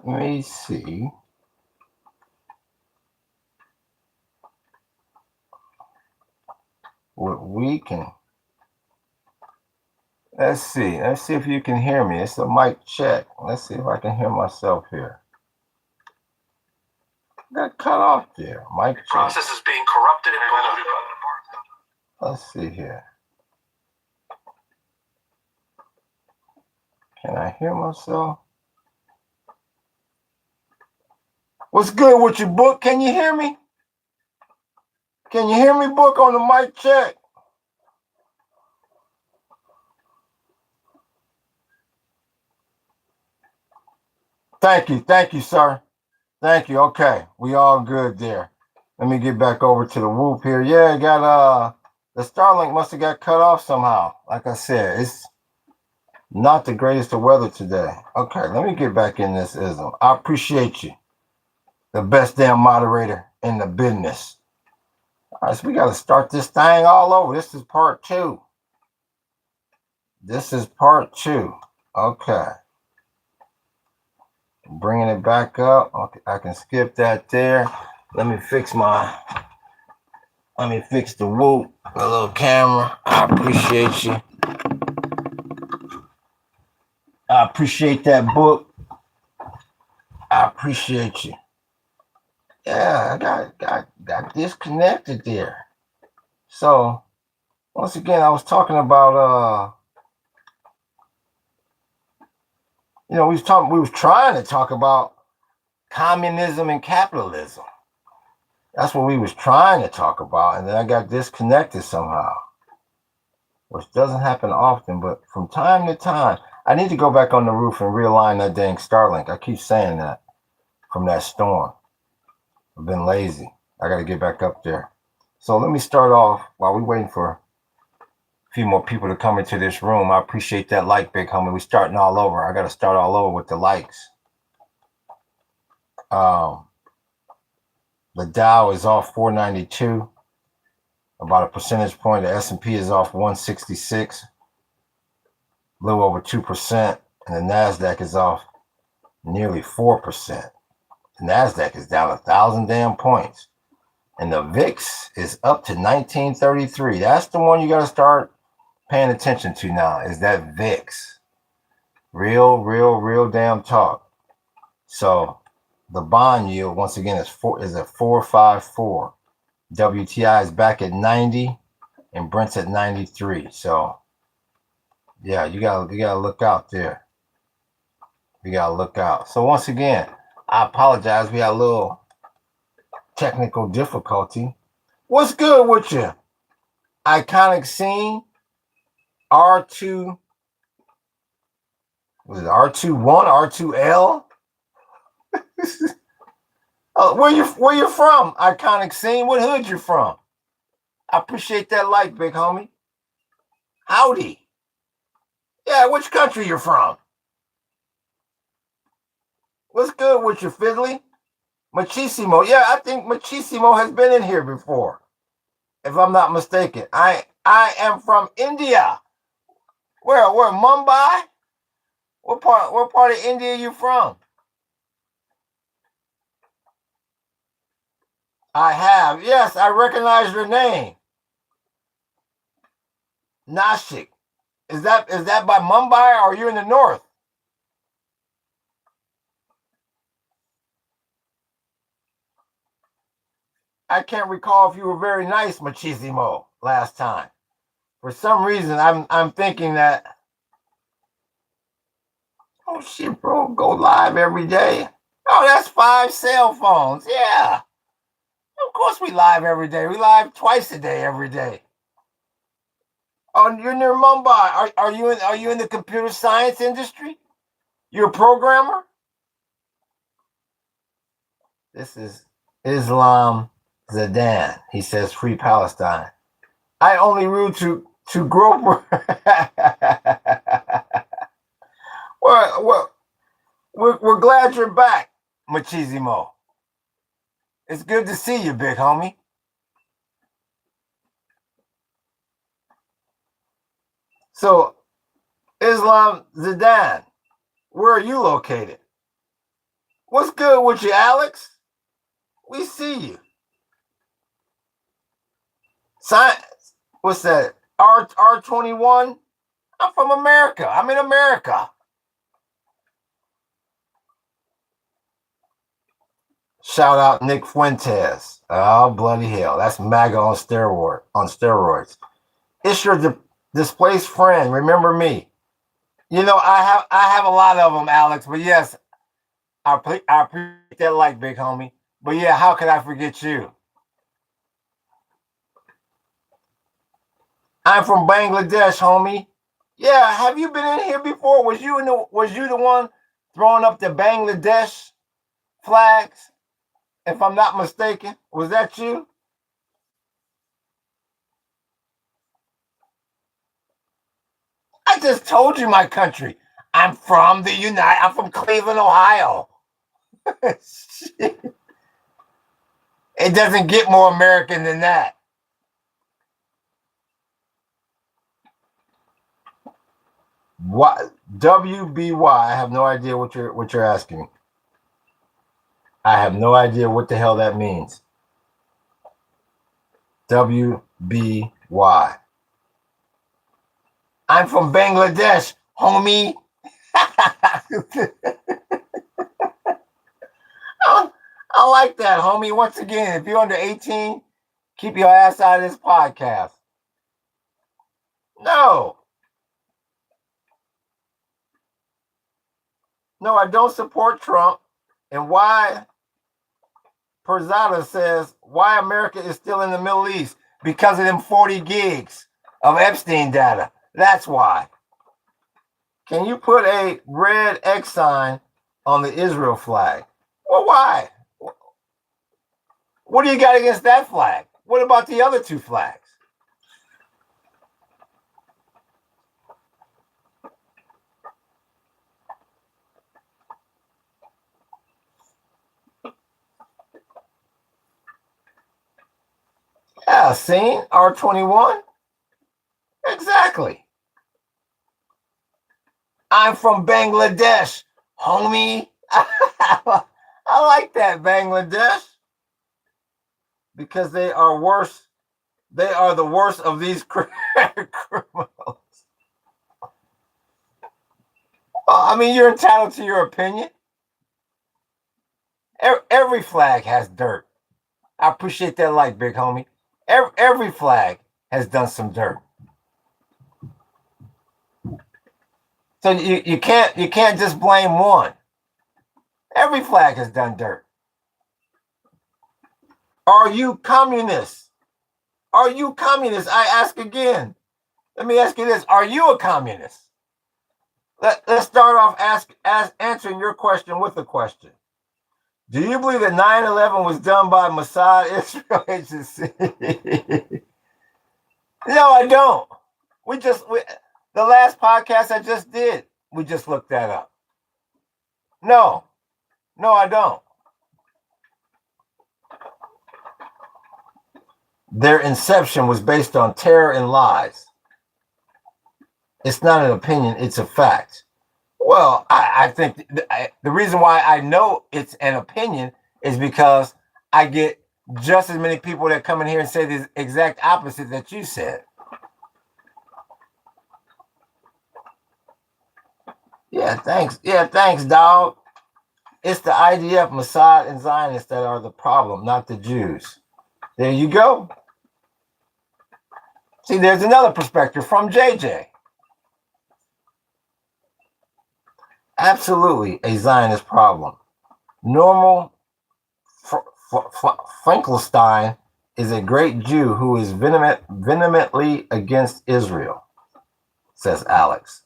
me see. What we can. Let's see. Let's see if you can hear me. It's a mic check. Let's see if I can hear myself here. Got cut off there. Mic check. Process is being corrupted and polluted. Let's see here. Can I hear myself? What's good with your book? Can you hear me? Can you hear me, book, on the mic check? Thank you, sir. Thank you. Okay, we all good there. Let me get back over to the whoop here. Yeah, it got the Starlink must have got cut off somehow. Like I said, it's not the greatest of weather today. Okay, let me get back in this ism. I appreciate you. The best damn moderator in the business. All right, so we got to start this thing all over. This is part 2. This is part 2. Okay. Bringing it back up. Okay, I can skip that there. Let me fix the whoop, the little camera. I appreciate you. I appreciate that book. I appreciate you. Yeah, I got disconnected there. So once again, I was talking about we was trying to talk about communism and capitalism. That's what we was trying to talk about, and then I got disconnected somehow, which doesn't happen often, but from time to time, I need to go back on the roof and realign that dang Starlink. I keep saying that from that storm. I've been lazy. I got to get back up there. So let me start off while we're waiting for a few more people to come into this room. I appreciate that like, big homie. We're starting all over. I got to start all over with the likes. The Dow is off 492, about a percentage point. The S&P is off 166, a little over 2%, and the NASDAQ is off nearly 4%. The NASDAQ is down 1,000 damn points, and the VIX is up to 1933. That's the one you got to start paying attention to now, is that VIX. Real damn talk. So the bond yield, once again, is at 454. WTI is back at 90, and Brent's at 93. So yeah, you gotta look out there. You gotta look out. So once again, I apologize. We had a little technical difficulty. What's good with you? Iconic scene. R2. Was it R21? R2L? Oh, where you from? Iconic scene. What hood you from? I appreciate that like, big homie. Howdy. Yeah, which country you from? What's good with you, Fiddly? Machisimo. Yeah, I think Machisimo has been in here before, if I'm not mistaken. I am from India. Where Mumbai? What part of India are you from? I have. Yes, I recognize your name. Nashik. Is that by Mumbai, or are you in the north? I can't recall if you were very nice, Machisimo, last time. For some reason, I'm thinking that. Oh shit, bro, go live every day. Oh, that's 5 cell phones. Yeah. Of course we live every day. We live twice a day every day. Oh, you're near Mumbai. Are you in the computer science industry? You're a programmer? This is Islam Zidane. He says free Palestine. I only root to grow. Well, we're glad you're back, Machisimo. It's good to see you, big homie. So, Islam Zidane, where are you located? What's good with you, Alex? We see you. Science. What's that? R21? I'm from America. I'm in America. Shout out Nick Fuentes. Oh, bloody hell. That's MAGA on steroids. It's your displaced friend. Remember me. You know, I have a lot of them, Alex. But yes, I appreciate that like, big homie. But yeah, how could I forget you? I'm from Bangladesh, homie. Yeah, have you been in here before? Was you the one throwing up the Bangladesh flags? If I'm not mistaken, was that you? I just told you my country. I'm from Cleveland, Ohio. It doesn't get more American than that. What WBY? I have no idea what you're asking. I have no idea what the hell that means. WBY. I'm from Bangladesh, homie. I like that, homie. Once again, if you're under 18, keep your ass out of this podcast. No, I don't support Trump. And why Perzada says why America is still in the Middle East because of them 40 gigs of Epstein data. That's why. Can you put a red X sign on the Israel flag? Well, why? What do you got against that flag? What about the other two flags? Yeah, seen R21? Exactly. I'm from Bangladesh, homie. I like that, Bangladesh. Because they are worse. They are the worst of these criminals. I mean, you're entitled to your opinion. Every flag has dirt. I appreciate that like, big homie. Every flag has done some dirt. So you can't just blame one. Every flag has done dirt. Are you communist? Are you communist? I ask again. Let me ask you this. Are you a communist? Let's start off answering your question with a question. Do you believe that 9/11 was done by Mossad Israel Agency? No, I don't. The last podcast I just did, we just looked that up. No, I don't. Their inception was based on terror and lies. It's not an opinion, it's a fact. Well, I think the reason why I know it's an opinion is because I get just as many people that come in here and say the exact opposite that you said. Yeah, thanks. Yeah, thanks, dog. It's the IDF, Mossad, and Zionists that are the problem, not the Jews. There you go. See, there's another perspective from JJ. Absolutely a Zionist problem. Normal Frankenstein is a great Jew who is vehemently against Israel, says Alex.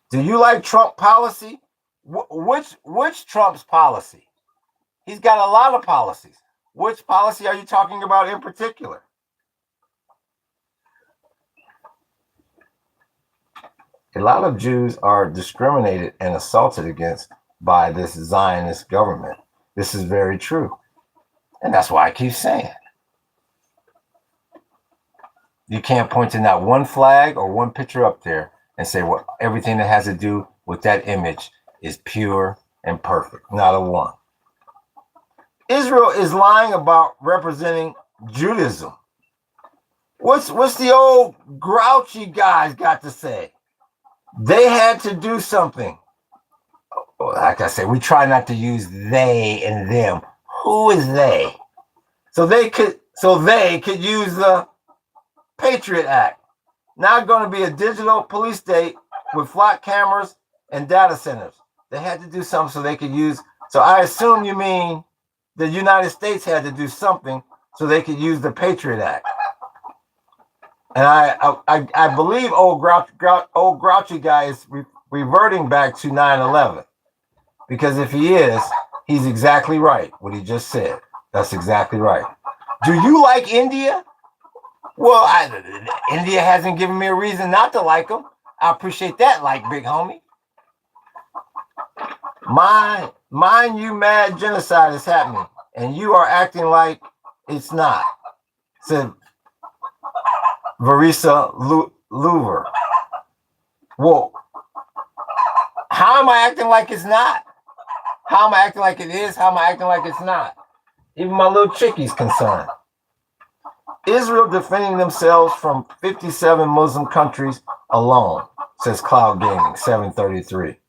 Do you like Trump policy? Which Trump's policy? He's got a lot of policies. Which policy are you talking about in particular? A lot of Jews are discriminated and assaulted against by this Zionist government. This is very true. And that's why I keep saying. You can't point to not one flag or one picture up there and say, well, everything that has to do with that image is pure and perfect. Not a one. Israel is lying about representing Judaism. What's the old grouchy guys got to say? They had to do something. Like I said, we try not to use they and them. Who is they? So they could use the Patriot Act. Now going to be a digital police state with flat cameras and data centers. They had to do something so they could use. So I assume you mean the United States had to do something so they could use the Patriot Act. And I believe old grouchy guy is reverting back to 9/11, because if he is, he's exactly right what he just said. That's exactly right. Do you like India? Well, India hasn't given me a reason not to like them. I appreciate that, like big homie. Mind you, mad genocide is happening, and you are acting like it's not, said Varisa Louver. Well, how am I acting like it's not? How am I acting like it is? How am I acting like it's not? Even my little chickie's concerned. Israel defending themselves from 57 Muslim countries alone, says Cloud Gaming 733.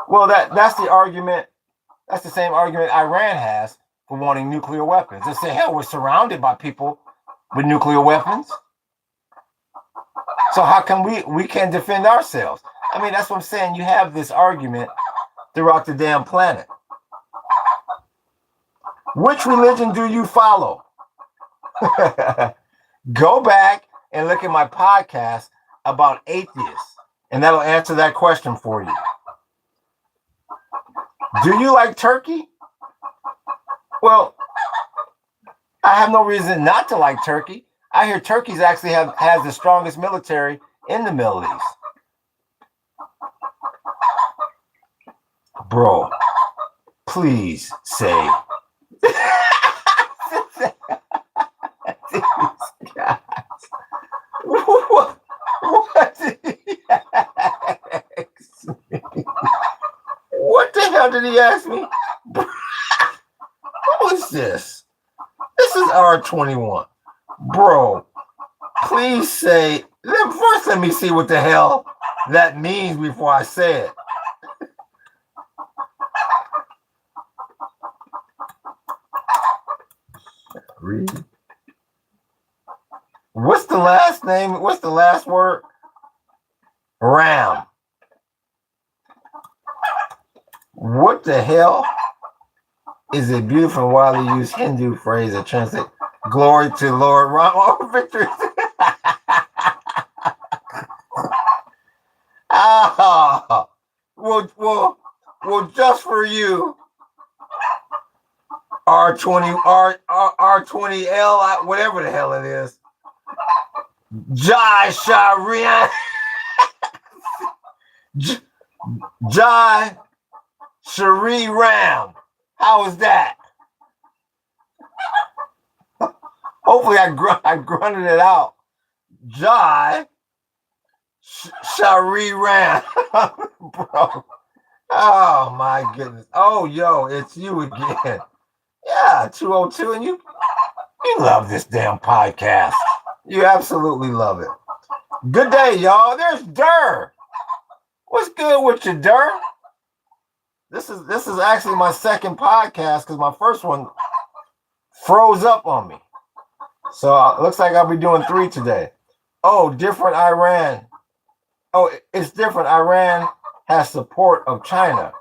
Well, that's the argument. That's the same argument Iran has for wanting nuclear weapons. They say, hell, we're surrounded by people with nuclear weapons. So how come we can't defend ourselves? I mean, that's what I'm saying. You have this argument throughout the damn planet. Which religion do you follow? Go back and look at my podcast about atheists, and that'll answer that question for you. Do you like Turkey? Well, I have no reason not to like Turkey. I hear Turkey's actually has the strongest military in the Middle East. Bro, please say. These guys. What did he ask me? What the hell did he ask me? What was this? This is R21. Bro, please say. First, let me see what the hell that means before I say it. Read. What's the last name? What's the last word? Ram. What the hell is a beautiful and widely used Hindu phrase that translates glory to Lord Ram over victory? Well, just for you, R20L, whatever the hell it is. Jai Sharian. Jai Shari Ram. How was that? Hopefully I grunted it out. Jai Shari Ram. Bro. Oh my goodness. Oh, yo, it's you again. Yeah, 202, and you love this damn podcast. You absolutely love it. Good day, y'all. There's Durr. What's good with you, Durr? This is actually my second podcast because my first one froze up on me. So it looks like I'll be doing 3 today. Oh, different Iran. Oh, it's different. Iran has support of China,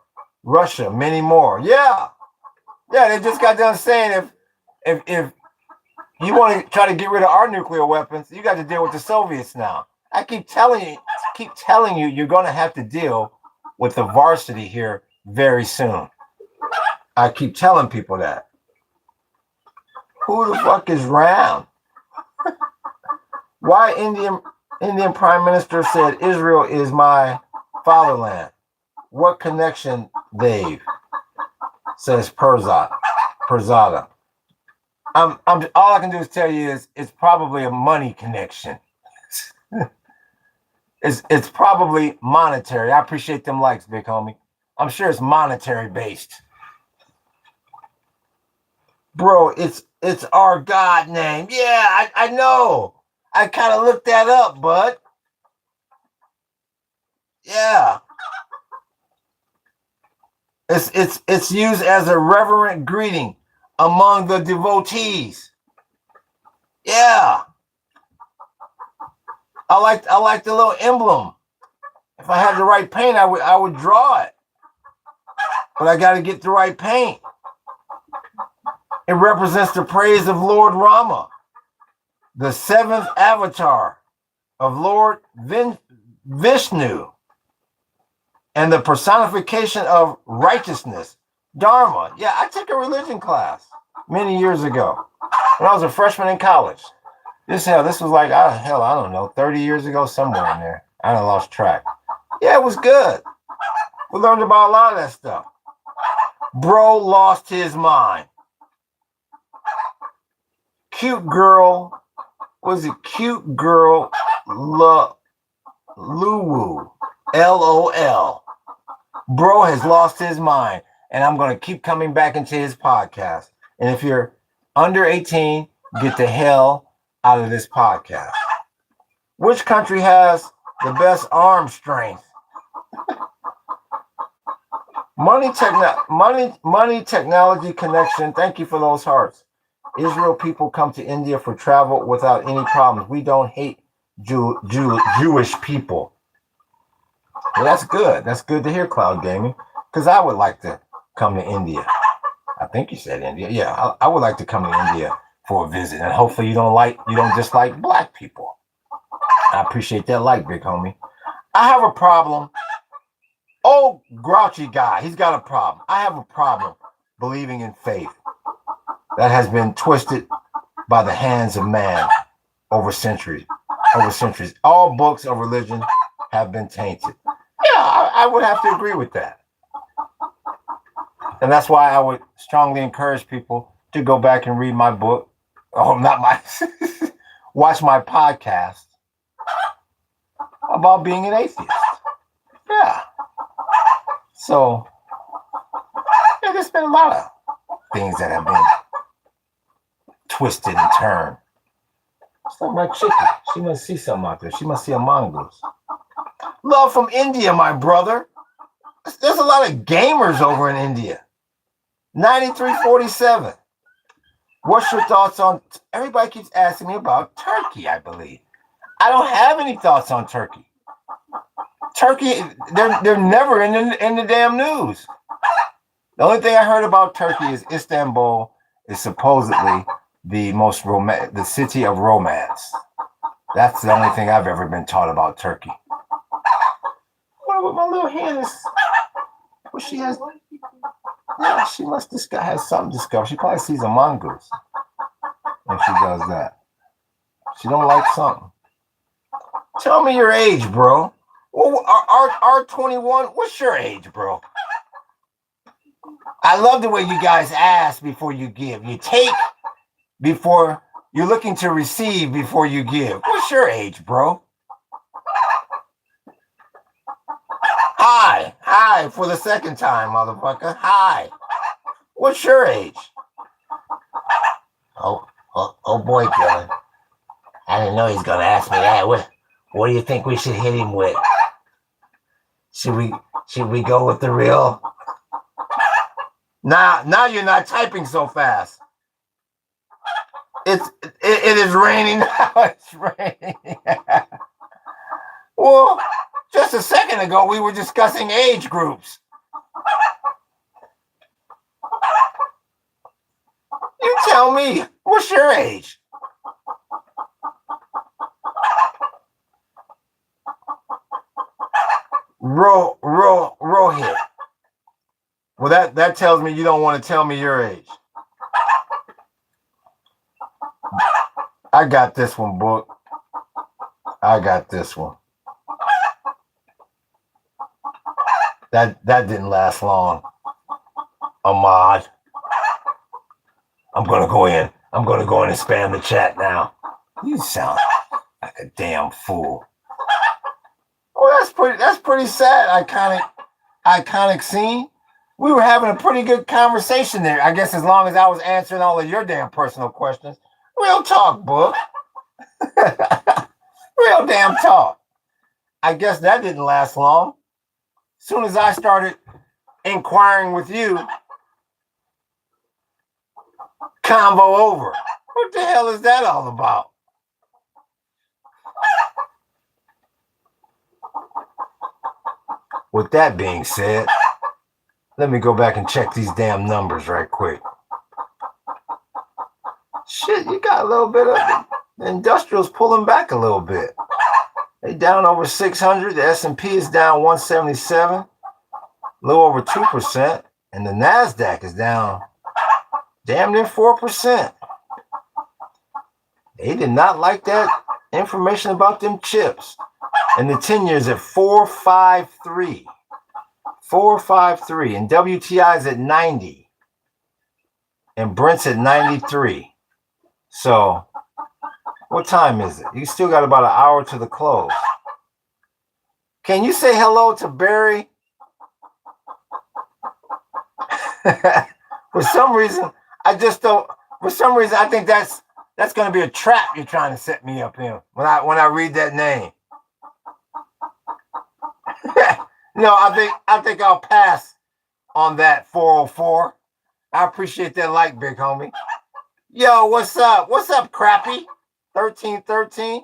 Russia, many more. Yeah, they just got done saying if you want to try to get rid of our nuclear weapons, you got to deal with the Soviets now. I keep telling you, you're going to have to deal with the varsity here very soon. I keep telling people that. Who the fuck is Ram? Why Indian Prime Minister said Israel is my fatherland? What connection, Dave? Says Perzada. All I can do is tell you is it's probably a money connection. It's probably monetary. I appreciate them likes, big homie. I'm sure it's monetary based. Bro, it's our God name. Yeah, I know. I kind of looked that up, bud. Yeah. It's used as a reverent greeting among the devotees. Yeah. I like the little emblem. If I had the right paint, I would draw it. But I got to get the right paint. It represents the praise of Lord Rama, the seventh avatar of Lord Vishnu, and the personification of righteousness, Dharma. Yeah, I took a religion class many years ago when I was a freshman in college. This was like, I don't know, 30 years ago, somewhere in there. I done lost track. Yeah, it was good. We learned about a lot of that stuff. Bro lost his mind. Cute girl, was it cute girl Luwu? LOL. Bro has lost his mind, and I'm going to keep coming back into his podcast. And if you're under 18, get the hell out of this podcast. Which country has the best arm strength? Money technology connection. Thank you for those hearts. Israel people come to India for travel without any problems. We don't hate Jewish people. Well, that's good. That's good to hear, Cloud Gaming, because I would like to come to India. I think you said India. Yeah, I would like to come to India for a visit, and hopefully you don't dislike black people. I appreciate that like, big homie. I have a problem. Oh, grouchy guy, he's got a problem. I have a problem believing in faith that has been twisted by the hands of man over centuries. All books of religion have been tainted. Yeah, I would have to agree with that. And that's why I would strongly encourage people to go back and read my book. Oh, not my watch my podcast about being an atheist. Yeah. So, yeah, there's been a lot of things that have been twisted and turned. It's like my chicken. She must see something out there. She must see a mongoose. Love from India, my brother. There's a lot of gamers over in India. 9347. What's your thoughts on... Everybody keeps asking me about Turkey, I believe. I don't have any thoughts on Turkey. Turkey, they're never in the damn news. The only thing I heard about Turkey is Istanbul is supposedly the city of romance. That's the only thing I've ever been taught about Turkey. What my little hand is? What she has? Yeah, she must have something discovered. She probably sees a mongoose when she does that. She don't like something. Tell me your age, bro. Well, R21, what's your age, bro? I love the way you guys ask before you give. You take before you're looking to receive before you give. What's your age, bro? Hi, for the second time, motherfucker. Hi. What's your age? Oh boy, Dylan. I didn't know he was gonna ask me that. What do you think we should hit him with? Should we go with the real? Now you're not typing so fast. It is raining now. It's raining. Well, just a second ago we were discussing age groups. You tell me, what's your age? Rohit. Well, that tells me you don't want to tell me your age. I got this one, book. I got this one. That didn't last long. Ahmad. I'm gonna go in and spam the chat now. You sound like a damn fool. Well, that's pretty sad. Iconic scene. We were having a pretty good conversation there. I guess as long as I was answering all of your damn personal questions. Real talk, book. Real damn talk. I guess that didn't last long. As soon as I started inquiring with you, convo over. What the hell is that all about? With that being said, let me go back and check these damn numbers right quick. Shit, you got a little bit of the industrials pulling back a little bit. They down over 600. The S&P is down 177, a little over 2%, and the NASDAQ is down damn near 4%. They did not like that information about them chips. And the 10 years at 453. 453. And WTI is at 90. And Brent's at 93. So, what time is it? You still got about an hour to the close. Can you say hello to Barry? For some reason, I just don't. For some reason, I think that's going to be a trap you're trying to set me up in when I read that name. No, I think I'll pass on that 404. I appreciate that like, big homie. Yo, what's up? What's up, Crappy? 1313.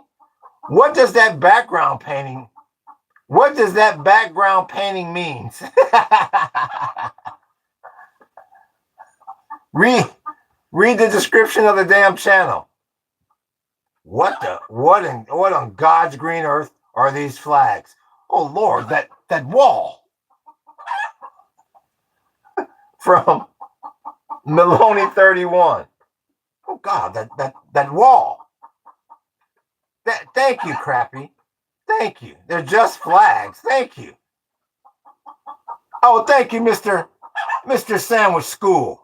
What does that background painting? What does that background painting means? Read the description of the damn channel. What on God's green earth are these flags? Oh Lord, that wall. From Maloney 31. Oh God, that wall. Thank you, Crappy. Thank you. They're just flags. Thank you. Oh, thank you, Mr. Sandwich School.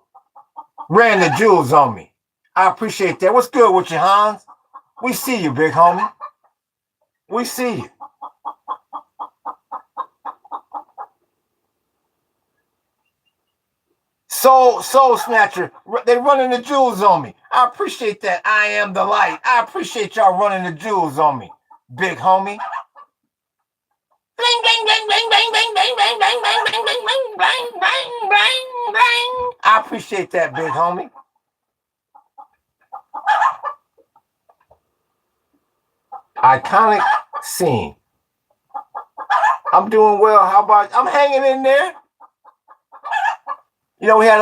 Ran the jewels on me. I appreciate that. What's good with you, Hans? We see you, big homie. We see you. Soul Snatcher, they running the jewels on me. I appreciate that. I am the light. I appreciate y'all running the jewels on me, big homie. Bling, bling, bling, bling, bling, bling, bling, bling, bling, bling, bling, bling, bling, bling, bling, bling, bling. I appreciate that, big homie. Iconic scene. I'm doing well. How about I'm hanging in there? You know, we had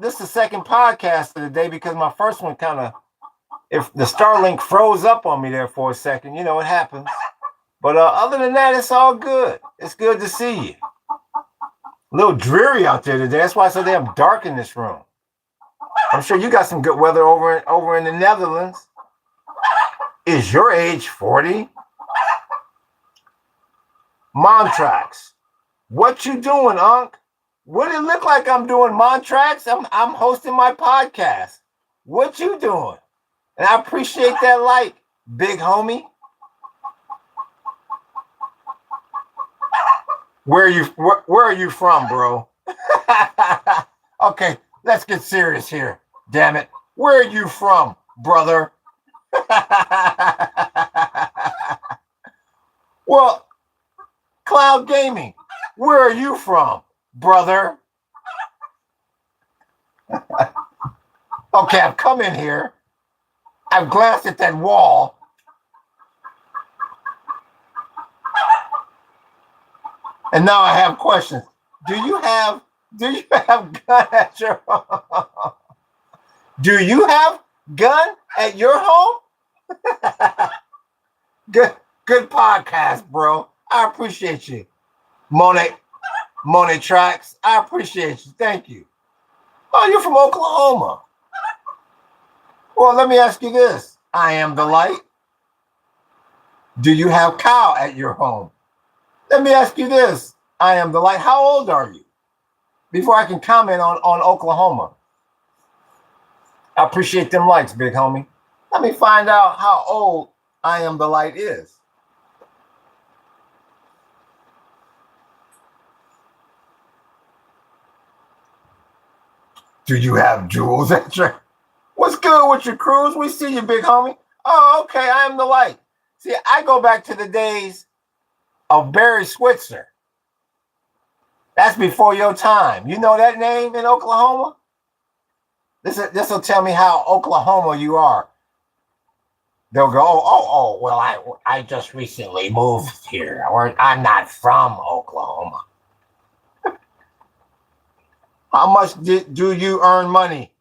this is the second podcast of the day because my first one if the Starlink froze up on me there for a second, you know, it happens. But other than that, it's all good. It's good to see you. A little dreary out there today. That's why it's so damn dark in this room. I'm sure you got some good weather over in the Netherlands. Is your age 40? Montrax. What you doing, Unc? What it look like I'm doing, Montrax? I'm hosting my podcast. What you doing? And I appreciate that like, big homie. Where are you from, bro? Okay, let's get serious here. Damn it. Where are you from, brother? Well, Cloud Gaming, where are you from, brother? Okay, I've come in here. I've glanced at that wall. And now I have questions. Do you have gun at your home? Do you have gun at your home? Good podcast, bro. I appreciate you. Monet Tracks. I appreciate you. Thank you. Oh, you're from Oklahoma. Well, let me ask you this. I am the light. Do you have cow at your home? Let me ask you this. I am the light. How old are you? Before I can comment on Oklahoma. I appreciate them likes, big homie. Let me find out how old I am the light is. Do you have jewels at your... What's good with your cruise? We see you, big homie. Oh, okay, I am the light. See, I go back to the days of Barry Switzer. That's before your time. You know that name in Oklahoma? This will tell me how Oklahoma you are. They'll go, well, I just recently moved here, or I'm not from Oklahoma. How much do you earn money?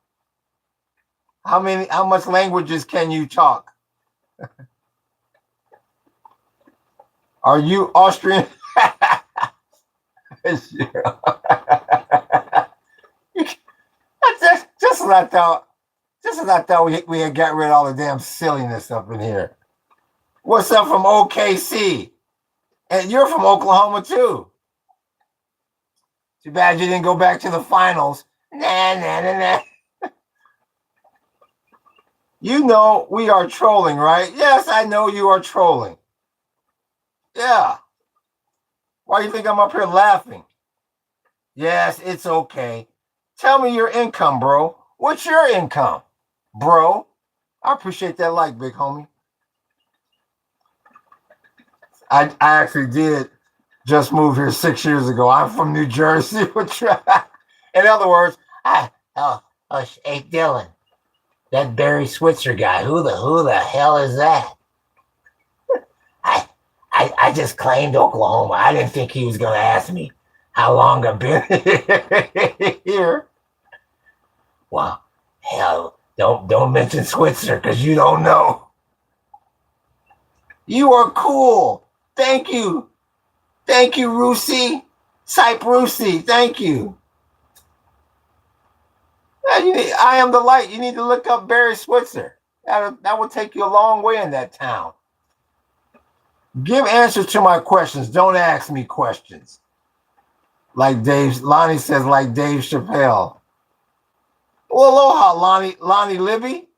How much languages can you talk? Are you Austrian? just as I thought. Just as I thought we had got rid of all the damn silliness up in here. What's up from OKC? And you're from Oklahoma too. Too bad you didn't go back to the finals. Nah. You know we are trolling, right? Yes, I know you are trolling. Yeah. Why do you think I'm up here laughing? Yes, it's okay. Tell me your income, bro. What's your income, bro? I appreciate that like, big homie. I actually did just move here 6 years ago. I'm from New Jersey. In other words, hey, Dylan, that Barry Switzer guy, who the hell is that? I just claimed Oklahoma. I didn't think he was going to ask me how long I've been here. Well, hell, don't mention Switzer because you don't know. You are cool. Thank you. Thank you, Rusi. Sype Rusi. Thank you. I am the light. You need to look up Barry Switzer. That will take you a long way in that town. Give answers to my questions. Don't ask me questions. Like Lonnie says, like Dave Chappelle. Well, aloha, Lonnie Libby.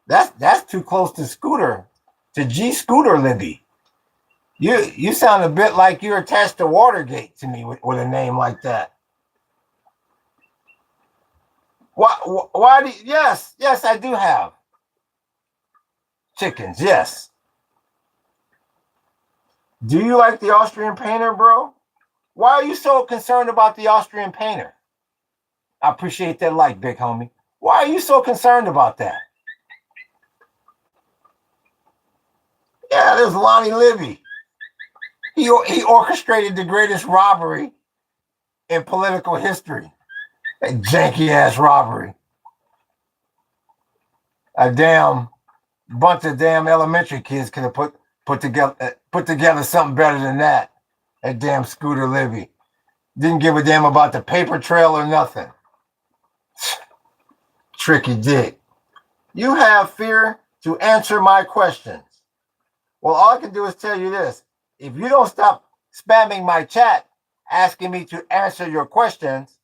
That's too close to G Scooter Libby. You sound a bit like you're attached to Watergate to me with a name like that. Why do you, yes, I do have chickens, yes. Do you like the Austrian painter, bro? Why are you so concerned about the Austrian painter? I appreciate that like, big homie. Why are you so concerned about that? Yeah, there's Lonnie Libby. He orchestrated the greatest robbery in political history. A janky ass robbery. A damn bunch of damn elementary kids could have put together something better than that. That damn Scooter Libby didn't give a damn about the paper trail or nothing. Tricky dick. You have fear to answer my questions. Well, all I can do is tell you this. If you don't stop spamming my chat, asking me to answer your questions,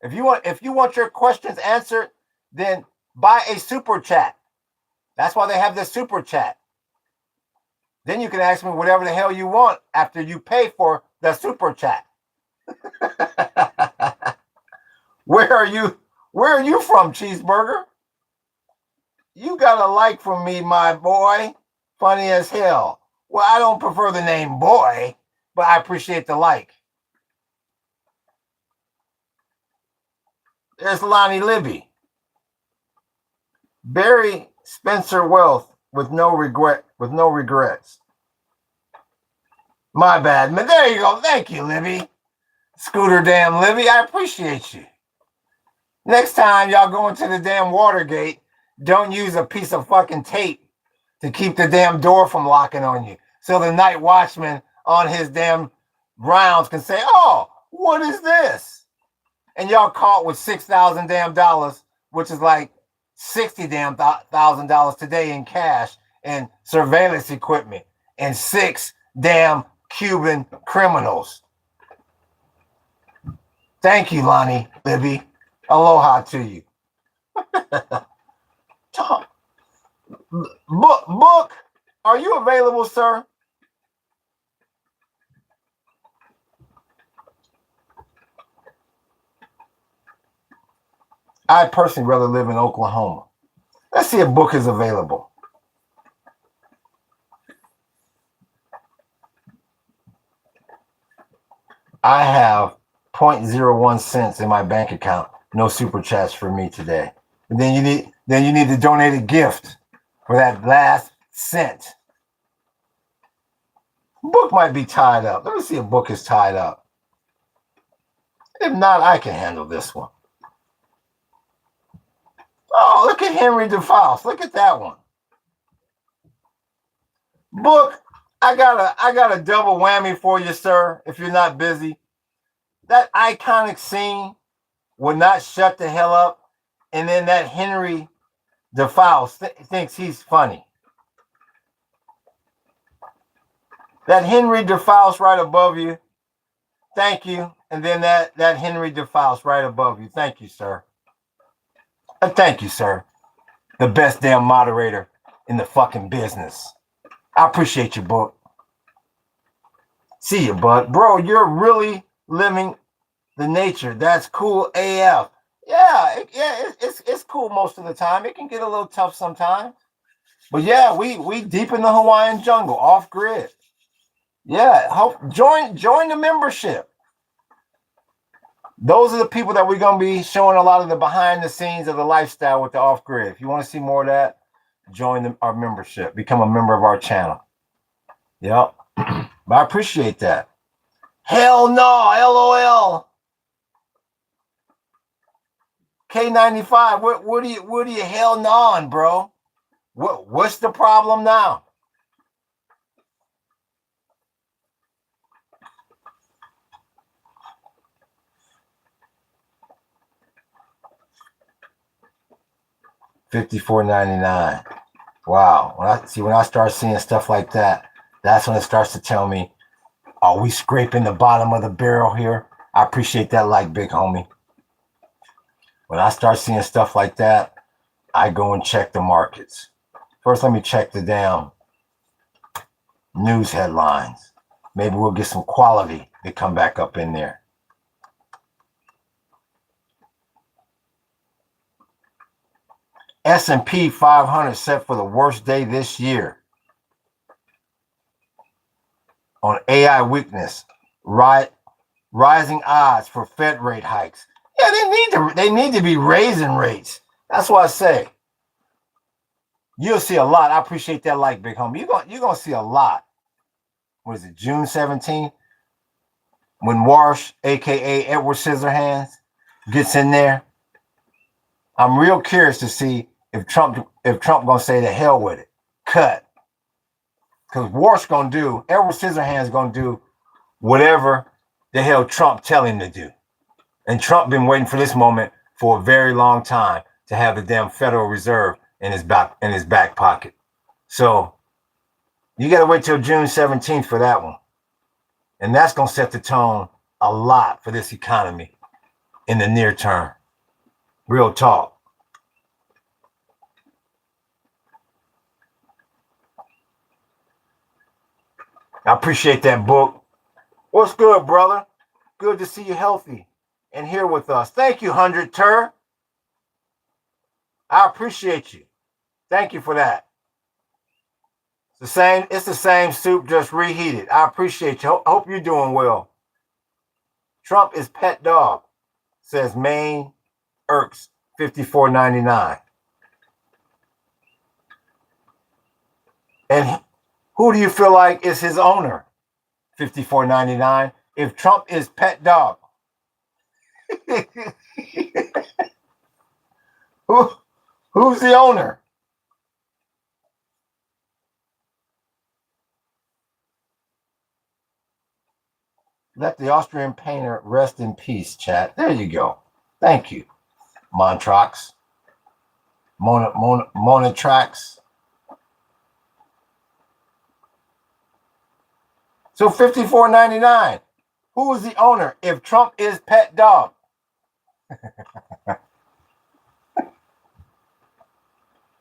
if you want your questions answered, then buy a super chat. That's why they have the super chat. Then you can ask me whatever the hell you want after you pay for the super chat. Where are you from, Cheeseburger? You got a like from me, my boy. Funny as hell. Well, I don't prefer the name boy, but I appreciate the like. There's Lonnie Libby. Barry Spencer Wealth with no regrets. My bad, man. There you go. Thank you, Libby. Scooter damn Libby. I appreciate you. Next time y'all go into the damn Watergate, don't use a piece of fucking tape to keep the damn door from locking on you. So the night watchman on his damn rounds can say, oh, what is this? And y'all caught with $6,000 damn dollars, which is like $60 damn thousand dollars today in cash and surveillance equipment and 6 damn Cuban criminals. Thank you, Lonnie Libby. Aloha to you. Book, are you available, sir? I personally rather live in Oklahoma. Let's see if book is available. I have 0.01 cents in my bank account. No super chats for me today. And then you need to donate a gift for that last cent. Book might be tied up. Let me see if book is tied up. If not, I can handle this one. Oh, look at Henry DeFaust. Look at that one. Book, I got a double whammy for you, sir, if you're not busy. That iconic scene will not shut the hell up. And then that Henry DeFaust thinks he's funny. That Henry DeFaust right above you. Thank you. And then that Henry DeFaust right above you. Thank you, sir. Thank you, sir. The best damn moderator in the fucking business. I appreciate you, book. See you, bud. Bro, you're really living the nature. That's cool AF. Yeah, it's cool most of the time. It can get a little tough sometimes. But yeah, we deep in the Hawaiian jungle, off grid. Yeah, join the membership. Those are the people that we're gonna be showing a lot of the behind the scenes of the lifestyle with the off grid. If you want to see more of that, join our membership. Become a member of our channel. Yep. But I appreciate that. Hell no, LOL. K95, what are you hell gnawing, bro? What's the problem now? $54.99. Wow. When I start seeing stuff like that, that's when it starts to tell me, are we scraping the bottom of the barrel here? I appreciate that like, big homie. When I start seeing stuff like that, I go and check the markets. First, let me check the damn news headlines. Maybe we'll get some quality to come back up in there. S&P 500 set for the worst day this year on AI weakness, rising odds for Fed rate hikes. Yeah, they need to be raising rates. That's what I say. You'll see a lot. I appreciate that like, big homie. You're gonna see a lot. What is it, June 17th? When Warsh, aka Edward Scissorhands, gets in there. I'm real curious to see if Trump gonna say the hell with it. Cut. Because Warsh gonna do, Edward Scissorhands gonna do whatever the hell Trump tell him to do. And Trump been waiting for this moment for a very long time to have the damn Federal Reserve in his back pocket. So you got to wait till June 17th for that one. And that's going to set the tone a lot for this economy in the near term. Real talk. I appreciate that, book. What's good, brother? Good to see you healthy and here with us. Thank you, 100 Tur. I appreciate you. Thank you for that. It's the same soup, just reheated. I appreciate you. Hope you're doing well. Trump is pet dog, says Maine Irks 54.99. And who do you feel like is his owner? 54.99. If Trump is pet dog. Who's the owner? Let the Austrian painter rest in peace, chat. There you go. Thank you, Montrox. Monotrax. So $54.99. Who is the owner if Trump is pet dog?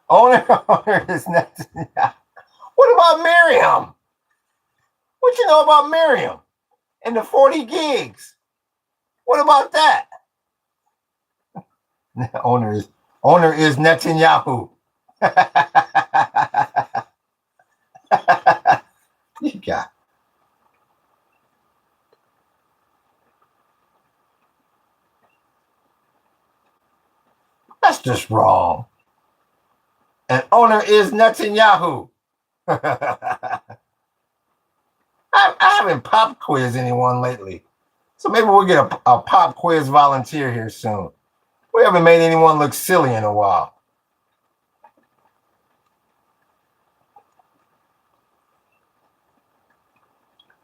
owner is Netanyahu. What about Miriam? What you know about Miriam and the 40 gigs? What about that? owner is Netanyahu. You got. That's just wrong. And owner is Netanyahu. I haven't pop quiz anyone lately. So maybe we'll get a pop quiz volunteer here soon. We haven't made anyone look silly in a while.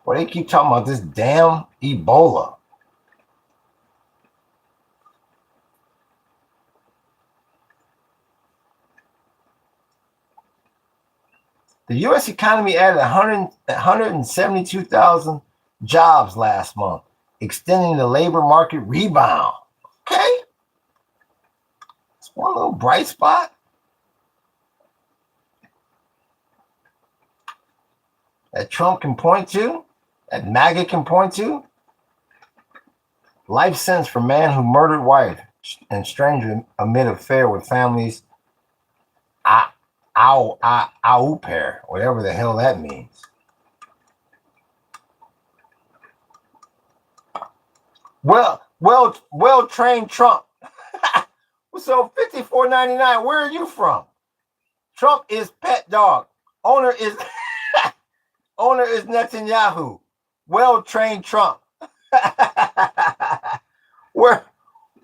Well, they keep talking about this damn Ebola. The U.S. economy added 172,000 jobs last month, extending the labor market rebound. Okay. It's one little bright spot. That Trump can point to, that MAGA can point to. Life sentence for man who murdered wife and stranger amid affair with families. Au pair, whatever the hell that means. Well trained Trump. So $54.99. Where are you from? Trump is pet dog. Owner is Netanyahu. Well trained Trump. Where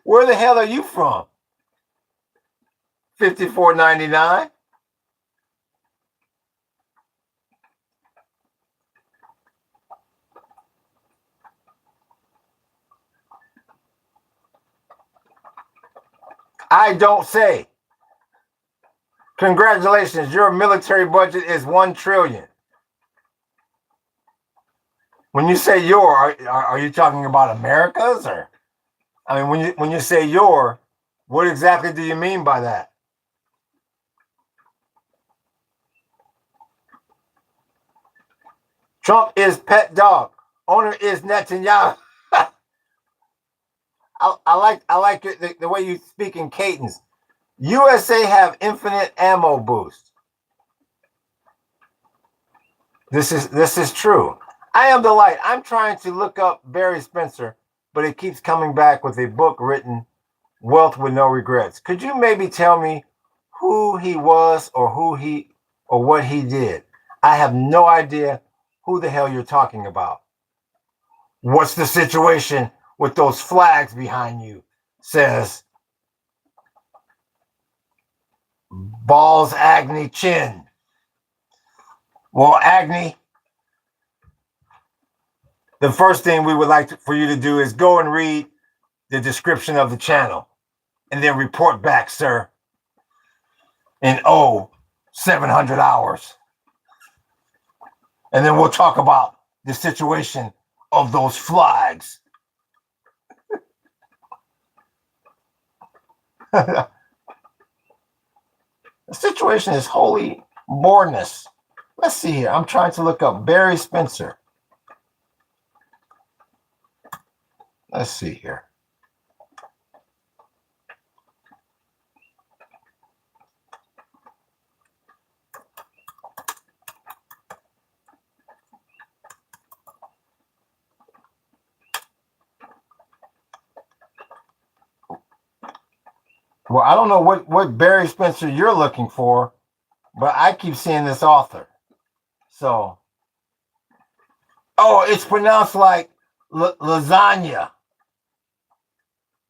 the hell are you from? $54.99. I don't say. Congratulations, your military budget is $1 trillion. When you say your, are you talking about America's, or I mean when you say your, what exactly do you mean by that? Trump is pet dog. Owner is Netanyahu. I like it, the way you speak in cadence. USA have infinite ammo boost. This is true. I am the light. I'm trying to look up Barry Spencer, but it keeps coming back with a book written, Wealth with No Regrets. Could you maybe tell me who he was or what he did? I have no idea who the hell you're talking about. What's the situation with those flags behind you? Says Balls Agni Chin. Well, Agni, the first thing we would like for you to do is go and read the description of the channel and then report back, sir, in 700 hours. And then we'll talk about the situation of those flags. The situation is holy boredness. Let's see here. I'm trying to look up Barry Spencer. Let's see here. Well, I don't know what Barry Spencer you're looking for, but I keep seeing this author. So, it's pronounced like lasagna.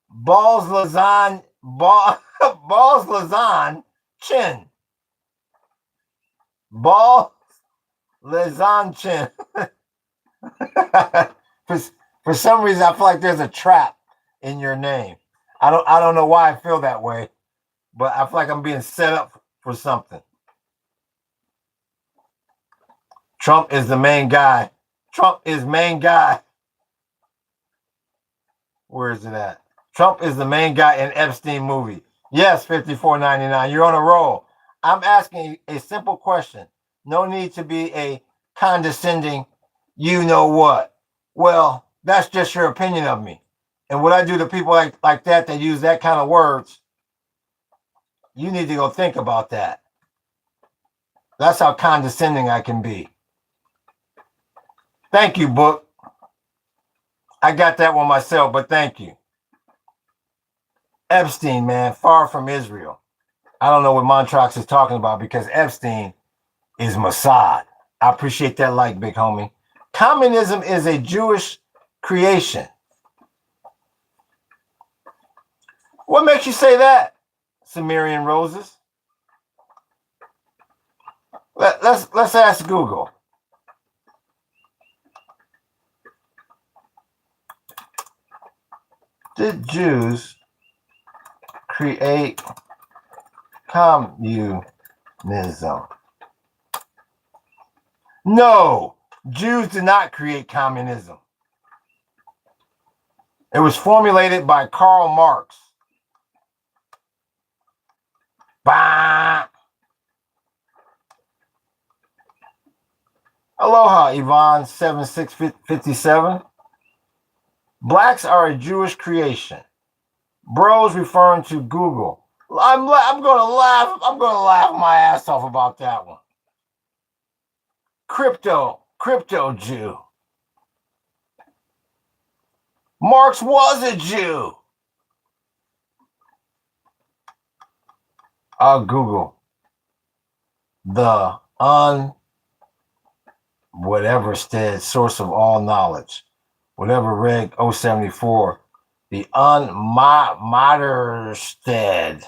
Balls lasagna, balls lasagna chin. Balls lasagna chin. For some reason, I feel like there's a trap in your name. I don't know why I feel that way, but I feel like I'm being set up for something. Trump is the main guy. Trump is main guy. Where is it at? Trump is the main guy in Epstein movie. Yes, $54.99. You're on a roll. I'm asking a simple question. No need to be a condescending, you know what. Well, that's just your opinion of me. And what I do to people like that use that kind of words, You need to go think about that. That's how condescending I can be. Thank you, book. I got that one myself, but thank you. Epstein, man, far from Israel. I don't know what Montrox is talking about because Epstein is Mossad. I appreciate that like, big homie. Communism is a Jewish creation. What makes you say that, Sumerian Roses? Let's ask Google. Did Jews create communism? No, Jews did not create communism. It was formulated by Karl Marx. Bah! Aloha, Yvonne 7657. Blacks are a Jewish creation. Bros referring to Google. I'm gonna laugh. I'm gonna laugh my ass off about that one. Crypto Jew. Marx was a Jew. I'll Google the whatever stead source of all knowledge. Whatever reg 074. The Unmaterstead.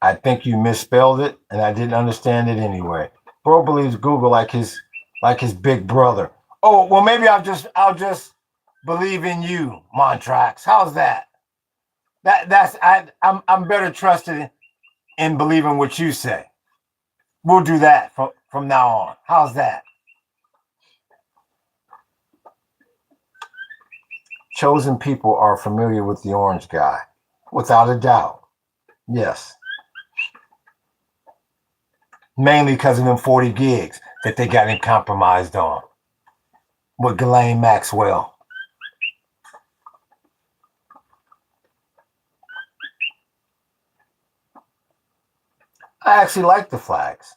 I think you misspelled it, and I didn't understand it anyway. Bro believes Google like his big brother. Oh well, maybe I'll just believe in you, Montrax. How's that? I'm better trusted in believing what you say. We'll do that from now on. How's that? Chosen people are familiar with the orange guy, without a doubt. Yes. Mainly because of them 40 gigs that they got him compromised on with Ghislaine Maxwell. I actually like the flags.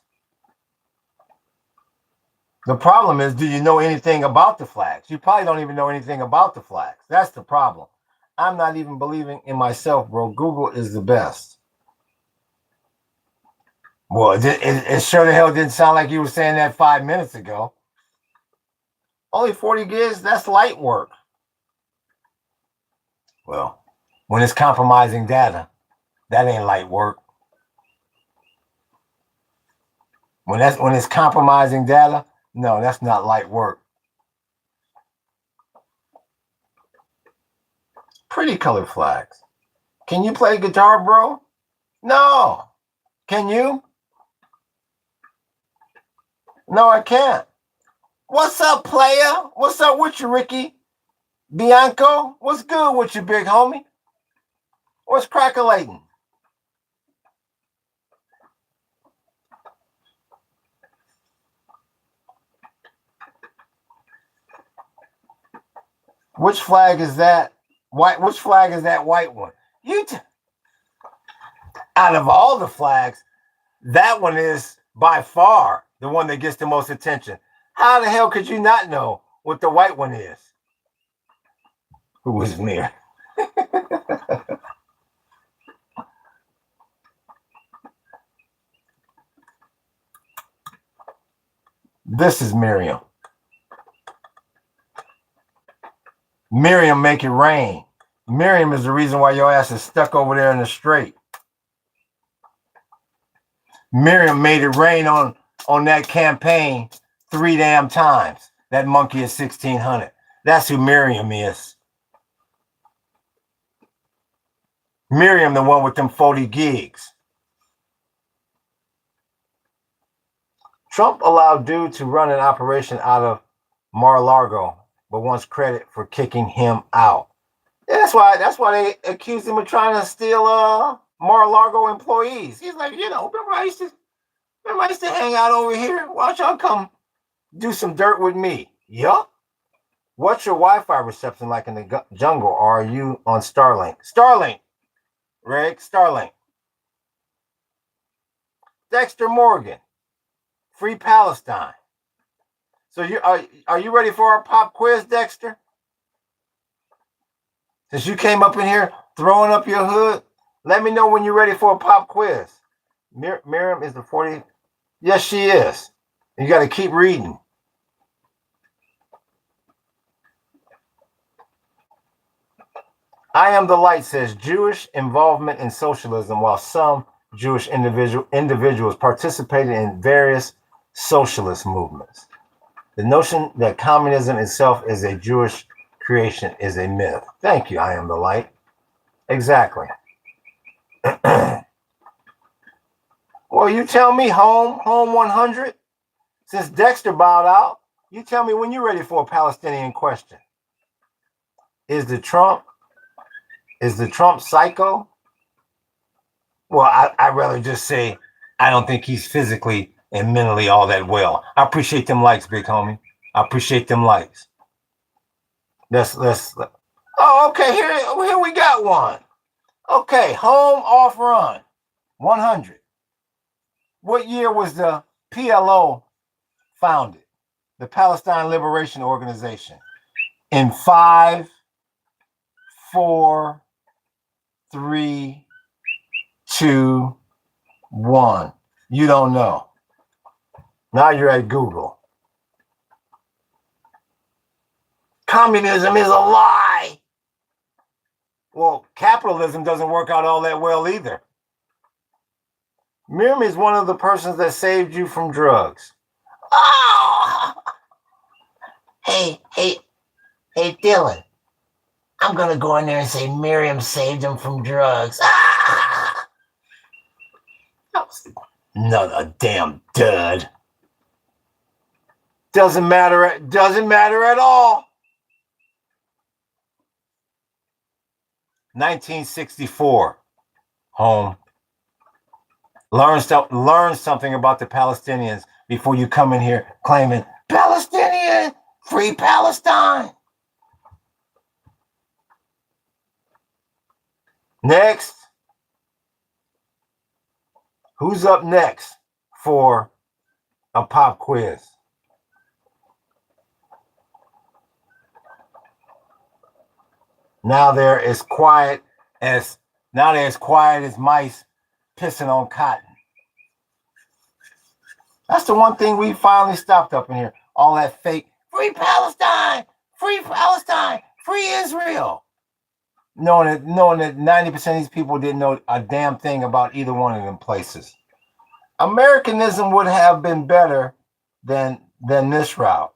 The problem is, do you know anything about the flags? You probably don't even know anything about the flags. That's the problem. I'm not even believing in myself, bro. Google is the best. Well, it sure the hell didn't sound like you were saying that 5 minutes ago. Only 40 gigs? That's light work. Well, when it's compromising data, that ain't light work. When it's compromising data, no, that's not light work. Pretty color flags. Can you play guitar, bro? No. Can you? No, I can't. What's up, player? What's up with you, Ricky? Bianco? What's good with you, big homie? What's crackalating? Which flag is that? Which flag is that white one? Out of all the flags, that one is by far the one that gets the most attention. How the hell could you not know what the white one is? Who was Mir? This is Miriam. Miriam make it rain. Miriam is the reason why your ass is stuck over there in the strait. Miriam made it rain on that campaign 3 damn times. That monkey is 1600. That's who Miriam is. Miriam, the one with them 40 gigs. Trump allowed dude to run an operation out of Mar-a-Lago, but wants credit for kicking him out. Yeah, that's why they accused him of trying to steal Mar-a-Lago employees. He's like, remember I used to hang out over here. Why don't y'all come do some dirt with me? Yup. What's your Wi-Fi reception like in the jungle? Or are you on Starlink? Starlink, Rick, Starlink. Dexter Morgan, Free Palestine. So are you ready for our pop quiz, Dexter? Since you came up in here throwing up your hood, let me know when you're ready for a pop quiz. Miriam is the 40. Yes, she is. You got to keep reading. I Am the Light says Jewish involvement in socialism, while some Jewish individuals participated in various socialist movements. The notion that communism itself is a Jewish creation is a myth. Thank you, I Am the Light. Exactly. Well, you tell me, home 100. Since Dexter bowed out, you tell me when you're ready for a Palestinian question. Is the Trump psycho? Well, I'd rather just say I don't think he's physically and mentally all that well. I appreciate them likes, big homie. I appreciate them likes. Let's. Oh, okay. Here we got one. Okay, home off run, 100. What year was the PLO founded? The Palestine Liberation Organization. In 5, 4, 3, 2, 1. You don't know. Now you're at Google. Communism is a lie. Well, capitalism doesn't work out all that well either. Miriam is one of the persons that saved you from drugs. Oh! Hey, Dylan. I'm going to go in there and say Miriam saved him from drugs. Ah! Another damn dud. Doesn't matter at all. 1964. Home. Learn something about the Palestinians before you come in here claiming Palestinian, free Palestine. Next. Who's up next for a pop quiz? Now they're as quiet as mice pissing on cotton. That's the one thing we finally stopped up in here. All that fake free Palestine, free Israel. Knowing that 90% of these people didn't know a damn thing about either one of them places. Americanism would have been better than this route.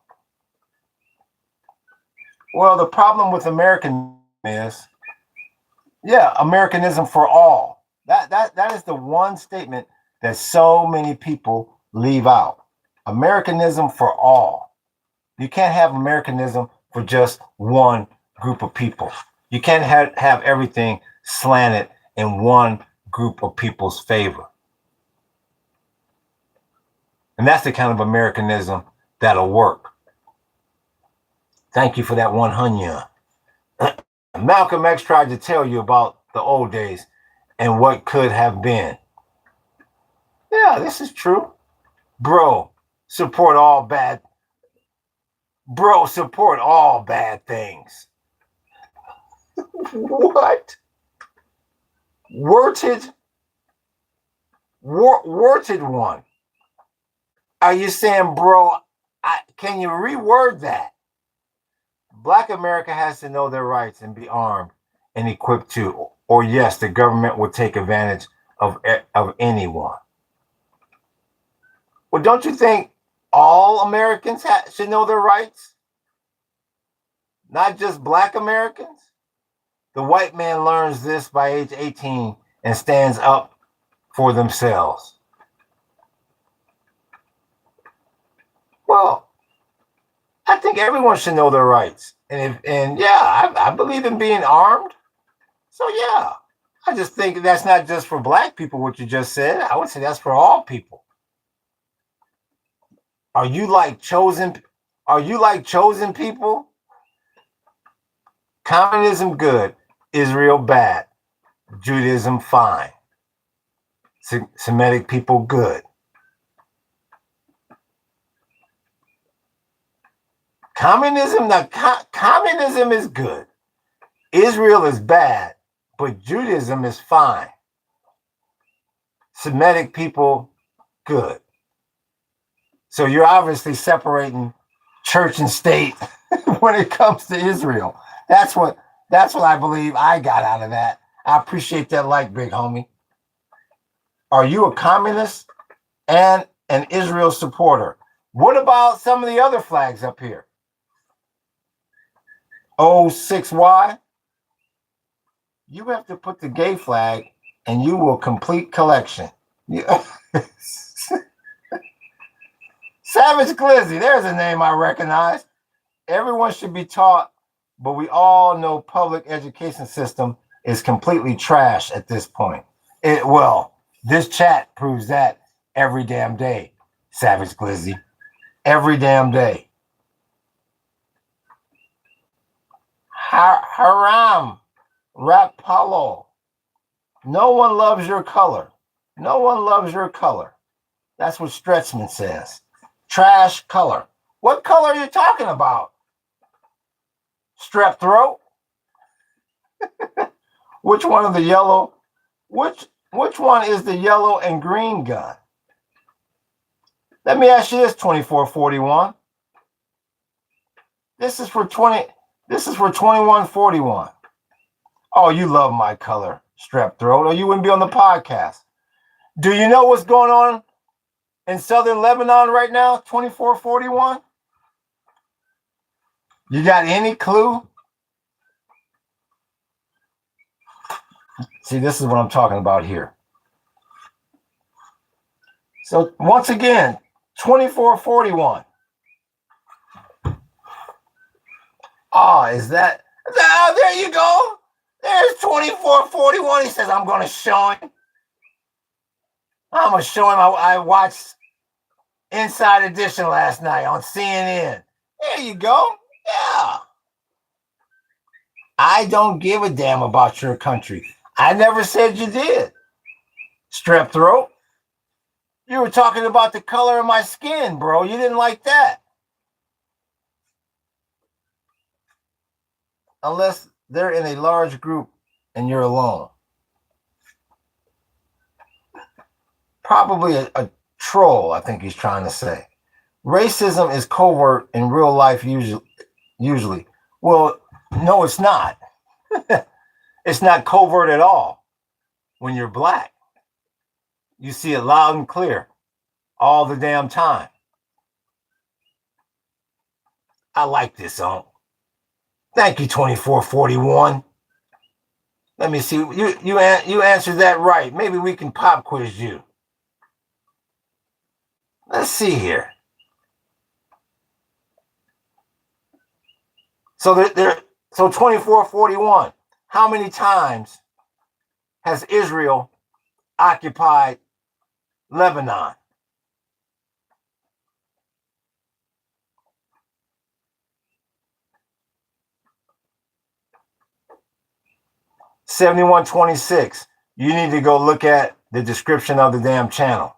Well, the problem with Americanism is, Americanism for all. That is the one statement that so many people leave out. Americanism for all. You can't have Americanism for just one group of people. You can't have everything slanted in one group of people's favor. And that's the kind of Americanism that'll work. Thank you for that 100. Malcolm X tried to tell you about the old days and what could have been. Yeah, this is true. Bro, support all bad things. What? Worded one. Are you saying, bro, can you reword that? Black America has to know their rights and be armed and equipped too. Or yes, the government will take advantage of anyone. Well, don't you think all Americans should know their rights? Not just Black Americans? The white man learns this by age 18 and stands up for themselves. Well, I think everyone should know their rights. I believe in being armed. So yeah, I just think that's not just for Black people, what you just said. I would say that's for all people. Are you like chosen people? Communism good, Israel bad, Judaism fine. Semitic people good. Communism is good. Israel is bad, but Judaism is fine. Semitic people good. So you're obviously separating church and state when it comes to Israel. That's what I believe I got out of that. I appreciate that like, big homie. Are you a communist and an Israel supporter? What about some of the other flags up here? O6Y? You have to put the gay flag and you will complete collection. Yeah. Savage Glizzy, there's a name I recognize. Everyone should be taught, but we all know public education system is completely trash at this point. Well, this chat proves that every damn day, Savage Glizzy. Every damn day. Haram Rapalo. No one loves your color. No one loves your color. That's what Stretchman says. Trash color. What color are you talking about? Strep throat? Which one of the yellow? Which one is the yellow and green gun? Let me ask you this, 2441. This is for 2141. Oh, you love my color, strep throat, or you wouldn't be on the podcast. Do you know what's going on in southern Lebanon right now, 2441? You got any clue? See, this is what I'm talking about here. So once again, 2441. Oh, is that? Oh, there you go. There's 2441. He says, I'm going to show him. I'm going to show him. I watched Inside Edition last night on CNN. There you go. Yeah. I don't give a damn about your country. I never said you did. Strep throat. You were talking about the color of my skin, bro. You didn't like that. Unless they're in a large group and you're alone. Probably a troll, I think he's trying to say. Racism is covert in real life usually. Well, no, it's not. It's not covert at all when you're black. You see it loud and clear all the damn time. I like this song. Thank you, 2441. Let me see. You answered that right. Maybe we can pop quiz you. Let's see here. So 2441. How many times has Israel occupied Lebanon? $71.26. You need to go look at the description of the damn channel.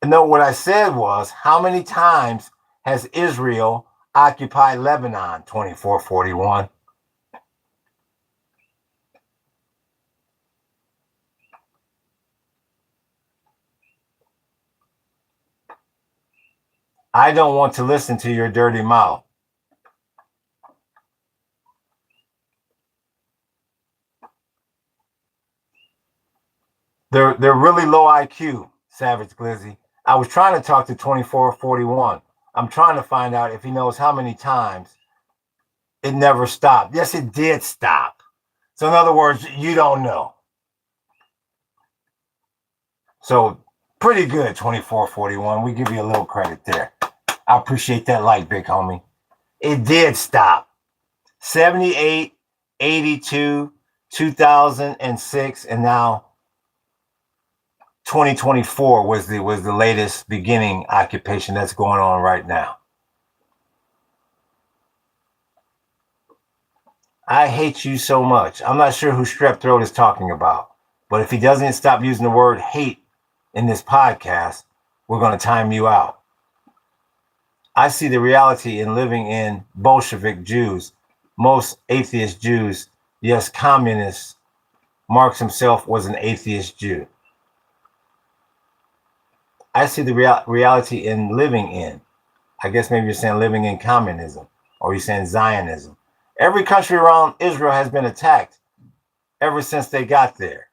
And no, what I said was, how many times has Israel occupied Lebanon? 2441. I don't want to listen to your dirty mouth. They're really low IQ, Savage Glizzy. I was trying to talk to 2441. I'm trying to find out if he knows how many times it never stopped. Yes, it did stop. So in other words, you don't know. So pretty good, 2441. We give you a little credit there. I appreciate that like, big homie. It did stop. 78, 82, 2006, and now 2024 was the latest beginning occupation that's going on right now. I hate you so much. I'm not sure who Strep Throat is talking about, but if he doesn't stop using the word hate in this podcast, we're going to time you out. I see the reality in living in Bolshevik Jews, most atheist Jews, yes, communists. Marx himself was an atheist Jew. I see the reality in living in. I guess maybe you're saying living in communism, or you're saying Zionism. Every country around Israel has been attacked ever since they got there.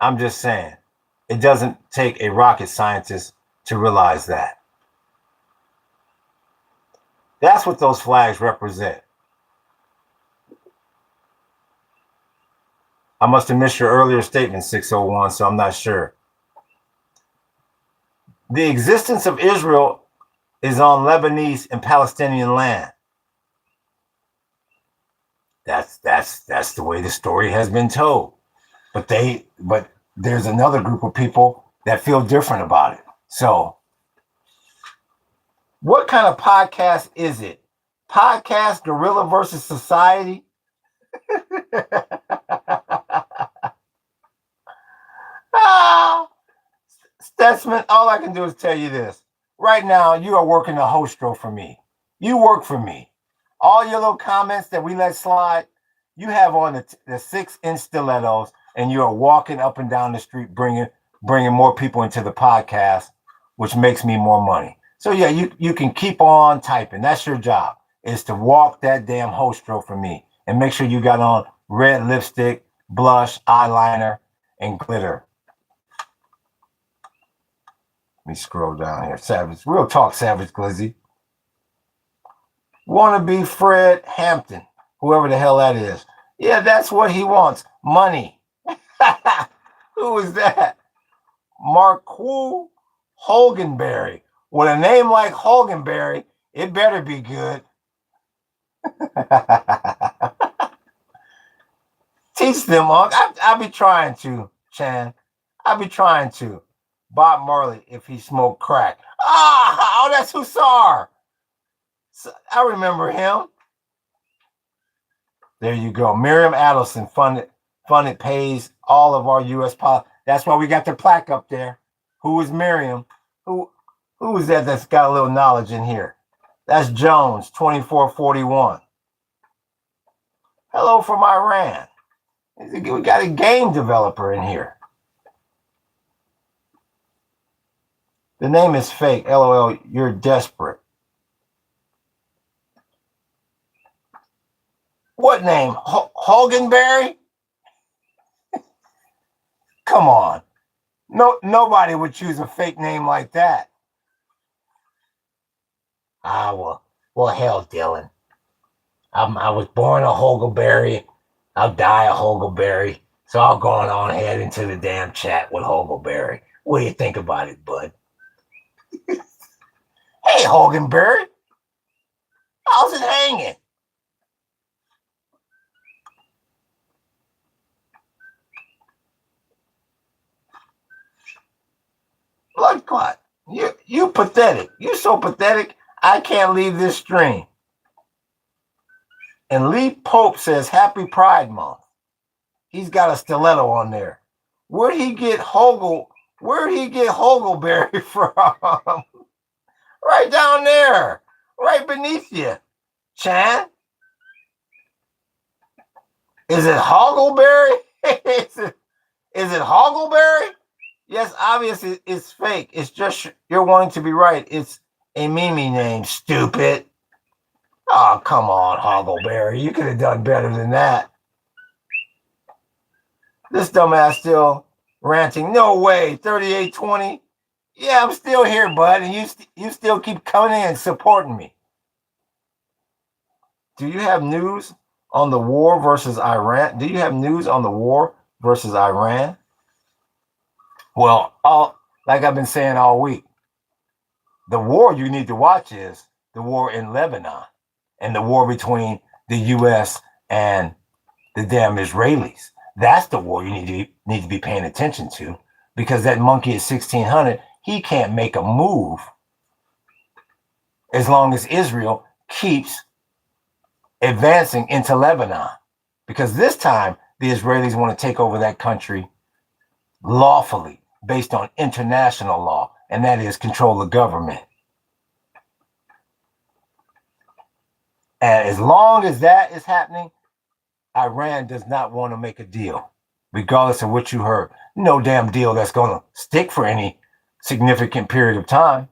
I'm just saying, it doesn't take a rocket scientist to realize that. That's what those flags represent. I must have missed your earlier statement, 601, so I'm not sure. The existence of Israel is on Lebanese and Palestinian land. That's the way the story has been told. But there's another group of people that feel different about it. So, what kind of podcast is it? Podcast Gorilla versus Society? Stutzman, all I can do is tell you this. Right now, you are working a hostro for me. You work for me. All your little comments that we let slide, you have on the 6-inch stilettos, and you are walking up and down the street bringing more people into the podcast, which makes me more money. So yeah, you can keep on typing. That's your job, is to walk that damn hostro for me. And make sure you got on red lipstick, blush, eyeliner, and glitter. Let me scroll down here. Savage. Real talk, Savage Glizzy. Wannabe Fred Hampton. Whoever the hell that is. Yeah, that's what he wants. Money. Who is that? Marquou Holgenberry. With a name like Holgenberry, it better be good. Teach them, Unc. I be trying to, Chan. I be trying to. Bob Marley, if he smoked crack. Oh, that's Hussar. I remember him. There you go. Miriam Adelson funded pays all of our U.S. politics. That's why we got the plaque up there. Who is Miriam? Who is that that's got a little knowledge in here? That's Jones, 2441. Hello from Iran. We got a game developer in here. The name is fake. LOL, you're desperate. What name? Hoganberry? Come on. Nobody would choose a fake name like that. Well, hell, Dylan. I was born a Hoganberry. I'll die a Hoganberry. So I'll go on ahead into the damn chat with Hoganberry. What do you think about it, bud? Hey, Hoganberry. How's it hanging? Blood clot. You pathetic. You so pathetic, I can't leave this stream. And Lee Pope says, Happy Pride Month. He's got a stiletto on there. Where'd he get Hogelberry from? Right down there. Right beneath you. Chan? Is it Hogelberry? Is it Hogelberry? Yes, obviously it's fake. It's just you're wanting to be right. It's a Mimi name, stupid. Oh, come on, Hogelberry. You could have done better than that. This dumbass still ranting. No way, 3820. Yeah, I'm still here, bud, and you still keep coming in supporting me. Do you have news on the war versus Iran? Do you have news on the war versus Iran? Well, like I've been saying all week, the war you need to watch is the war in Lebanon and the war between the U.S. and the damn Israelis. That's the war you need to be paying attention to, because that monkey at 1600, he can't make a move as long as Israel keeps advancing into Lebanon. Because this time, the Israelis want to take over that country lawfully, based on international law, and that is control the government. And as long as that is happening, Iran does not want to make a deal, regardless of what you heard. No damn deal that's going to stick for any significant period of time.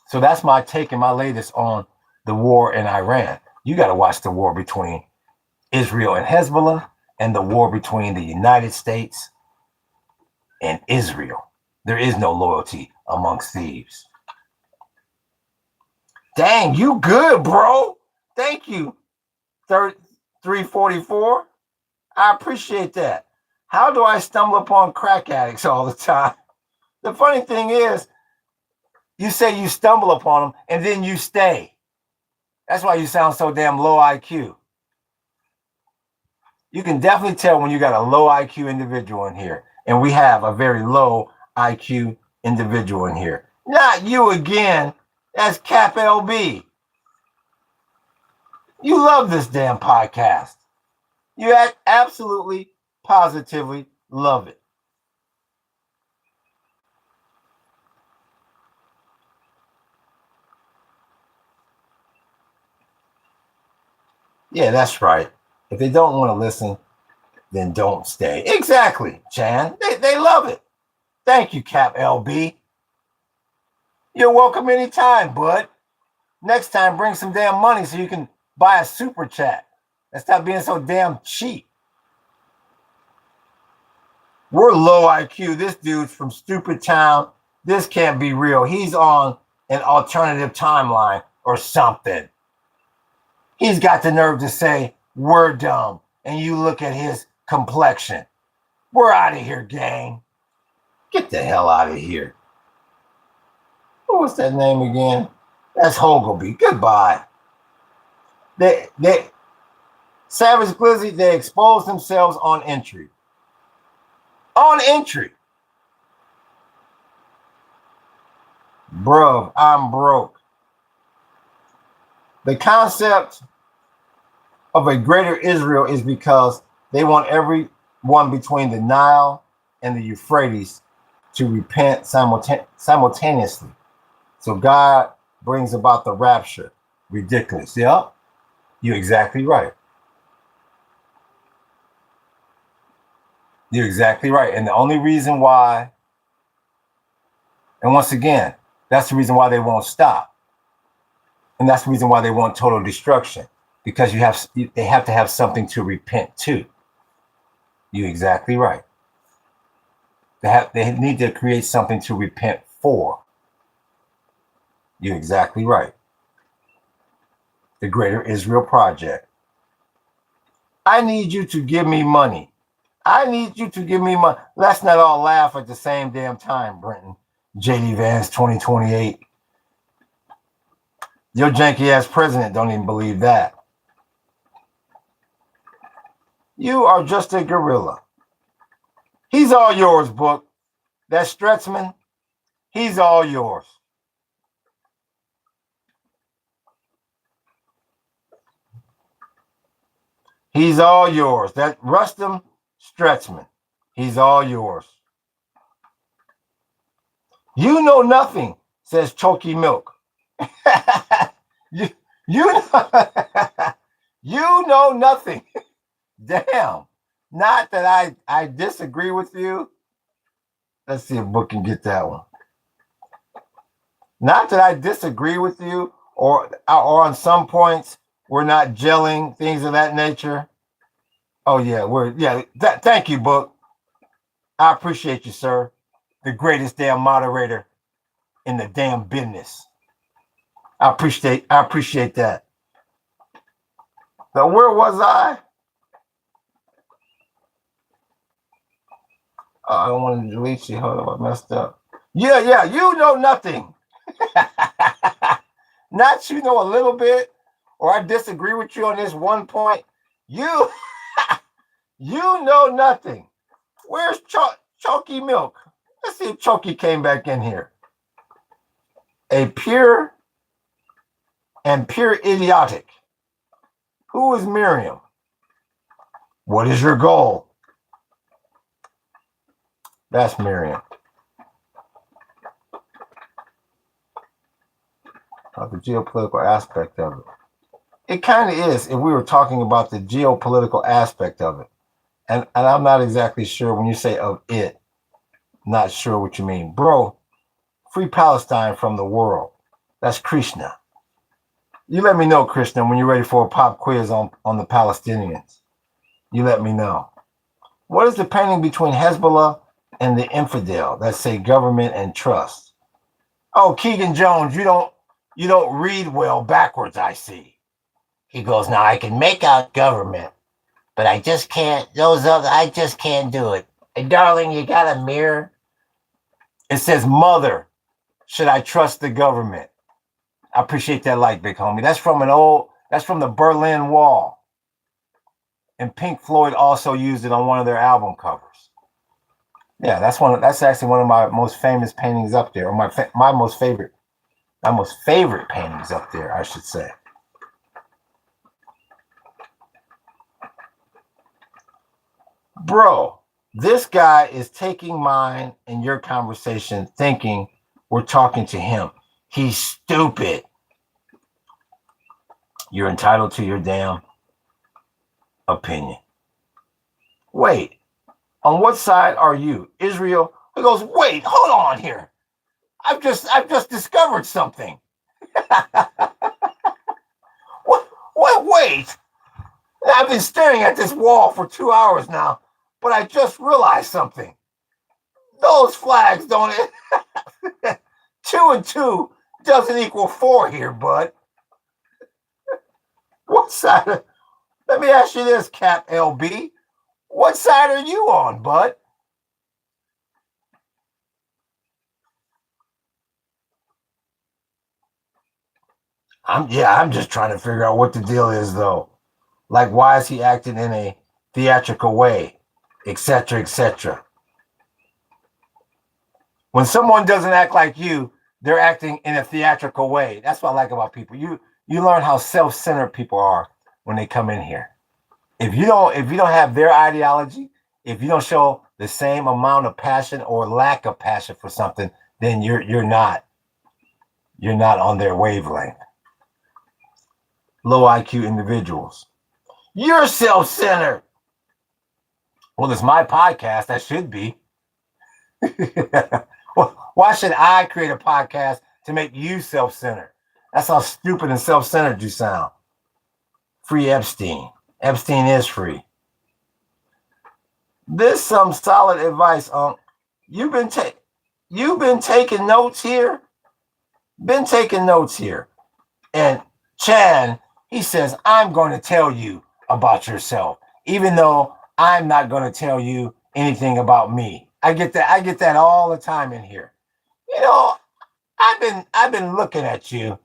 So that's my take and my latest on the war in Iran. You got to watch the war between Israel and Hezbollah and the war between the United States and Israel. There is no loyalty amongst thieves. Dang, you good, bro. Thank you. 344. I appreciate that. How do I stumble upon crack addicts all the time? The funny thing is, you say you stumble upon them and then you stay. That's why you sound so damn low IQ. You can definitely tell when you got a low IQ individual in here. And we have a very low IQ individual in here. Not you again. That's Cap LB. You love this damn podcast. You absolutely, positively love it. Yeah, that's right. If they don't want to listen, then don't stay. Exactly, Chan. They love it. Thank you, Cap LB. You're welcome anytime, bud. Next time, bring some damn money so you can buy a super chat and stop being so damn cheap. We're low IQ. This dude's from Stupid Town. This can't be real. He's on an alternative timeline or something. He's got the nerve to say, we're dumb. And you look at his complexion. We're out of here, gang. Get the hell out of here. What's that name again? That's Hogleby. Goodbye. They Savage Glizzy, they exposed themselves on entry. On entry. Bruv, I'm broke. The concept of a greater Israel is because they want everyone between the Nile and the Euphrates to repent simultaneously. So God brings about the rapture. Ridiculous. Yeah, you're exactly right. You're exactly right. And the only reason why, and once again, that's the reason why they won't stop. And that's the reason why they want total destruction. Because they have to have something to repent to. You're exactly right. They need to create something to repent for. You're exactly right. The Greater Israel Project. I need you to give me money. I need you to give me money. Let's not all laugh at the same damn time, Brenton. JD Vance 2028. Your janky ass president don't even believe that. You are just a gorilla. He's all yours, Book. That Stretzman, he's all yours. He's all yours. That Rustam Stretzman, he's all yours. You know nothing, says Choky Milk. you know, you know nothing. Damn. Not that I disagree with you. Let's see if Book can get that one. Not that I disagree with you or on some points we're not gelling, things of that nature. Oh yeah, thank you, Book. I appreciate you, sir. The greatest damn moderator in the damn business. I appreciate that. So where was I? I don't want to delete you. Hold on, I messed up. Yeah, you know nothing. Not you know a little bit, or I disagree with you on this one point. You know nothing. Where's Choky Milk? Let's see if Choky came back in here. A pure and pure idiotic. Who is Miriam? What is your goal? That's Miriam. The geopolitical aspect of it. It kind of is if we were talking about the geopolitical aspect of it. And I'm not exactly sure when you say of it, not sure what you mean. Bro, free Palestine from the world. That's Krishna. You let me know, Krishna, when you're ready for a pop quiz on the Palestinians. You let me know. What is the painting between Hezbollah and the infidel that say government and trust? Oh, Keegan Jones, you don't read well backwards, I see. He goes, now I can make out government, but I just can't, I just can't do it. Hey, darling, you got a mirror? It says, mother, should I trust the government? I appreciate that like, big homie. That's from the Berlin Wall. And Pink Floyd also used it on one of their album covers. Yeah, that's actually one of my most famous paintings up there, or my most favorite paintings up there, I should say. Bro, this guy is taking mine and your conversation thinking we're talking to him. He's stupid. You're entitled to your damn opinion. Wait, on what side are you? Israel? He goes, wait, hold on here. I've just discovered something. What? Wait. I've been staring at this wall for 2 hours now, but I just realized something. Those flags don't... 2 and 2 doesn't equal 4 here, bud. What side? Let me ask you this, Cap LB. What side are you on, bud? I'm just trying to figure out what the deal is, though. Like, why is he acting in a theatrical way, etc., etc.? When someone doesn't act like you, they're acting in a theatrical way. That's what I like about people. You learn how self-centered people are when they come in here. If you don't have their ideology, if you don't show the same amount of passion or lack of passion for something, then you're not on their wavelength. Low IQ individuals. You're self-centered. Well, it's my podcast. That should be. Why should I create a podcast to make you self-centered? That's how stupid and self-centered you sound. Free Epstein. Epstein is free. This some solid advice, You've been taking notes here. Been taking notes here. And Chan, he says, I'm going to tell you about yourself, even though I'm not going to tell you anything about me. I get that all the time in here. You know, I've been looking at you,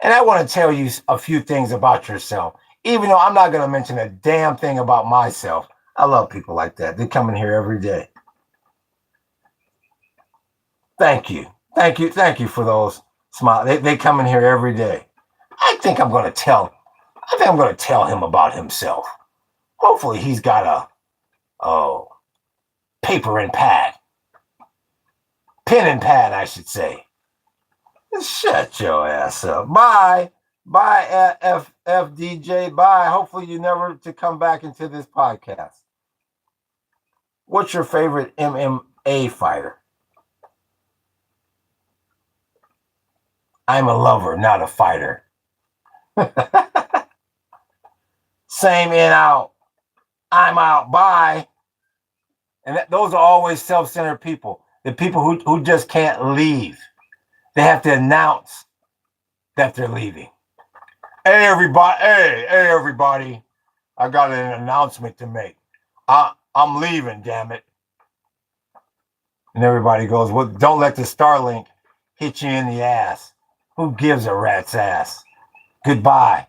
and I want to tell you a few things about yourself, even though I'm not going to mention a damn thing about myself. I love people like that. They come in here every day. Thank you for those smiles. They come in here every day. I think I'm going to tell him about himself. Hopefully he's got a paper and pad. Pen and pad, I should say. Shut your ass up. Bye. Bye, FDJ. Bye. Hopefully you never to come back into this podcast. What's your favorite MMA fighter? I'm a lover, not a fighter. Same in out. I'm out. Bye. And those are always self-centered people. The people who just can't leave. They have to announce that they're leaving. Hey, everybody. I got an announcement to make. I'm leaving, damn it. And everybody goes, well, don't let the Starlink hit you in the ass. Who gives a rat's ass? Goodbye.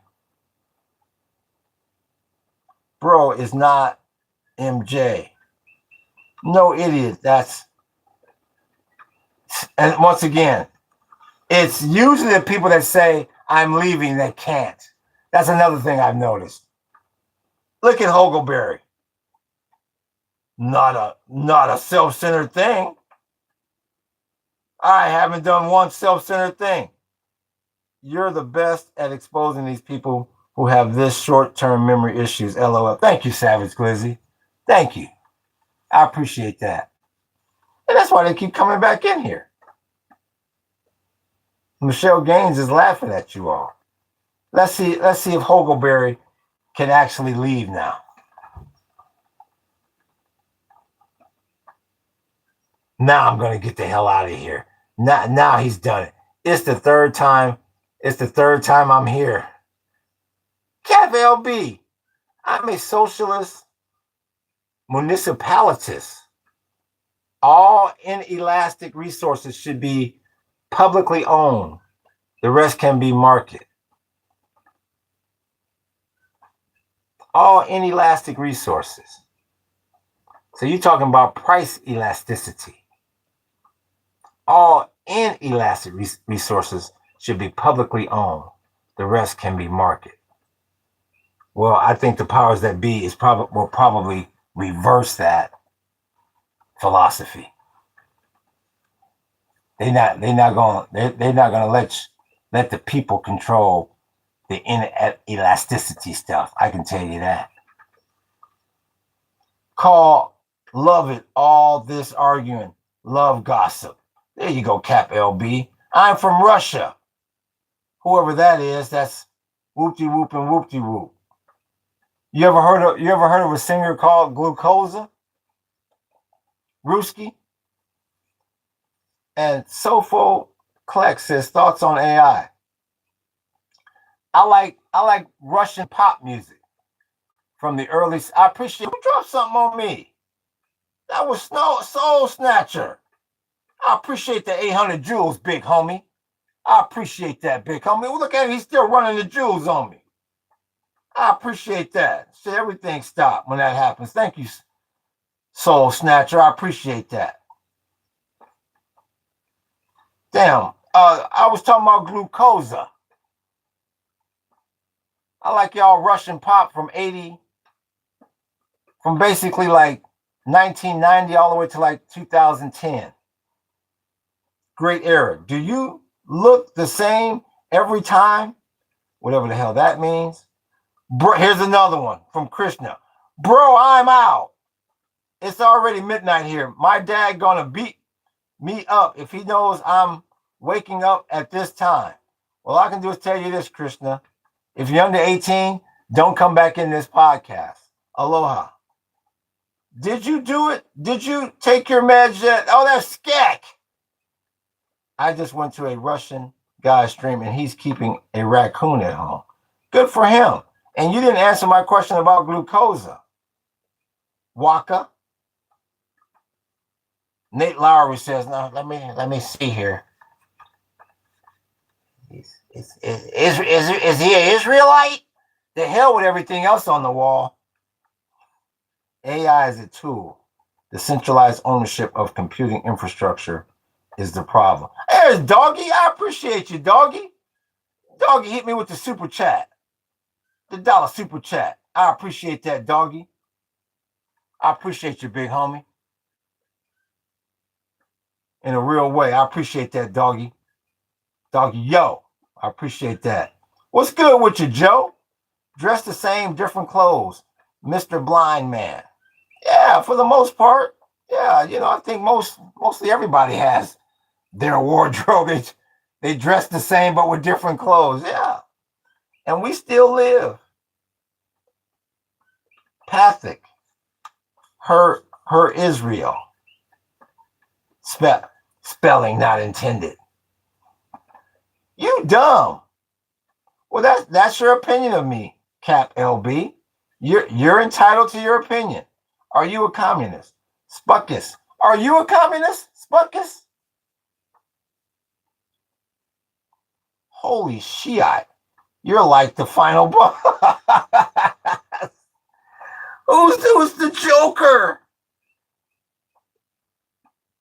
Bro, it's not MJ. No, idiot. And once again, it's usually the people that say, I'm leaving, that can't. That's another thing I've noticed. Look at Hogelberry. not a self-centered thing. I haven't done one self-centered thing. You're the best at exposing these people who have this short-term memory issues. LOL. Thank you, Savage Glizzy. Thank you. I appreciate that. And that's why they keep coming back in here. Michelle Gaines is laughing at you all. Let's see if Hogelberry can actually leave now. Now I'm going to get the hell out of here. Now he's done it. It's the third time. It's the third time I'm here. Cav LB, I'm a socialist municipalitist. All inelastic resources should be publicly owned. The rest can be market. All inelastic resources. So you're talking about price elasticity. All inelastic resources should be publicly owned. The rest can be market. Well, I think the powers that be will probably reverse that philosophy. They're not gonna let the people control the inelasticity stuff. I can tell you that. Love it, all this arguing, love gossip. There you go, Cap LB. I'm from Russia. Whoever that is, that's whoop-de-whoop and whoop-de-whoop. You ever heard of a singer called Glucosa? Ruski? And Sofo Kleck says thoughts on AI. I like Russian pop music from the early. I appreciate you dropped something on me. That was Soul Snatcher. I appreciate the 800 jewels, big homie. I appreciate that, big homie. Look at him, he's still running the jewels on me. I appreciate that. See, everything stopped when that happens. Thank you, Soul Snatcher. I appreciate that. Damn, I was talking about Glucosa. I like y'all Russian pop from basically like 1990 all the way to like 2010. Great era. Do you look the same every time? Whatever the hell that means. Bro, here's another one from Krishna. Bro, I'm out. It's already midnight here. My dad gonna beat me up if he knows I'm waking up at this time. All I can do is tell you this, Krishna. If you're under 18, don't come back in this podcast. Aloha. Did you do it? Did you take your meds yet? Oh, that's Skek. I just went to a Russian guy's stream and he's keeping a raccoon at home. Good for him. And you didn't answer my question about Glucosa. Waka. Nate Lowry says, no, let me see here. Is he an Israelite? The hell with everything else on the wall. AI is a tool. The centralized ownership of computing infrastructure is the problem. There's Doggy. I appreciate you, Doggy. Doggy hit me with the super chat. The dollar super chat. I appreciate that, Doggy. I appreciate you, big homie. In a real way. I appreciate that, Doggy. Doggy, yo. I appreciate that. What's good with you, Joe? Dressed the same, different clothes. Mr. Blind Man. Yeah, for the most part. Yeah, I think mostly everybody has their wardrobe. They dress the same, but with different clothes. Yeah. And we still live. Pathic. Her Israel. Spelling not intended. You dumb. Well, that's your opinion of me, Cap LB. You're entitled to your opinion. Are you a communist? Spuckus. Are you a communist? Spuckus? Holy shit. You're like the final boss. Who's the Joker?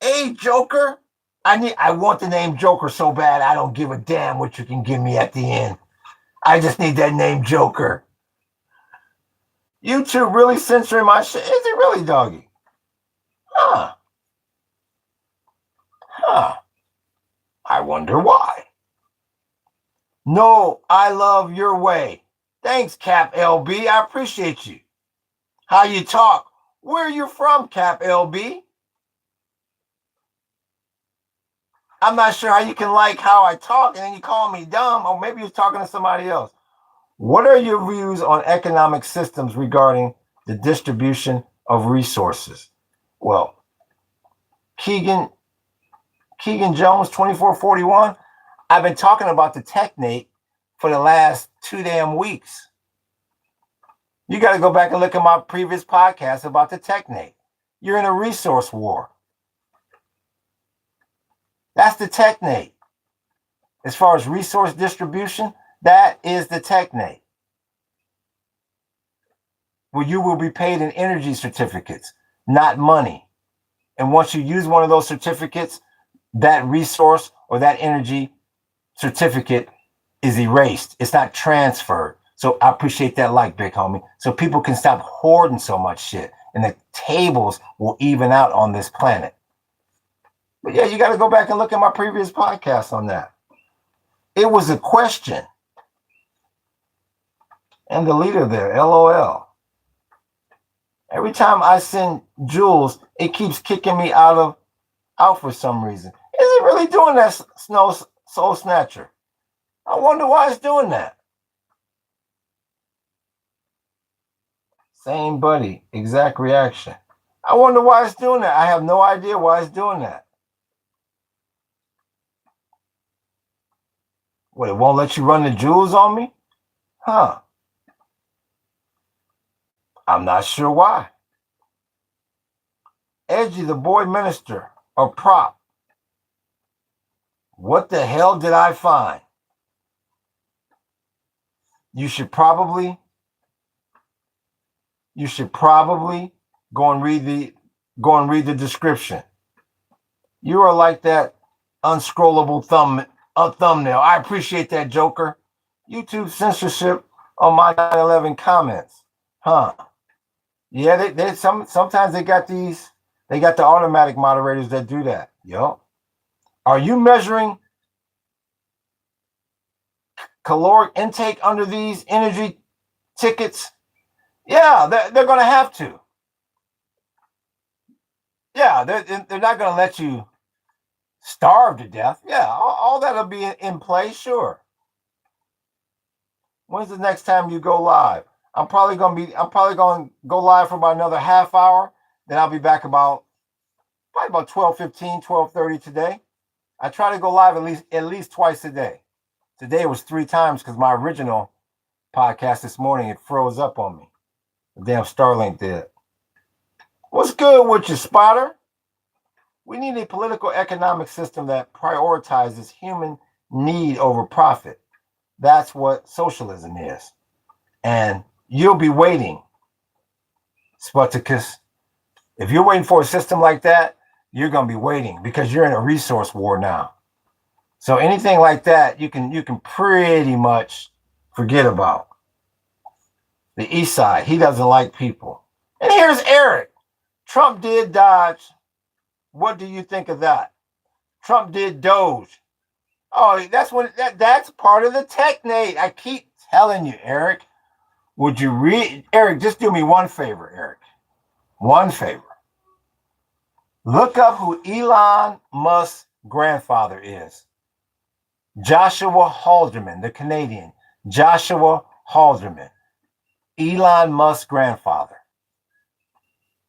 Hey, Joker. I want the name Joker so bad I don't give a damn what you can give me at the end. I just need that name Joker. YouTube really censoring my shit? Is it really, Doggy? Huh. I wonder why. No, I love your way. Thanks, Cap LB. I appreciate you. How you talk? Where are you from, Cap LB? I'm not sure how you can like how I talk and then you call me dumb, or maybe you're talking to somebody else. What are your views on economic systems regarding the distribution of resources? Well, Keegan Jones, 2441. I've been talking about the technate for the last 2 damn weeks. You got to go back and look at my previous podcast about the technate. You're in a resource war. That's the technate. As far as resource distribution, that is the technate. Where you will be paid in energy certificates, not money. And once you use one of those certificates, that resource or that energy certificate is erased. It's not transferred. So I appreciate that, like, big homie. So people can stop hoarding so much shit and the tables will even out on this planet. But yeah, you got to go back and look at my previous podcast on that. It was a question. And the leader there, LOL. Every time I send Jules, it keeps kicking me out for some reason. Is it really doing that, Soul Snatcher? I wonder why it's doing that. Same buddy, exact reaction. I wonder why it's doing that. I have no idea why it's doing that. What, it won't let you run the jewels on me? Huh. I'm not sure why. Edgy, the boy minister, or prop. What the hell did I find? You should probably go and read the description. You are like that unscrollable thumbnail. I appreciate that, Joker. YouTube censorship on my 9/11 comments. Huh. Yeah, they sometimes they got the automatic moderators that do that. Yo. Are you measuring caloric intake under these energy tickets? Yeah, they're going to have to. Yeah, they're not going to let you starve to death. Yeah, all that'll be in play, sure. When's the next time you go live? I'm probably going to go live for about another half hour. Then I'll be back probably about 12:15, 12:30 today. I try to go live at least twice a day. Today was 3 times because my original podcast this morning, it froze up on me. The damn Starlink did. What's good with you, Spotter? We need a political economic system that prioritizes human need over profit. That's what socialism is. And you'll be waiting, Spartacus. If you're waiting for a system like that, you're going to be waiting because you're in a resource war now. So anything like that, you can pretty much forget about. The East Side, he doesn't like people. And here's Eric. Trump did Dodge. What do you think of that? Trump did Doge. Oh, that's part of the technate. I keep telling you, Eric. Would you read? Eric, just do me one favor, Eric. One favor. Look up who Elon Musk's grandfather is. Joshua Haldeman, the Canadian. Joshua Haldeman. Elon Musk's grandfather.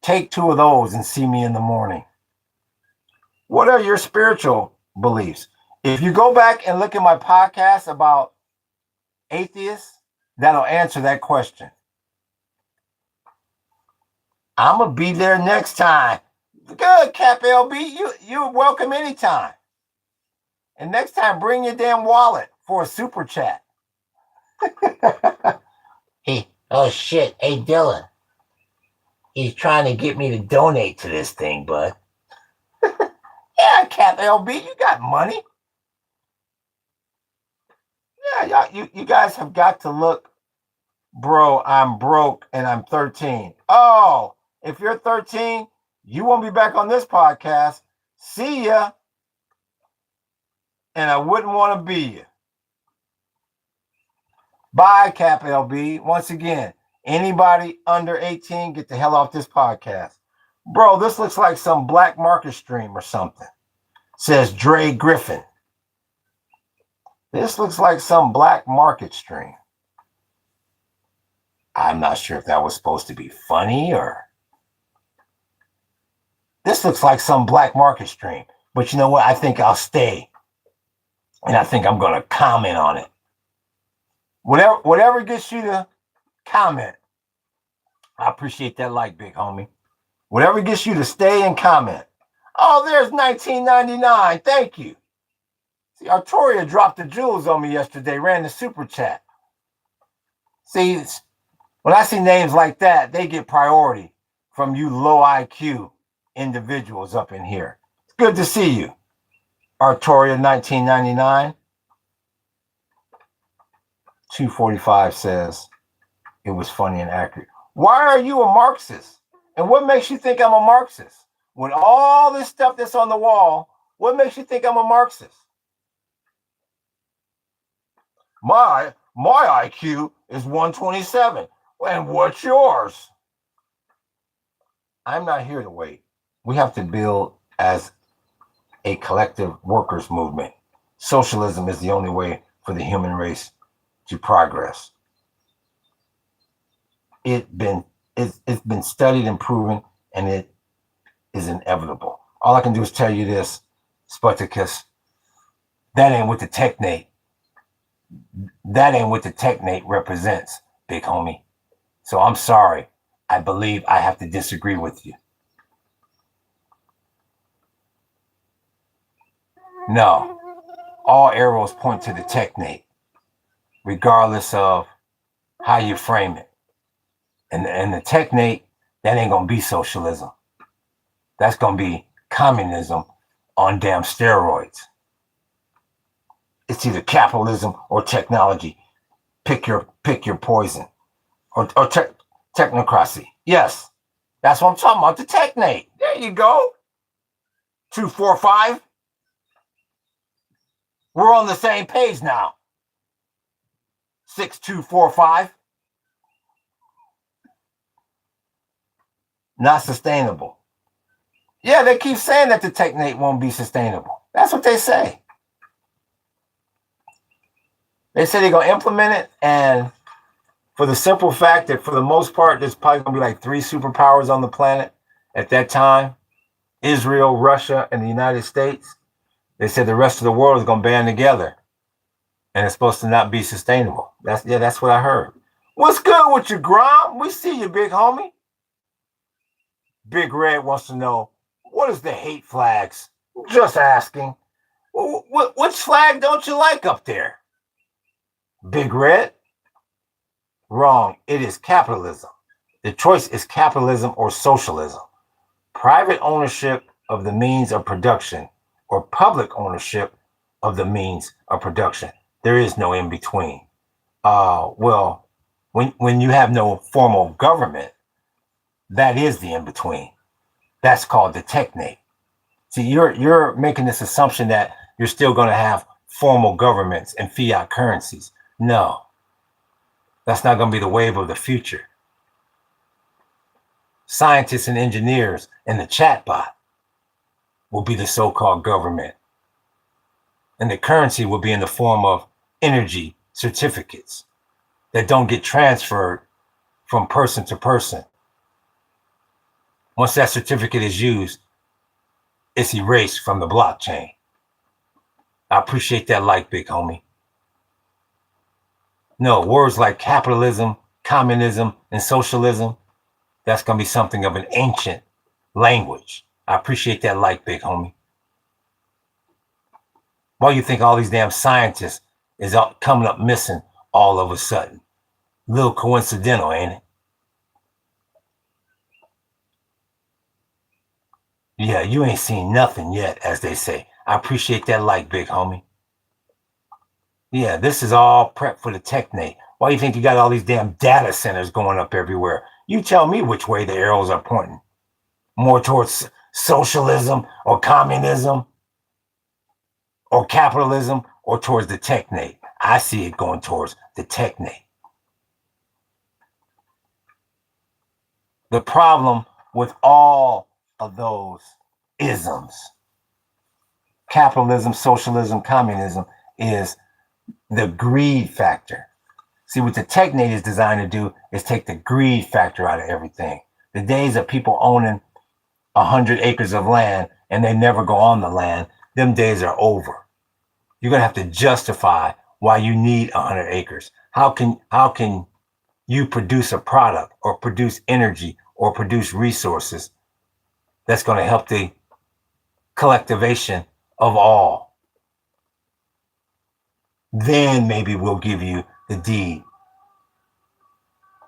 Take 2 of those and see me in the morning. What are your spiritual beliefs? If you go back and look at my podcast about atheists, that'll answer that question. I'm going to be there next time. Good, Cap LB. You're welcome anytime. And next time, bring your damn wallet for a super chat. Hey, oh shit. Hey, Dylan. He's trying to get me to donate to this thing, bud. Yeah, Cap LB, you got money. Yeah, you guys have got to look. Bro, I'm broke and I'm 13. Oh, if you're 13, You won't be back on this podcast. See ya. And I wouldn't want to be you. Bye, Cap LB. Once again, anybody under 18, get the hell off this podcast. Bro, this looks like some black market stream or something. Says Dre Griffin. This looks like some black market stream. I'm not sure if that was supposed to be funny or... This looks like some black market stream. But you know what? I think I'll stay. And I think I'm going to comment on it. Whatever gets you to comment. I appreciate that like, big homie. Whatever gets you to stay and comment. Oh, there's 1999. Thank you. See, Artoria dropped the jewels on me yesterday, ran the super chat. See, when I see names like that, they get priority from you low IQ individuals up in here. It's good to see you. Artoria 1999. 245 says it was funny and accurate. Why are you a Marxist? And what makes you think I'm a Marxist? With all this stuff that's on the wall, what makes you think I'm a Marxist? My IQ is 127. And what's yours? I'm not here to wait. We have to build as a collective workers' movement. Socialism is the only way for the human race to progress. It's been studied and proven, and it is inevitable. All I can do is tell you this, Spartacus, that ain't what the technate. That ain't what the technate represents, big homie. So I'm sorry. I believe I have to disagree with you. No, all arrows point to the technate, regardless of how you frame it. And the technate, that ain't gonna be socialism. That's gonna be communism on damn steroids. It's either capitalism or technology. Pick your poison. Or technocracy. Yes, that's what I'm talking about. The technate. There you go. 245. We're on the same page now. 6245. Not sustainable. Yeah, they keep saying that the technate won't be sustainable. That's what they say. They say they're going to implement it, and for the simple fact that for the most part, there's probably going to be like 3 superpowers on the planet at that time. Israel, Russia, and the United States. They said the rest of the world is going to band together, and it's supposed to not be sustainable. That's what I heard. What's good with you, Grom? We see you, big homie. Big Red wants to know, what is the hate flags? Just asking. Which flag don't you like up there? Big Red? Wrong. It is capitalism. The choice is capitalism or socialism. Private ownership of the means of production or public ownership of the means of production. There is no in between. Well, when you have no formal government, that is the in between. That's called the technate. See, you're making this assumption that you're still going to have formal governments and fiat currencies. No, that's not going to be the wave of the future. Scientists and engineers and the chatbot will be the so-called government. And the currency will be in the form of energy certificates that don't get transferred from person to person. Once that certificate is used, it's erased from the blockchain. I appreciate that like, big homie. No, words like capitalism, communism, and socialism, that's going to be something of an ancient language. I appreciate that like, big homie. Why do you think all these damn scientists is coming up missing all of a sudden? A little coincidental, ain't it? Yeah, you ain't seen nothing yet, as they say. I appreciate that like, big homie. Yeah, this is all prep for the technate. Why do you think you got all these damn data centers going up everywhere? You tell me which way the arrows are pointing. more towards socialism or communism or capitalism or towards the technate? I see it going towards the technate. The problem with all of those isms, capitalism, socialism, communism, is the greed factor. See, what the technate is designed to do is take the greed factor out of everything. The days of people owning 100 acres of land and they never go on the land, them days are over. You're going to have to justify why you need 100 acres. How can you produce a product or produce energy or produce resources that's going to help the collectivization of all? Then maybe we'll give you the deed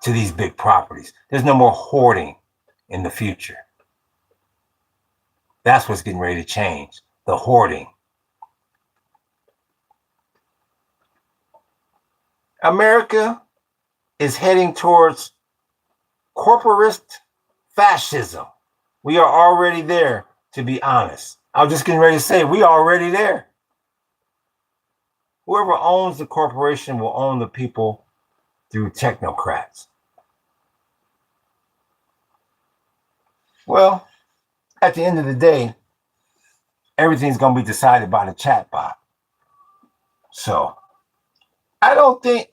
to these big properties. There's no more hoarding in the future. That's what's getting ready to change, the hoarding. America is heading towards corporatist fascism. We are already there, to be honest. I was just getting ready to say, we are already there. Whoever owns the corporation will own the people through technocrats. Well, at the end of the day, everything's going to be decided by the chatbot. So I don't think,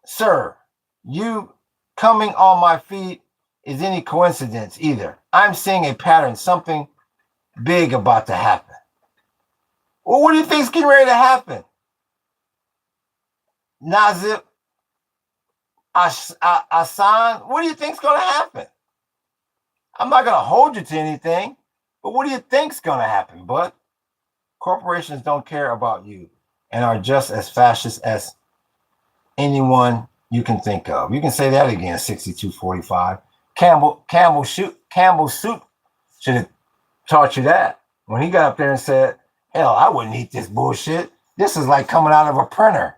sir, you coming on my feed is any coincidence either. I'm seeing a pattern, something big about to happen. Well, what do you think is getting ready to happen? Nazib Hassan, what do you think is going to happen? I'm not going to hold you to anything, but what do you think is going to happen, bud? Corporations don't care about you and are just as fascist as anyone you can think of. You can say that again, 6245. Campbell Soup should have taught you that when he got up there and said, hell, I wouldn't eat this bullshit. This is like coming out of a printer.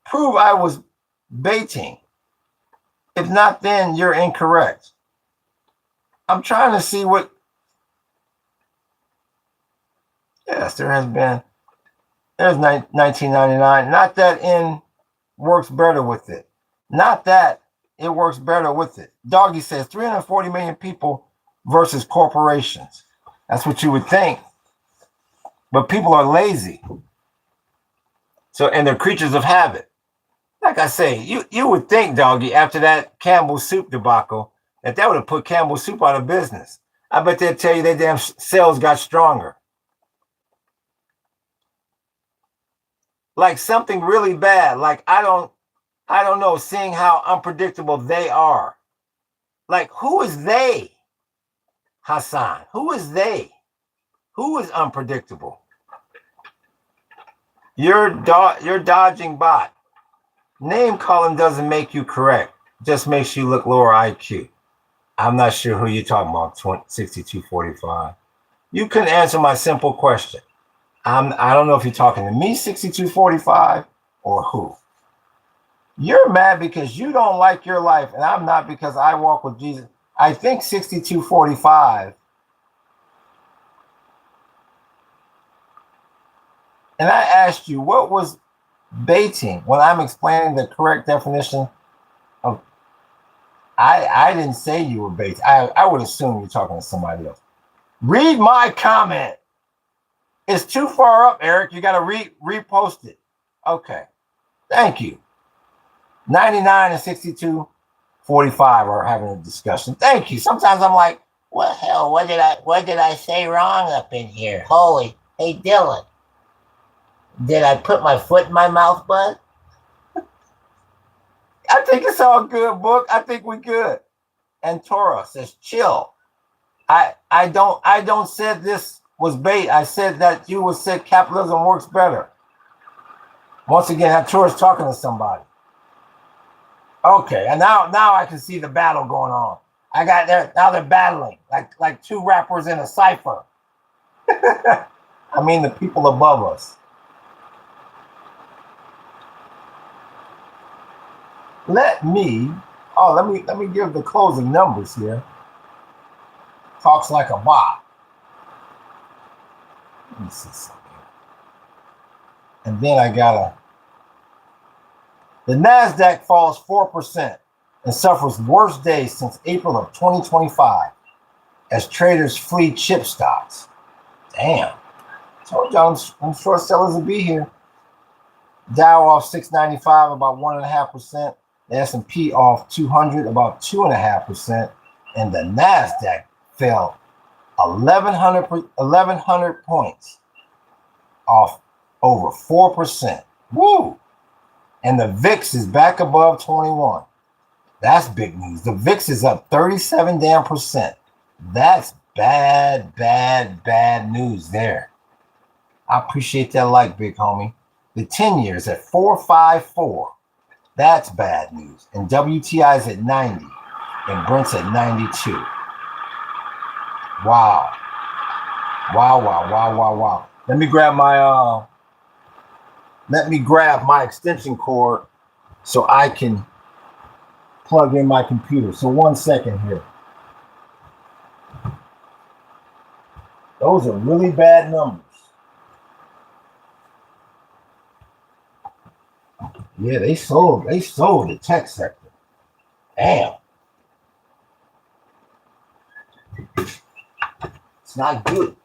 Prove I was baiting. If not, then you're incorrect. I'm trying to see what. Yes, there has been. There's 1999. Not that N works better with it. Not that it works better with it. Doggy says 340 million people versus corporations. That's what you would think. But people are lazy. So, and they're creatures of habit. Like I say, you would think, Doggy, after that Campbell Soup debacle, that would have put Campbell Soup out of business. I bet they'd tell you their damn sales got stronger. Like something really bad. Like I don't know, seeing how unpredictable they are. Like, who is they, Hassan? Who is they? Who is unpredictable? You're dodging bot. Name calling doesn't make you correct. Just makes you look lower IQ. I'm not sure who you're talking about, 6245. You couldn't answer my simple question. I don't know if you're talking to me, 6245, or who. You're mad because you don't like your life, and I'm not, because I walk with Jesus. I think 6245. And I asked you, what was baiting when I'm explaining the correct definition of. I didn't say you were baiting. I would assume you're talking to somebody else. Read my comment. It's too far up, Eric. You got to repost it. Okay. Thank you. 99 and 6245 are having a discussion. Thank you. Sometimes I'm like, what hell? What did I say wrong up in here? Holy, hey Dylan, did I put my foot in my mouth, bud? I think it's all good, book. I think we're good. And Torah says, chill. I don't said this was bait. I said that you would say capitalism works better. Once again, that Torah's talking to somebody. Okay, and now I can see the battle going on. Now they're battling like two rappers in a cipher. I mean the people above us. let me give the closing numbers here. Talks like a bot. Let me see something. And then the NASDAQ falls 4% and suffers worst day since April of 2025 as traders flee chip stocks. Damn. Told y'all I'm short sellers will be here. Dow off 695, about 1.5%. The S&P off 200, about 2.5%. And the NASDAQ fell 1,100 points, off over 4%. Woo! And the VIX is back above 21. That's big news. The VIX is up 37 damn percent. That's bad news there. I appreciate that like, big homie. The 10 years at 454. That's bad news. And WTI is at 90. And Brent's at 92. Wow. Let me grab my extension cord so I can plug in my computer. So 1 second here. Those are really bad numbers. Yeah, they sold the tech sector. Damn. It's not good.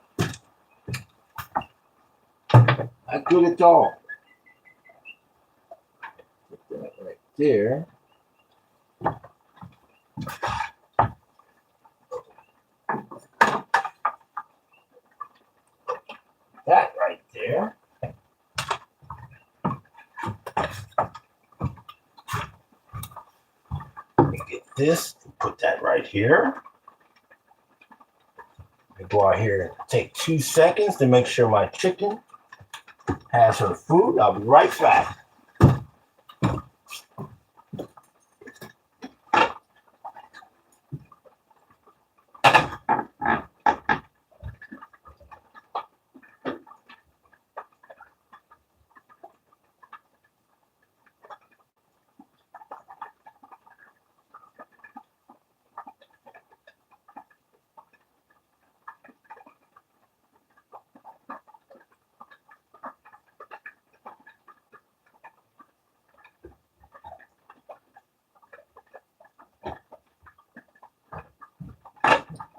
Not good at all. Put that right there. That right there. Let me get this and put that right here. Let me go out here and take 2 seconds to make sure my chicken has her food. I'll be right back.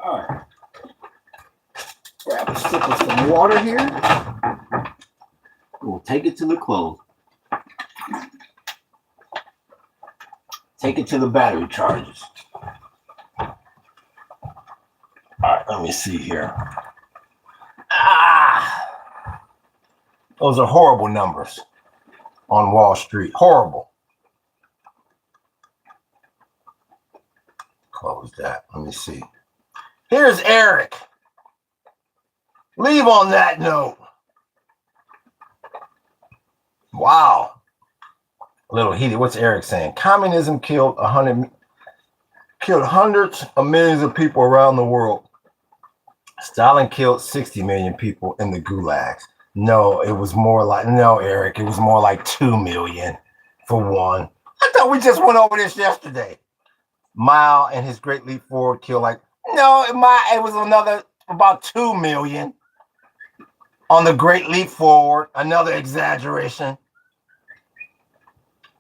All right. Grab a sip of some water here. We'll take it to the close. Take it to the battery charges. All right, let me see here. Those are horrible numbers on Wall Street. Horrible. Close that. Let me see. Here's Eric. Leave on that note. Wow. A little heated. What's Eric saying? Communism killed hundreds of millions of people around the world. Stalin killed 60 million people in the gulags. No, Eric, it was more like 2 million for one. I thought we just went over this yesterday. Mao and his Great Leap Forward killed it was another about 2 million on the Great Leap Forward. Another exaggeration.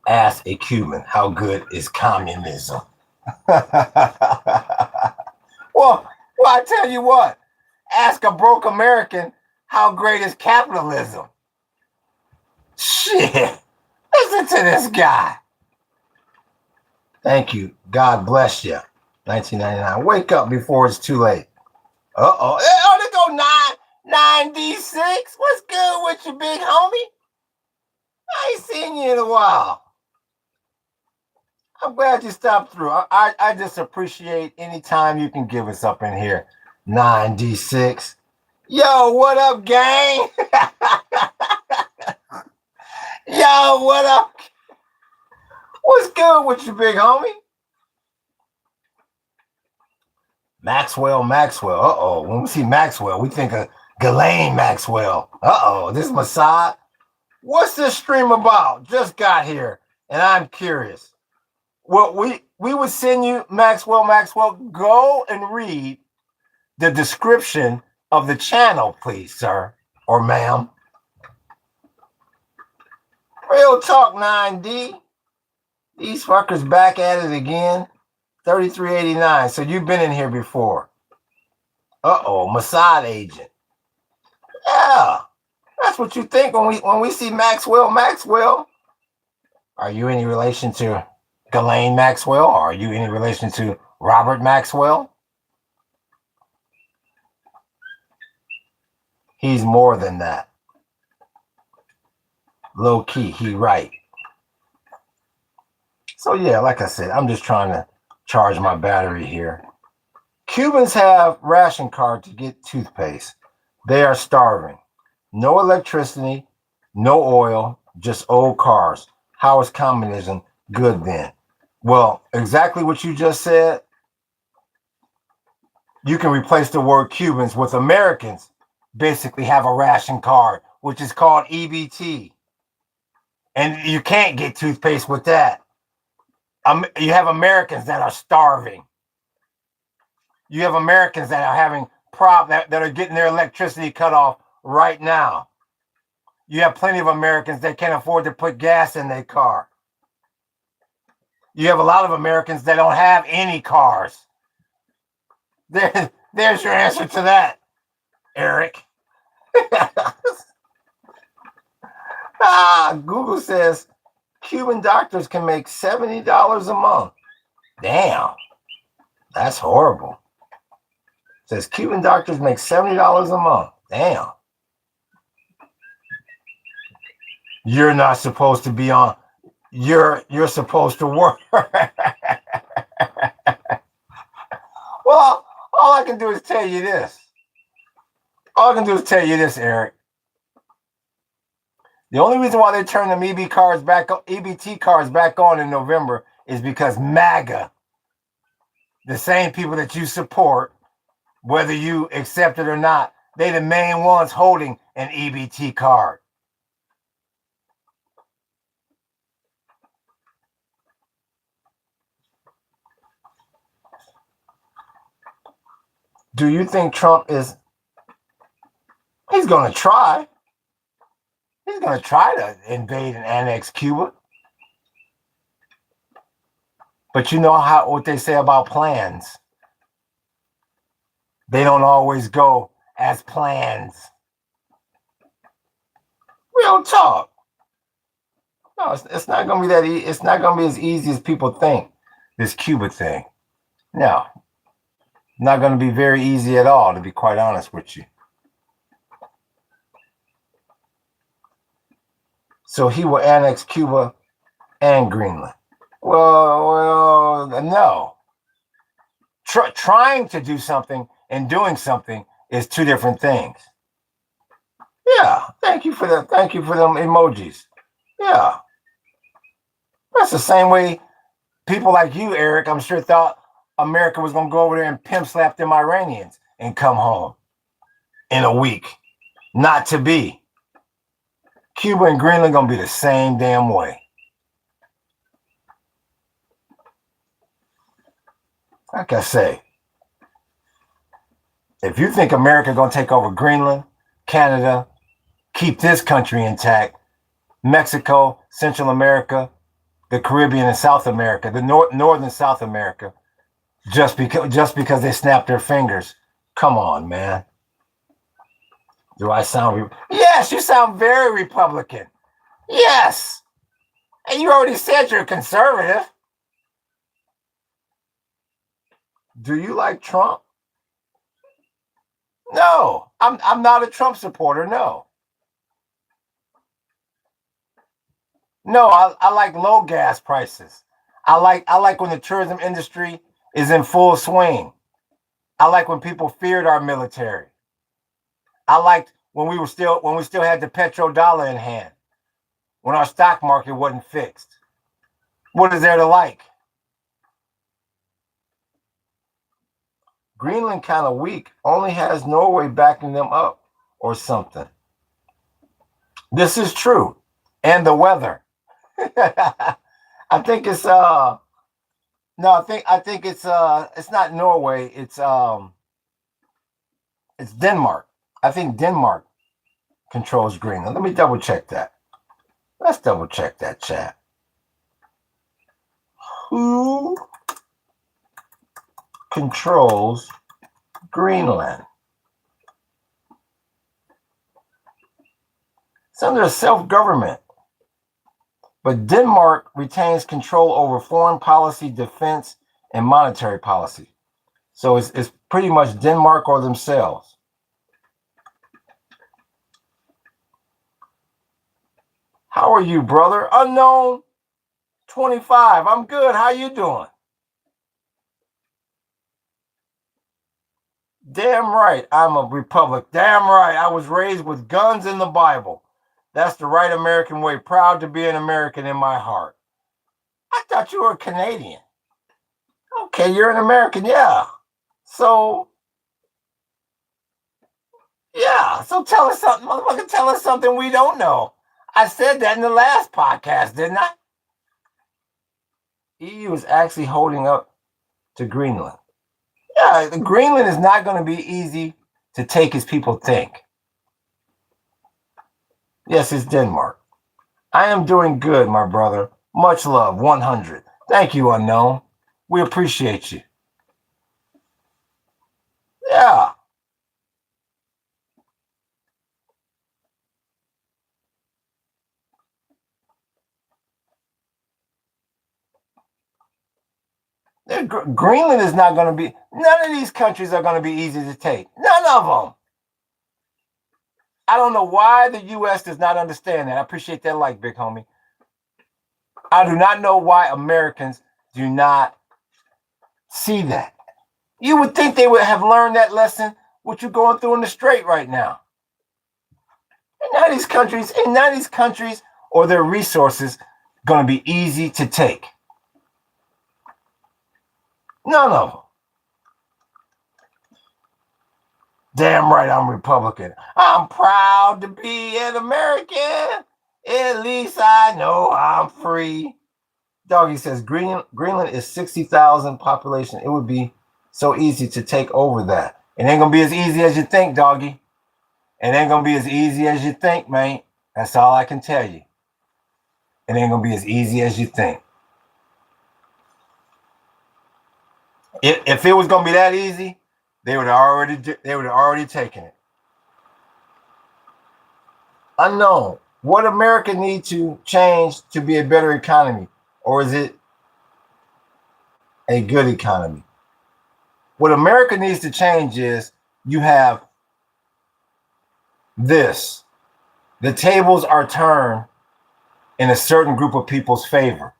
Ask a Cuban, how good is communism? Well, I tell you what. Ask a broke American, how great is capitalism? Shit. Listen to this guy. Thank you. God bless you. 1999. Wake up before it's too late. Uh-oh. Oh, they go 9D6. What's good with you, big homie? I ain't seen you in a while. I'm glad you stopped through. I just appreciate any time you can give us up in here. 9D6. Yo, what up, gang? Yo, what up? What's good with you, big homie? Maxwell. Uh-oh. When we see Maxwell, we think of Ghislaine Maxwell. Uh-oh. This is Mossad. What's this stream about? Just got here, and I'm curious. Well, we would send you, Maxwell, go and read the description of the channel, please, sir or ma'am. Real talk, 9D. These fuckers back at it again. 3389. So you've been in here before. Uh-oh, Mossad agent. Yeah, that's what you think when we see Maxwell. Are you any relation to Ghislaine Maxwell? Or are you any relation to Robert Maxwell? He's more than that. Low key, he right. So yeah, like I said, I'm just trying to charge my battery here. Cubans have ration card to get toothpaste. They are starving. No electricity, no oil, just old cars. How is communism good then? Well, exactly what you just said. You can replace the word Cubans with Americans basically have a ration card, which is called EBT. And you can't get toothpaste with that. You have Americans that are starving. You have Americans that are having that are getting their electricity cut off right now. You have plenty of Americans that can't afford to put gas in their car. You have a lot of Americans that don't have any cars. There's your answer to that, Eric. Google says Cuban doctors can make $70 a month. Damn, that's horrible. It says Cuban doctors make $70 a month. Damn. You're not supposed to be on. You're supposed to work. Well, all I can do is tell you this. Eric. The only reason why they turned them EBT cards back on in November is because MAGA, the same people that you support, whether you accept it or not, they the main ones holding an EBT card. Do you think Trump is... He's going to try. He's going to try to invade and annex Cuba. But you know what they say about plans. They don't always go as plans. Real talk. No, it's not going to be that easy. It's not going to be as easy as people think, this Cuba thing. No. Not going to be very easy at all, to be quite honest with you. So he will annex Cuba and Greenland. Well, no. Trying to do something and doing something is two different things. Yeah, thank you for that. Thank you for them emojis. Yeah. That's the same way people like you, Eric, I'm sure thought America was going to go over there and pimp slap them Iranians and come home in a week. Not to be. Cuba and Greenland going to be the same damn way. Like I say, if you think America going to take over Greenland, Canada, keep this country intact, Mexico, Central America, the Caribbean and South America, the Northern South America, just because they snapped their fingers. Come on, man. Do I sound... Yes, you sound very Republican. Yes. And you already said you're conservative. Do you like Trump? No, I'm not a Trump supporter, no. No, I like low gas prices. I like when the tourism industry is in full swing. I like when people feared our military. I liked when we still had the petrodollar in hand, when our stock market wasn't fixed. What is there to like? Greenland kind of weak, only has Norway backing them up or something. This is true. And the weather. I think it's No, I think it's not Norway. It's Denmark. I think Denmark controls Greenland. Let me double check that. Let's double check that, chat. Who controls Greenland? It's under a self-government. But Denmark retains control over foreign policy, defense, and monetary policy. So it's pretty much Denmark or themselves. How are you, brother? Unknown 25. I'm good. How you doing? Damn right, I'm a republic. Damn right, I was raised with guns in the Bible. That's the right American way. Proud to be an American in my heart. I thought you were a Canadian. Okay, you're an American, yeah. So tell us something, motherfucker. Tell us something we don't know. I said that in the last podcast, didn't I? EU is actually holding up to Greenland. Yeah, Greenland is not going to be easy to take as people think. Yes, it's Denmark. I am doing good, my brother. Much love, 100. Thank you, Unknown. We appreciate you. Yeah. Greenland is not going to be, none of these countries are going to be easy to take. None of them. I don't know why the U.S. does not understand that. I appreciate that like, big homie. I do not know why Americans do not see that. You would think they would have learned that lesson, what you're going through in the strait right now. And none of these countries or their resources going to be easy to take. None of them. Damn right I'm Republican. I'm proud to be an American. At least I know I'm free. Doggy says Greenland is 60,000 population. It would be so easy to take over that. It ain't going to be as easy as you think, doggy. It ain't going to be as easy as you think, man. That's all I can tell you. It ain't going to be as easy as you think. If it was going to be that easy, they would have already taken it. Unknown. What America needs to change to be a better economy, or is it a good economy? What America needs to change is you have this. The tables are turned in a certain group of people's favor.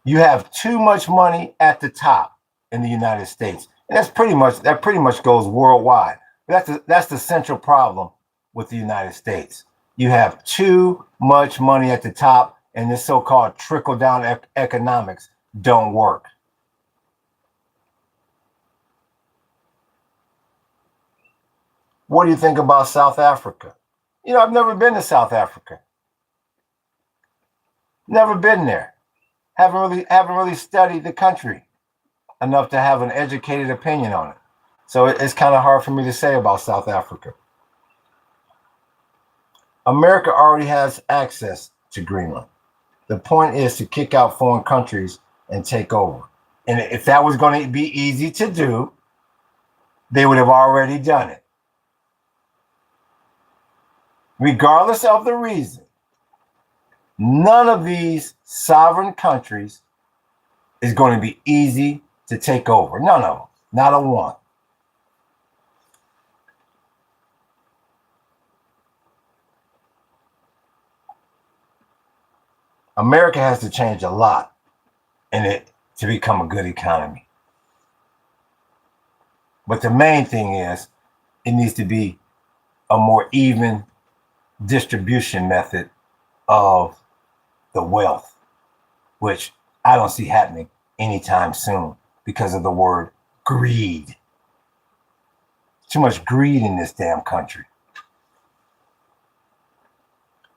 You have too much money at the top in the United States. And that pretty much goes worldwide. That's the central problem with the United States. You have too much money at the top, and this so-called trickle-down economics don't work. What do you think about South Africa? You know, I've never been to South Africa. Never been there. Haven't really studied the country enough to have an educated opinion on it. So it's kind of hard for me to say about South Africa. America already has access to Greenland. The point is to kick out foreign countries and take over. And if that was going to be easy to do, they would have already done it. Regardless of the reason, none of these sovereign countries is going to be easy to take over. None of them. Not a one. America has to change a lot in it to become a good economy. But the main thing is it needs to be a more even distribution method of the wealth, which I don't see happening anytime soon because of the word greed. Too much greed in this damn country.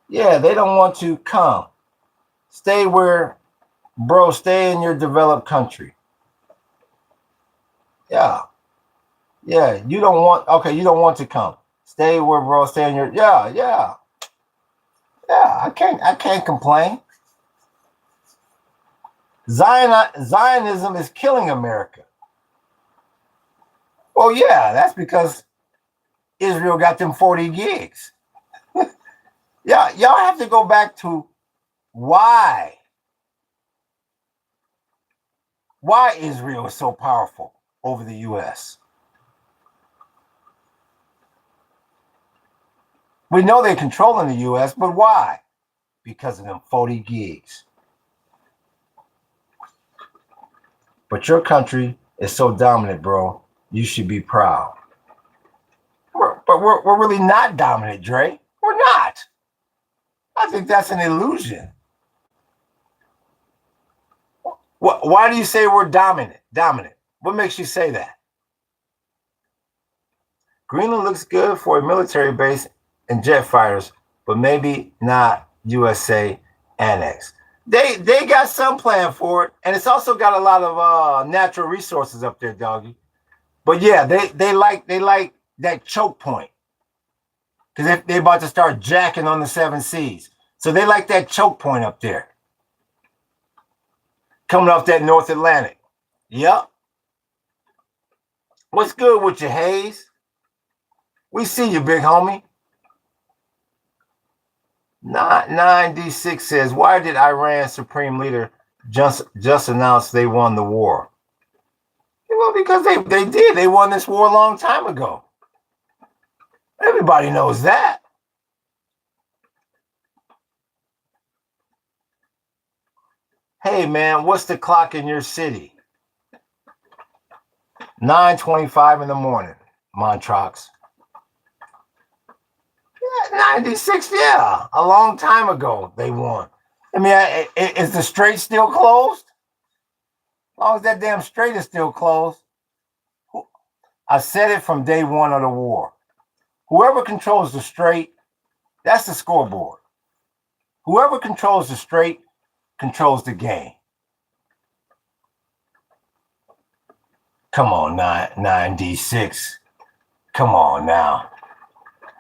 Yeah, they don't want to come. Stay where Bro, stay in your developed country. Yeah. Yeah. You don't want, okay, you don't want to come. Stay where, bro, stay in your, yeah. Yeah. I can't complain. Zionism is killing America. Well, yeah, that's because Israel got them 40 gigs. Yeah, y'all have to go back to why Israel is so powerful over the US. We know they're controlling the US, but why? Because of them 40 gigs. But your country is so dominant, bro. You should be proud. We're really not dominant, Dre. We're not. I think that's an illusion. Why do you say we're dominant? Dominant. What makes you say that? Greenland looks good for a military base and jet fighters, but maybe not USA annex. They got some plan for it, and it's also got a lot of natural resources up there, doggy. But yeah, they like that choke point because they about to start jacking on the 7 seas, so they like that choke point up there, coming off that North Atlantic. Yep. What's good with you, Hayes? We see you, big homie. 9D6 says, why did Iran's supreme leader just announce they won the war? Well, because they did. They won this war a long time ago. Everybody knows that. Hey, man, what's the clock in your city? 9:25 in the morning, Montrox. 96, yeah, a long time ago they won. I mean, is the strait still closed? As long as that damn strait is still closed. I said it from day one of the war. Whoever controls the strait, that's the scoreboard. Whoever controls the strait controls the game. Come on, 9D6. Come on now.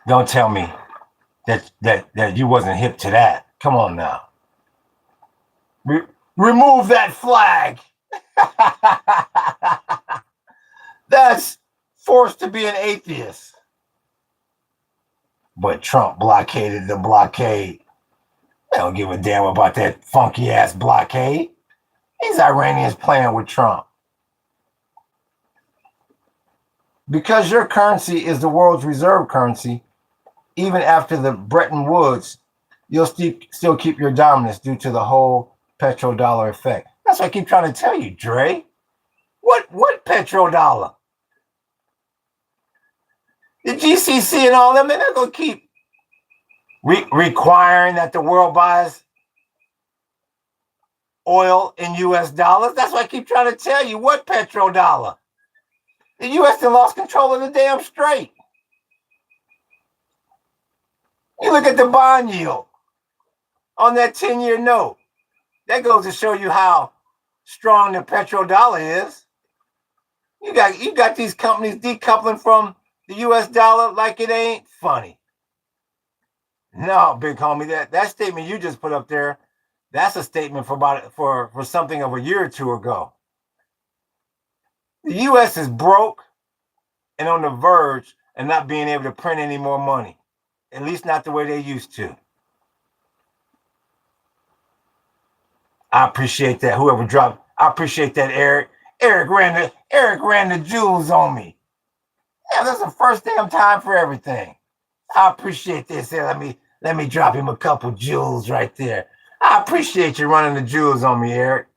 Don't tell me that you wasn't hip to that. Come on now. Remove that flag. That's forced to be an atheist. But Trump blockaded the blockade. They don't give a damn about that funky ass blockade. These Iranians playing with Trump. Because your currency is the world's reserve currency, even after the Bretton Woods, you'll still keep your dominance due to the whole petrodollar effect. That's what I keep trying to tell you, Dre. What petrodollar? The GCC and all them, they're not going to keep requiring that the world buys oil in US dollars. That's what I keep trying to tell you. What petrodollar? The US has lost control of the damn strait. You look at the bond yield on that 10-year note. That goes to show you how strong the petrodollar is. You got these companies decoupling from the US dollar like it ain't funny. No, big homie, that statement you just put up there, that's a statement for something of a year or two ago. The US is broke and on the verge of not being able to print any more money. At least not the way they used to. I appreciate that. Whoever dropped, I appreciate that, Eric. Eric ran the jewels on me. Yeah, that's the first damn time for everything. I appreciate this. Let me drop him a couple jewels right there. I appreciate you running the jewels on me, Eric.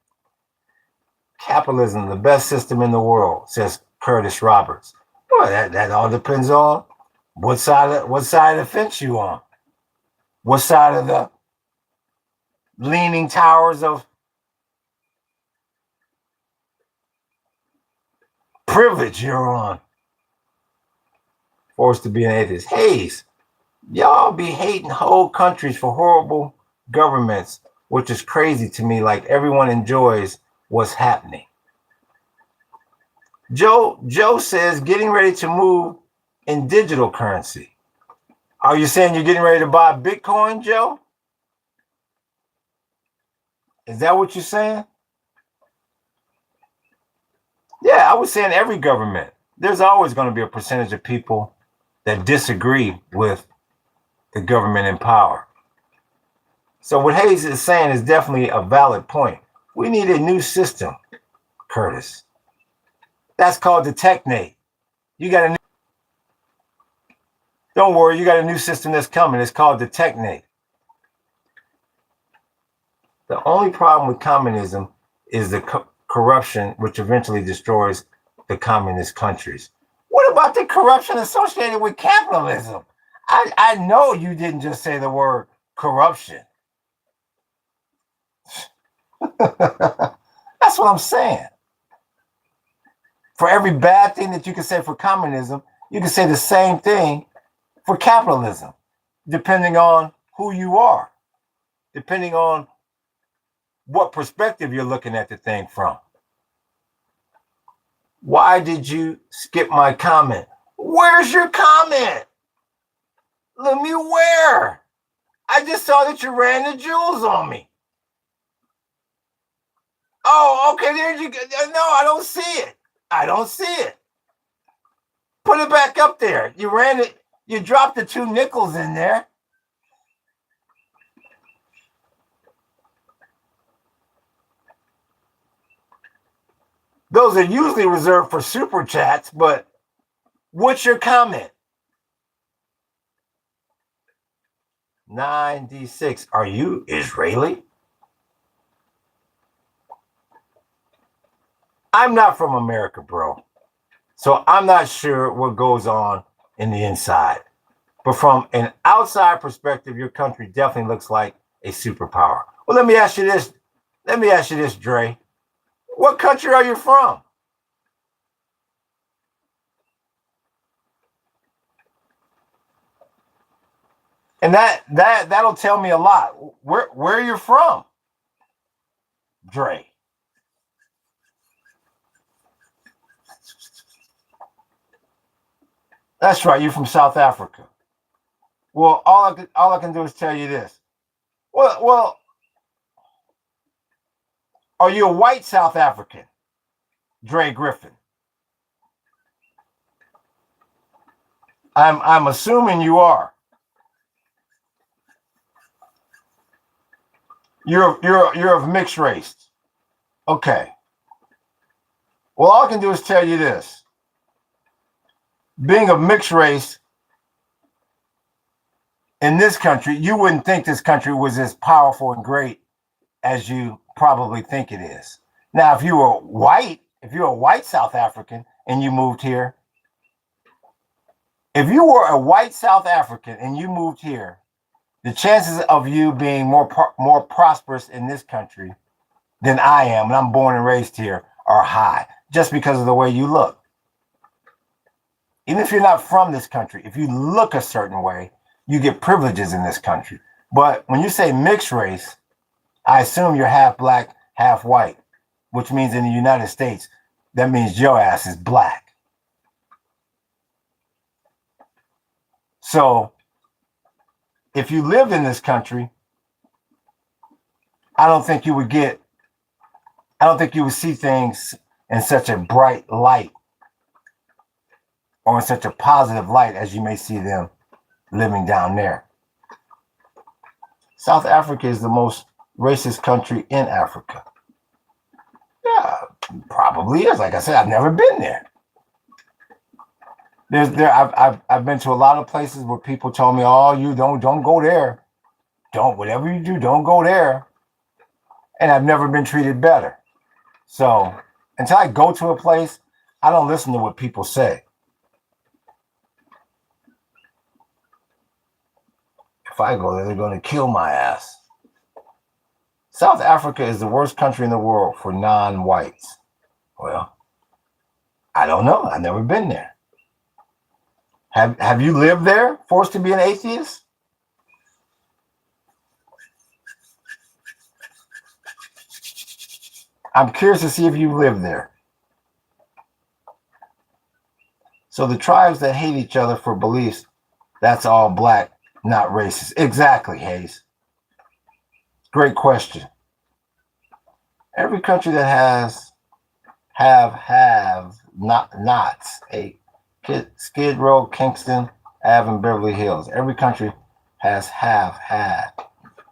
Capitalism, the best system in the world, says Curtis Roberts. Well, that all depends on what side of the fence you on. What side of the leaning towers of privilege you're on. Forced to be an atheist. Hayes, y'all be hating whole countries for horrible governments which is crazy to me. Like everyone enjoys what's happening. Joe says getting ready to move in digital currency. Are you saying you're getting ready to buy Bitcoin, Joe? Is that what you're saying? Yeah, I was saying every government. There's always going to be a percentage of people that disagree with the government in power. So what Hayes is saying is definitely a valid point. We need a new system, Curtis. That's called the Technate. You got a new, don't worry, you got a new system that's coming. It's called the Technate. The only problem with communism is the corruption, which eventually destroys the communist countries. What about the corruption associated with capitalism? I know you didn't just say the word corruption. That's what I'm saying. For every bad thing that you can say for communism, you can say the same thing for capitalism, depending on who you are, depending on what perspective you're looking at the thing from. Why did you skip my comment? Where's your comment? Let me where? I just saw that you ran the jewels on me. Oh, okay, there you go. No, I don't see it. I don't see it. Put it back up there. You ran it. You dropped the 2 nickels in there. Those are usually reserved for super chats, but what's your comment? 9D6. Are you Israeli? I'm not from America, bro. So I'm not sure what goes on in the inside. But from an outside perspective, your country definitely looks like a superpower. Well, let me ask you this. Let me ask you this, Dre. What country are you from? And that'll tell me a lot. Where you're from, Dre. That's right. You're from South Africa. Well, all I can do is tell you this. Well, are you a white South African, Dre Griffin? I'm assuming you are. You're of mixed race. Okay. Well, all I can do is tell you this. Being of mixed race in this country, you wouldn't think this country was as powerful and great as you probably think it is. Now, if you're a white South African and you moved here, if you were a white South African and you moved here, the chances of you being more prosperous in this country than I am, and I'm born and raised here, are high, just because of the way you look. Even if you're not from this country, if you look a certain way, you get privileges in this country. But when you say mixed race, I assume you're half black, half white, which means in the United States, that means your ass is black. So if you lived in this country, I don't think you would see things in such a bright light or in such a positive light as you may see them living down there. South Africa is the most racist country in Africa. Yeah, probably is. Like I said, I've never been there. I've been to a lot of places where people told me, "Oh, you don't go there. Whatever you do, don't go there." And I've never been treated better. So until I go to a place, I don't listen to what people say. If I go there, they're going to kill my ass. South Africa is the worst country in the world for non-whites. Well, I don't know. I've never been there. Have you lived there, forced to be an atheist? I'm curious to see if you live there. So the tribes that hate each other for beliefs, that's all black, not racist. Exactly, Hayes. Great question. Every country that has nots, Skid Row, Kingston, Ave, and Beverly Hills. Every country has had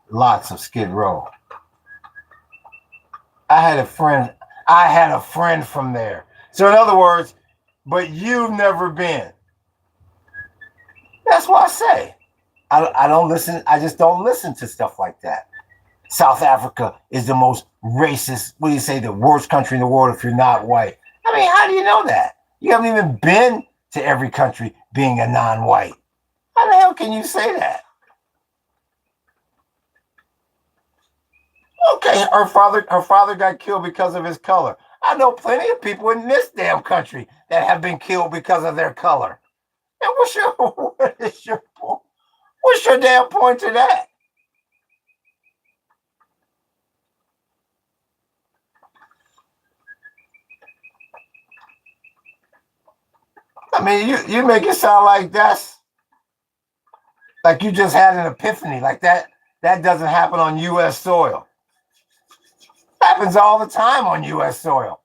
lots of Skid Row. I had a friend from there. So in other words, but you've never been. That's what I say. I don't listen. I just don't listen to stuff like that. South Africa is the most racist, what do you say, the worst country in the world if you're not white. I mean, how do you know that? You haven't even been to every country being a non-white. How the hell can you say that? Okay, her father got killed because of his color. I know plenty of people in this damn country that have been killed because of their color. And what's your damn point to that? I mean, you make it sound like that's like you just had an epiphany, like that doesn't happen on U.S. soil. It happens all the time on U.S. soil.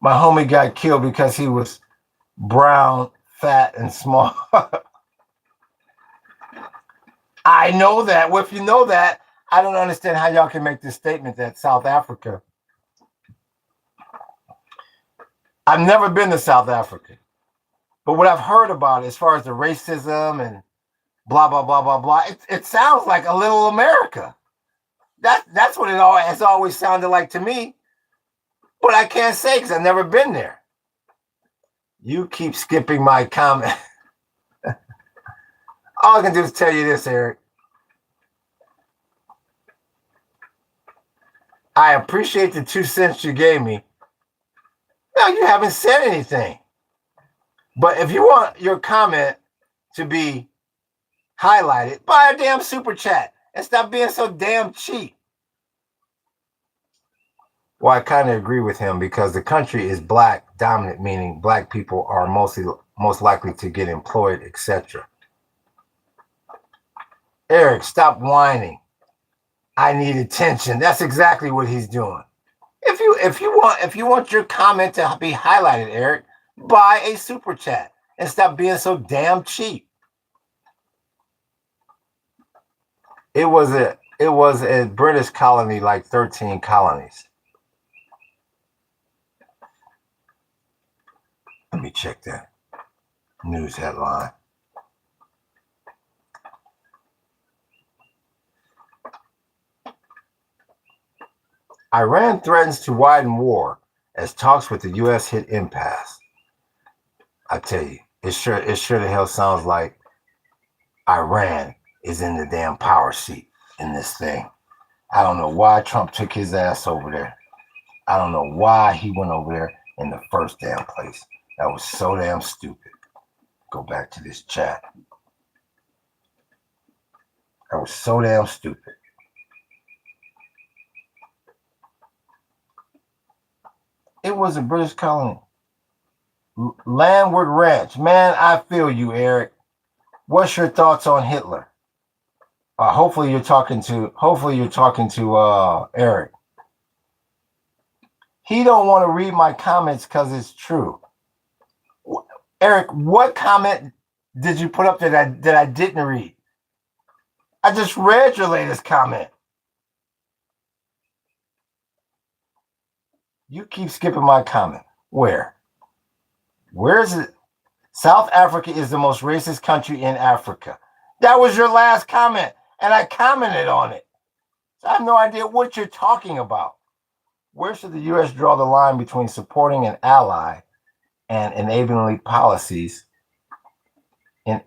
My homie got killed because he was brown, fat, and small. I know that. Well, if you know that, I don't understand how y'all can make this statement that South Africa. I've never been to South Africa, but what I've heard about it, as far as the racism and blah blah blah blah blah, it sounds like a little America. That's what it has always sounded like to me, but I can't say because I've never been there. You keep skipping my comment. All I can do is tell you this, Eric. I appreciate the 2 cents you gave me. No, you haven't said anything. But if you want your comment to be highlighted, buy a damn super chat and stop being so damn cheap. Well, I kind of agree with him because the country is black dominant, meaning black people are most likely to get employed, etc. Eric, stop whining. I need attention. That's exactly what he's doing. If you want your comment to be highlighted, Eric, buy a super chat and stop being so damn cheap. It was a British colony, like 13 colonies. Let me check that news headline. Iran threatens to widen war as talks with the U.S. hit impasse. I tell you, it sure the hell sounds like Iran is in the damn power seat in this thing. I don't know why Trump took his ass over there. I don't know why he went over there in the first damn place. That was so damn stupid. Go back to this chat. That was so damn stupid. It was a British colony. Landward Ranch. Man, I feel you, Eric. What's your thoughts on Hitler? Hopefully you're talking to Eric. He don't want to read my comments because it's true. Eric, what comment did you put up there that I didn't read? I just read your latest comment. You keep skipping my comment. Where is it? South Africa is the most racist country in Africa. That was your last comment, and I commented on it. So I have no idea what you're talking about. Where should the U.S. draw the line between supporting an ally and enabling policies it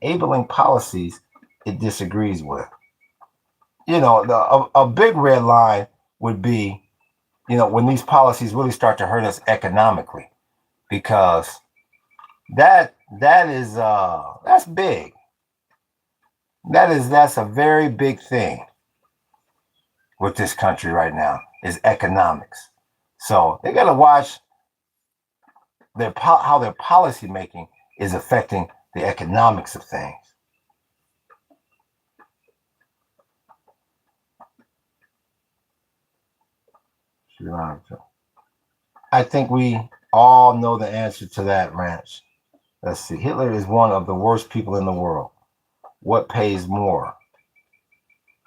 disagrees with? You know, a big red line would be, you know, when these policies really start to hurt us economically, because that's big. That's a very big thing with this country right now is economics. So they got to watch how their policy making is affecting the economics of things. I think we all know the answer to that, Ranch. Let's see. Hitler is one of the worst people in the world. What pays more?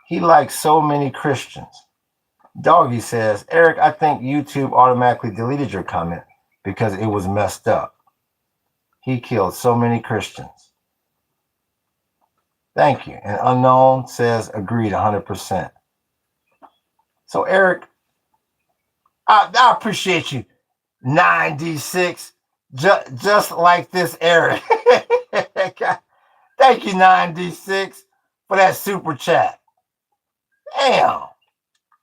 He likes so many Christians. Doggy says, Eric, I think YouTube automatically deleted your comment because it was messed up. He killed so many Christians. Thank you. And Unknown says, agreed 100%. So, Eric, I appreciate you. 9D6, just like this, Eric. Thank you, 9D6, for that super chat. Damn.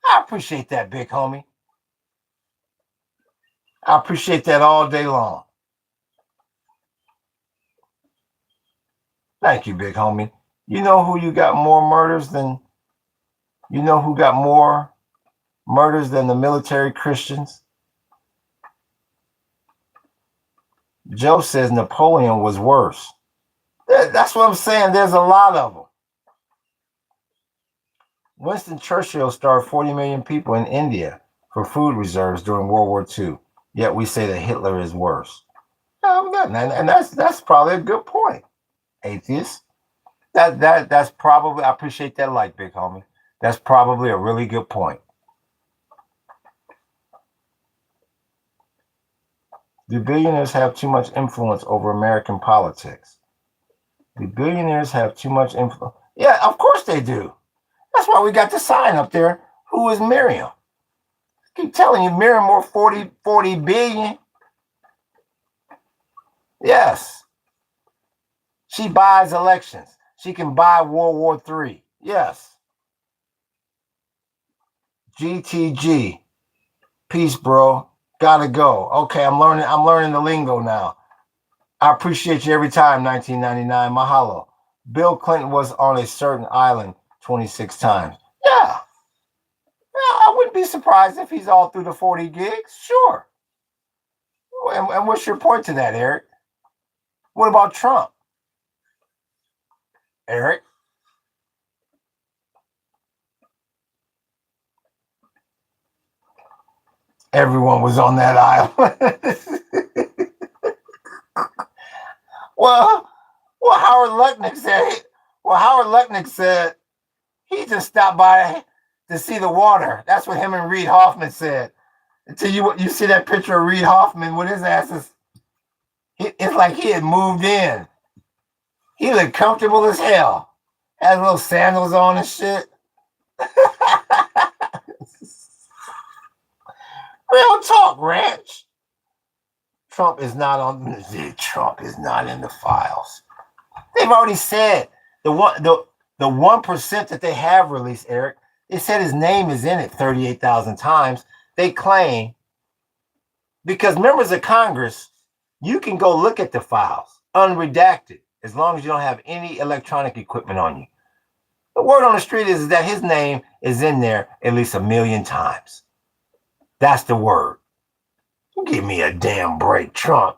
I appreciate that, big homie. I appreciate that all day long. Thank you, big homie. You know who you got more murders than? You know who got more murders than the military Christians? Joe says Napoleon was worse. That's what I'm saying. There's a lot of them. Winston Churchill starved 40 million people in India for food reserves during World War II. Yet we say that Hitler is worse. And that's probably a good point, atheist. That's probably, I appreciate that like, big homie. That's probably a really good point. Do billionaires have too much influence over American politics? Do billionaires have too much influence? Yeah, of course they do. That's why we got the sign up there. Who is Miriam? I keep telling you, Miriam more 40 billion. Yes. She buys elections. She can buy World War III. Yes. GTG. Peace, bro. Gotta go. Okay, I'm learning the lingo now. I appreciate you every time, 1999. Mahalo. Bill Clinton was on a certain island 26 times. Yeah. I wouldn't be surprised if he's all through the 40 gigs. Sure. And what's your point to that, Eric? What about Trump? Eric? Everyone was on that island. Well, Howard Lutnick said he just stopped by to see the water. That's what him and Reid Hoffman said. Until you see that picture of Reid Hoffman with his asses, it's like he had moved in. He looked comfortable as hell. Had little sandals on and shit. Real talk, Ranch. Trump is not in the files. They've already said the 1% that they have released, Eric. They said his name is in it 38,000 times. They claim, because members of Congress, you can go look at the files unredacted as long as you don't have any electronic equipment on you. The word on the street is that his name is in there at least 1 million times. That's the word. Give me a damn break, Trump.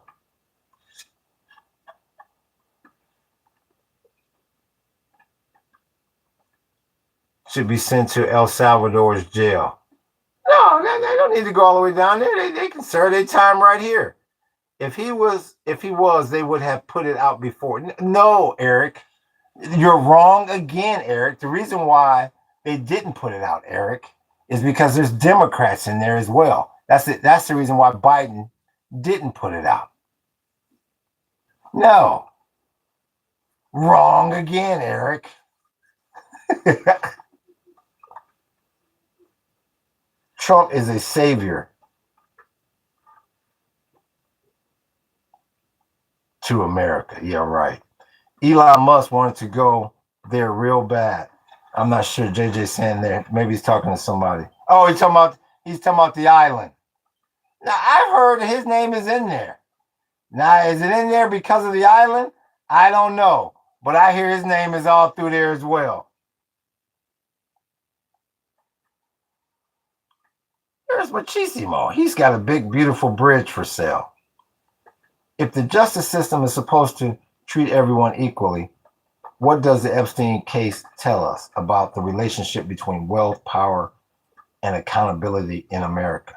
Should be sent to El Salvador's jail. No, they don't need to go all the way down there. They can serve their time right here. If he was, they would have put it out before. No, Eric, you're wrong again, Eric. The reason why they didn't put it out, Eric, is because there's Democrats in there as well. That's it. That's the reason why Biden didn't put it out. No. Wrong again, Eric. Trump is a savior to America. Yeah, right. Elon Musk wanted to go there real bad. I'm not sure JJ's saying there. Maybe he's talking to somebody. Oh, he's talking about the island. Now, I've heard his name is in there. Now, is it in there because of the island? I don't know. but I hear his name is all through there as well. There's Machisimo. He's got a big, beautiful bridge for sale. If the justice system is supposed to treat everyone equally, what does the Epstein case tell us about the relationship between wealth, power, and accountability in America?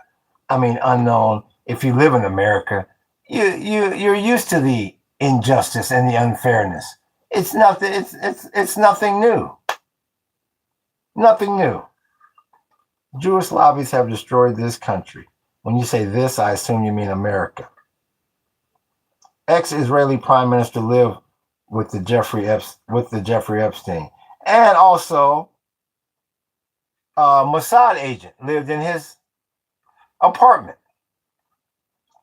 I mean, unknown. If you live in America, you're used to the injustice and the unfairness. It's nothing. It's nothing new. Nothing new. Jewish lobbies have destroyed this country. When you say this, I assume you mean America. Ex-Israeli Prime Minister lived with the Jeffrey Epstein, and also a Mossad agent lived in his apartment,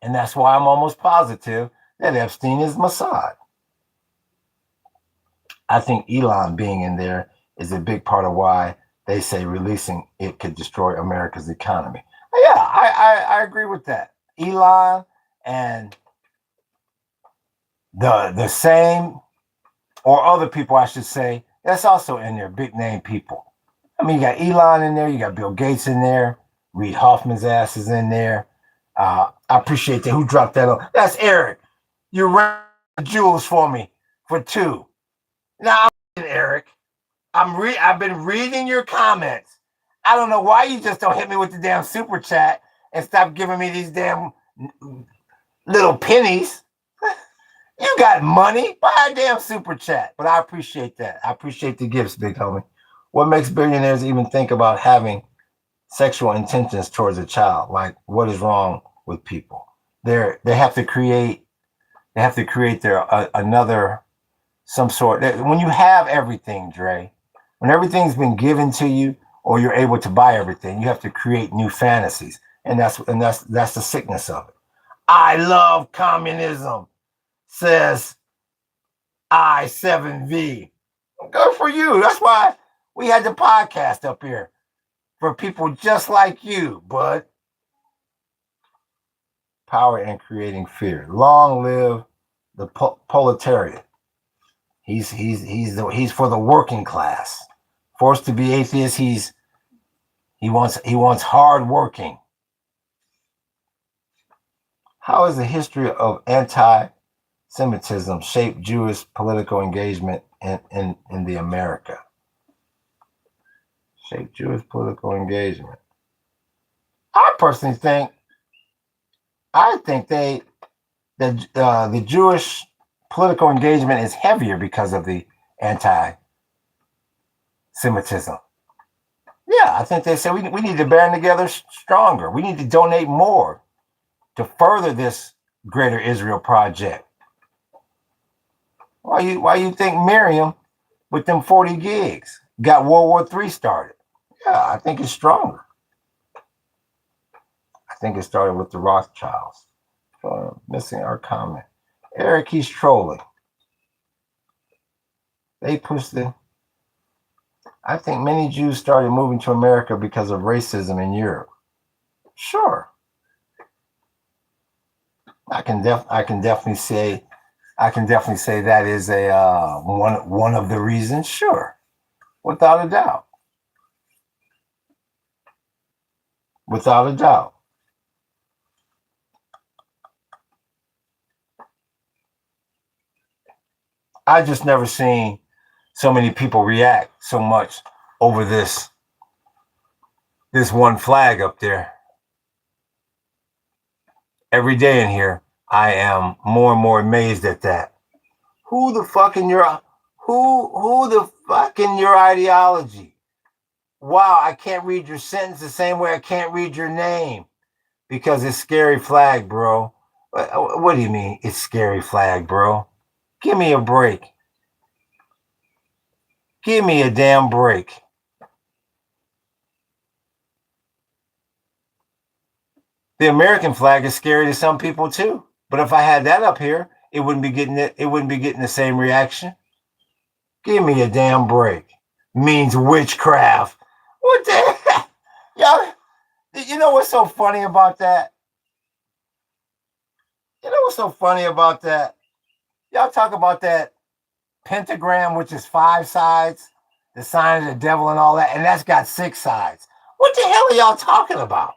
and that's why I'm almost positive that Epstein is Mossad. I think Elon being in there is a big part of why they say releasing it could destroy America's economy. Yeah, I agree with that. Elon and the same, or other people, I should say, that's also in there, big name people. I mean, you got Elon in there, you got Bill Gates in there, Reid Hoffman's ass is in there. I appreciate that. Who dropped that on? That's Eric. You ran jewels for me for 2. Now, Eric, I've been reading your comments. I don't know why you just don't hit me with the damn super chat and stop giving me these damn little pennies. You got money? Buy a damn super chat. But I appreciate that. I appreciate the gifts, big homie. What makes billionaires even think about having sexual intentions towards a child? Like, what is wrong with people? They have to create their another some sort. When you have everything, Dre, when everything's been given to you, or you're able to buy everything, you have to create new fantasies, and that's the sickness of it. I love communism, says I7V. Good for you. That's why we had the podcast up here for people just like you, bud. Power and creating fear. Long live the proletariat. He's for the working class. Forced to be atheist. He wants hard working. How has the history of anti-Semitism shaped Jewish political engagement in the America? Shaped Jewish political engagement. I personally think the Jewish political engagement is heavier because of the anti-Semitism. Yeah, I think they say we need to band together stronger. We need to donate more to further this greater Israel project. Why you think Miriam with them 40 gigs got World War III started? Yeah, I think it's stronger. I think it started with the Rothschilds. Missing our comment. Eric, he's trolling. They pushed the... I think many Jews started moving to America because of racism in Europe. Sure. I can definitely say that is a one of the reasons. Sure, without a doubt. Without a doubt. I just never seen so many people react so much over this one flag up there. Every day in here, I am more and more amazed at that. Who the fuck in your ideology? Wow, I can't read your sentence the same way I can't read your name because it's scary flag, bro. What do you mean it's scary flag, bro? Give me a break. Give me a damn break. The American flag is scary to some people too. But if I had that up here, it wouldn't be getting the same reaction. Give me a damn break. Means witchcraft. What the heck? Y'all, you know what's so funny about that? You know what's so funny about that? Y'all talk about that pentagram, which is 5 sides, the sign of the devil and all that, and that's got 6 sides. What the hell are y'all talking about?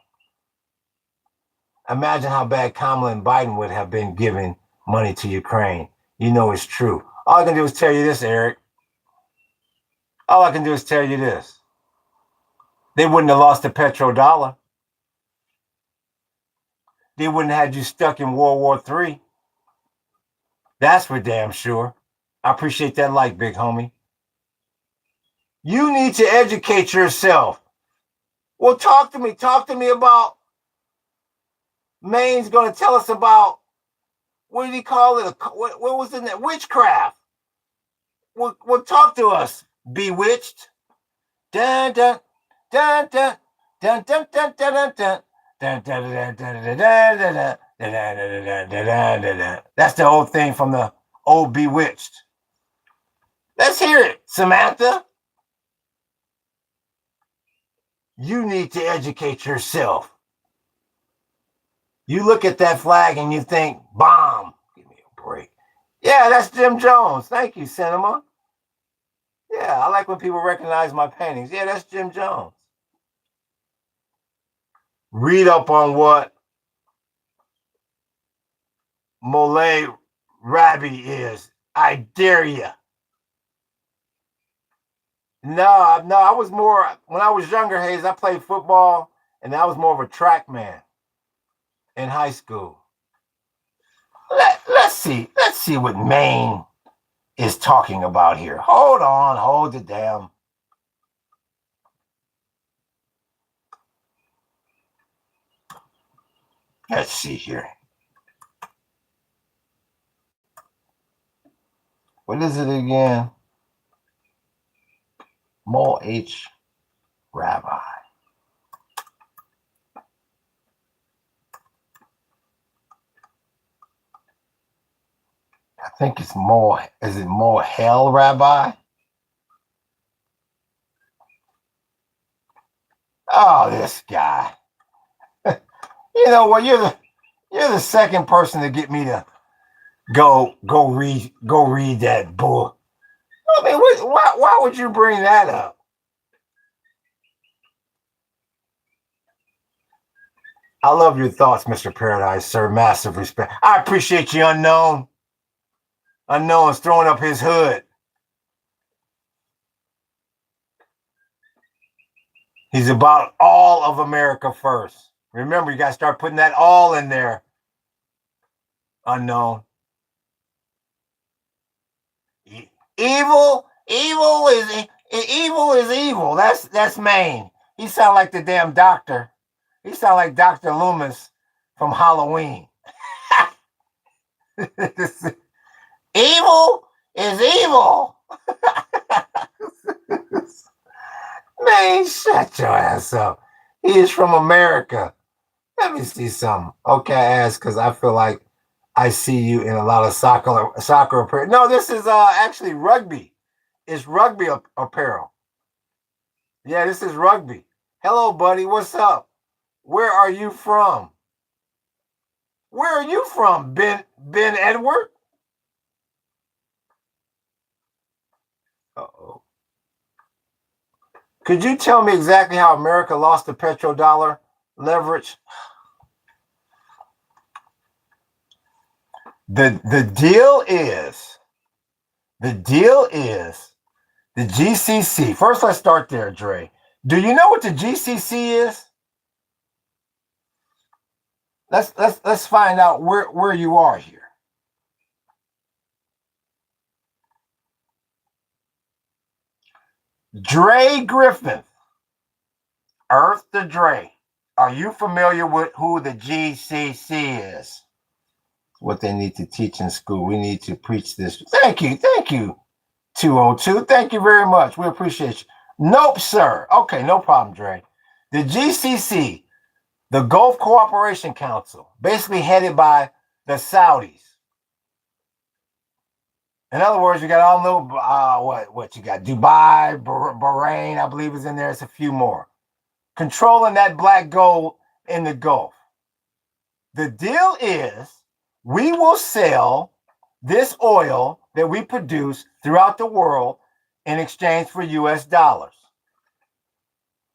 Imagine how bad Kamala and Biden would have been giving money to Ukraine. You know it's true. All I can do is tell you this, Eric. All I can do is tell you this. They wouldn't have lost the petrodollar. They wouldn't have had you stuck in World War III. That's for damn sure. I appreciate that like, big homie. You need to educate yourself. Well, talk to me. Talk to me about Maine's going to tell us about, what did he call it? What was in that? Witchcraft. Well, talk to us, Bewitched. Dun, dun, dun, dun, dun, dun, dun, dun, dun, dun. That's the old thing from the old Bewitched. Let's hear it, Samantha. You need to educate yourself. You look at that flag and you think, bomb. Give me a break. Yeah, that's Jim Jones. Thank you, Cinema. Yeah, I like when people recognize my paintings. Yeah, that's Jim Jones. Read up on what Mole Rabbi is. I dare you. No, I was more, when I was younger, Hayes, I played football, and I was more of a track man in high school. Let's see what Maine is talking about here. Hold on, hold it down. Let's see here. What is it again? Mole H. Rabbi. I think it's more, is it more Hell Rabbi? Oh, this guy. You know what? You're the second person to get me to go read that book. I mean, why would you bring that up? I love your thoughts, Mr. Paradise, sir. Massive respect. I appreciate you, Unknown. Unknown's throwing up his hood. He's about all of America first. Remember, you got to start putting that all in there. Unknown. Evil is evil. That's Maine. He sound like the damn doctor. He sound like Dr. Loomis from Halloween. Evil is evil. Man, shut your ass up. He is from America. Let me see something. Okay, I ask because I feel like I see you in a lot of soccer apparel. No, this is actually rugby. It's rugby apparel. Yeah, this is rugby. Hello, buddy. What's up? Where are you from? Where are you from, Ben Edward? Uh-oh. Could you tell me exactly how America lost the petrodollar leverage? The deal is the GCC. First, let's start there, Dre. Do you know what the GCC is? Let's find out where you are here. Dre Griffith, Earth to Dre. Are you familiar with who the GCC is? What they need to teach in school. We need to preach this. Thank you, 202. Thank you very much. We appreciate you. Nope, sir. Okay, no problem, Dre. The GCC, the Gulf Cooperation Council, basically headed by the Saudis. In other words, you got all the what you got? Dubai, Bahrain, I believe is in there. It's a few more. Controlling that black gold in the Gulf. The deal is we will sell this oil that we produce throughout the world in exchange for US dollars.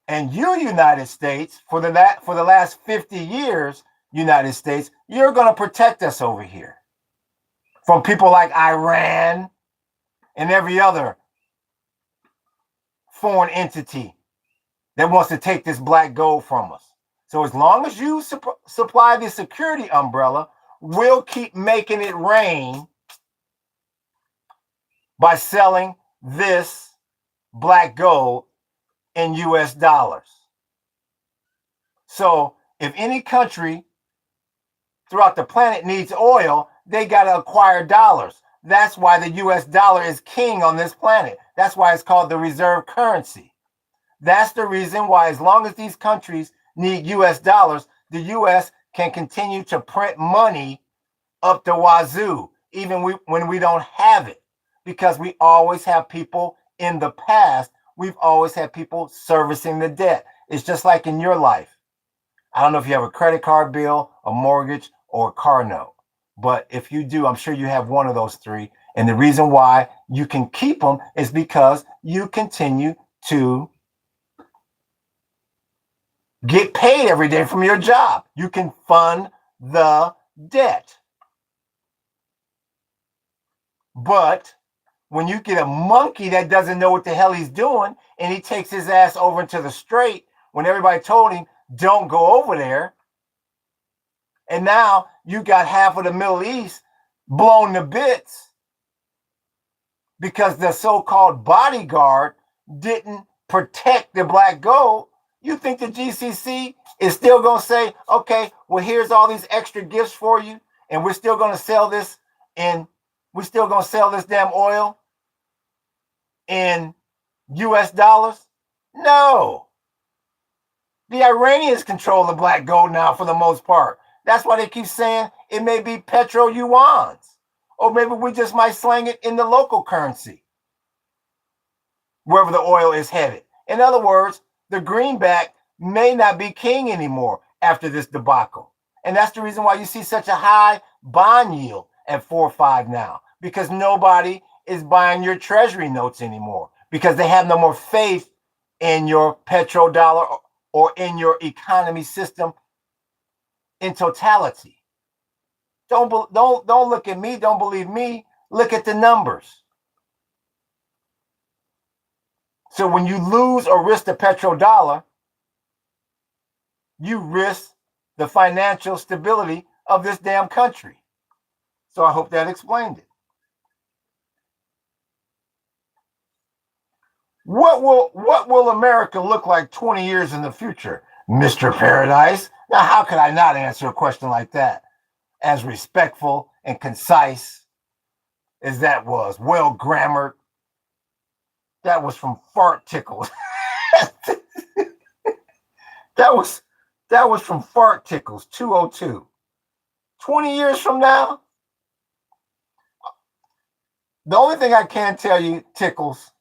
And you, United States, for the last 50 years, United States, you're going to protect us over here from people like Iran and every other foreign entity that wants to take this black gold from us. So as long as you supply the security umbrella, we'll keep making it rain by selling this black gold in US dollars. So if any country throughout the planet needs oil, they got to acquire dollars. That's why the US dollar is king on this planet. That's why it's called the reserve currency. That's the reason why, as long as these countries need US dollars, the US can continue to print money up the wazoo, even when we don't have it, because we always have people in the past. We've always had people servicing the debt. It's just like in your life. I don't know if you have a credit card bill, a mortgage, or a car note. But if you do, I'm sure you have one of those three. And the reason why you can keep them is because you continue to get paid every day from your job. You can fund the debt. But when you get a monkey that doesn't know what the hell he's doing and he takes his ass over into the strait when everybody told him, don't go over there. And now you got half of the Middle East blown to bits because the so-called bodyguard didn't protect the black gold. You think the GCC is still going to say, okay, well, here's all these extra gifts for you, and we're still going to sell this damn oil in US dollars? No. The Iranians control the black gold now for the most part. That's why they keep saying it may be petro yuans, or maybe we just might slang it in the local currency, wherever the oil is headed. In other words, the greenback may not be king anymore after this debacle. And that's the reason why you see such a high bond yield at 4 or 5 now, because nobody is buying your treasury notes anymore because they have no more faith in your petrodollar or in your economy system in totality. Don't look at me. Don't believe me. Look at the numbers. So when you lose or risk the petrodollar, you risk the financial stability of this damn country. So I hope that explained it. What will America look like 20 years in the future, Mr. Paradise? Now, how could I not answer a question like that? As respectful and concise as that was, well grammared. That was from Fart Tickles. that was from Fart Tickles 202. 20 years from now, the only thing I can tell you, Tickles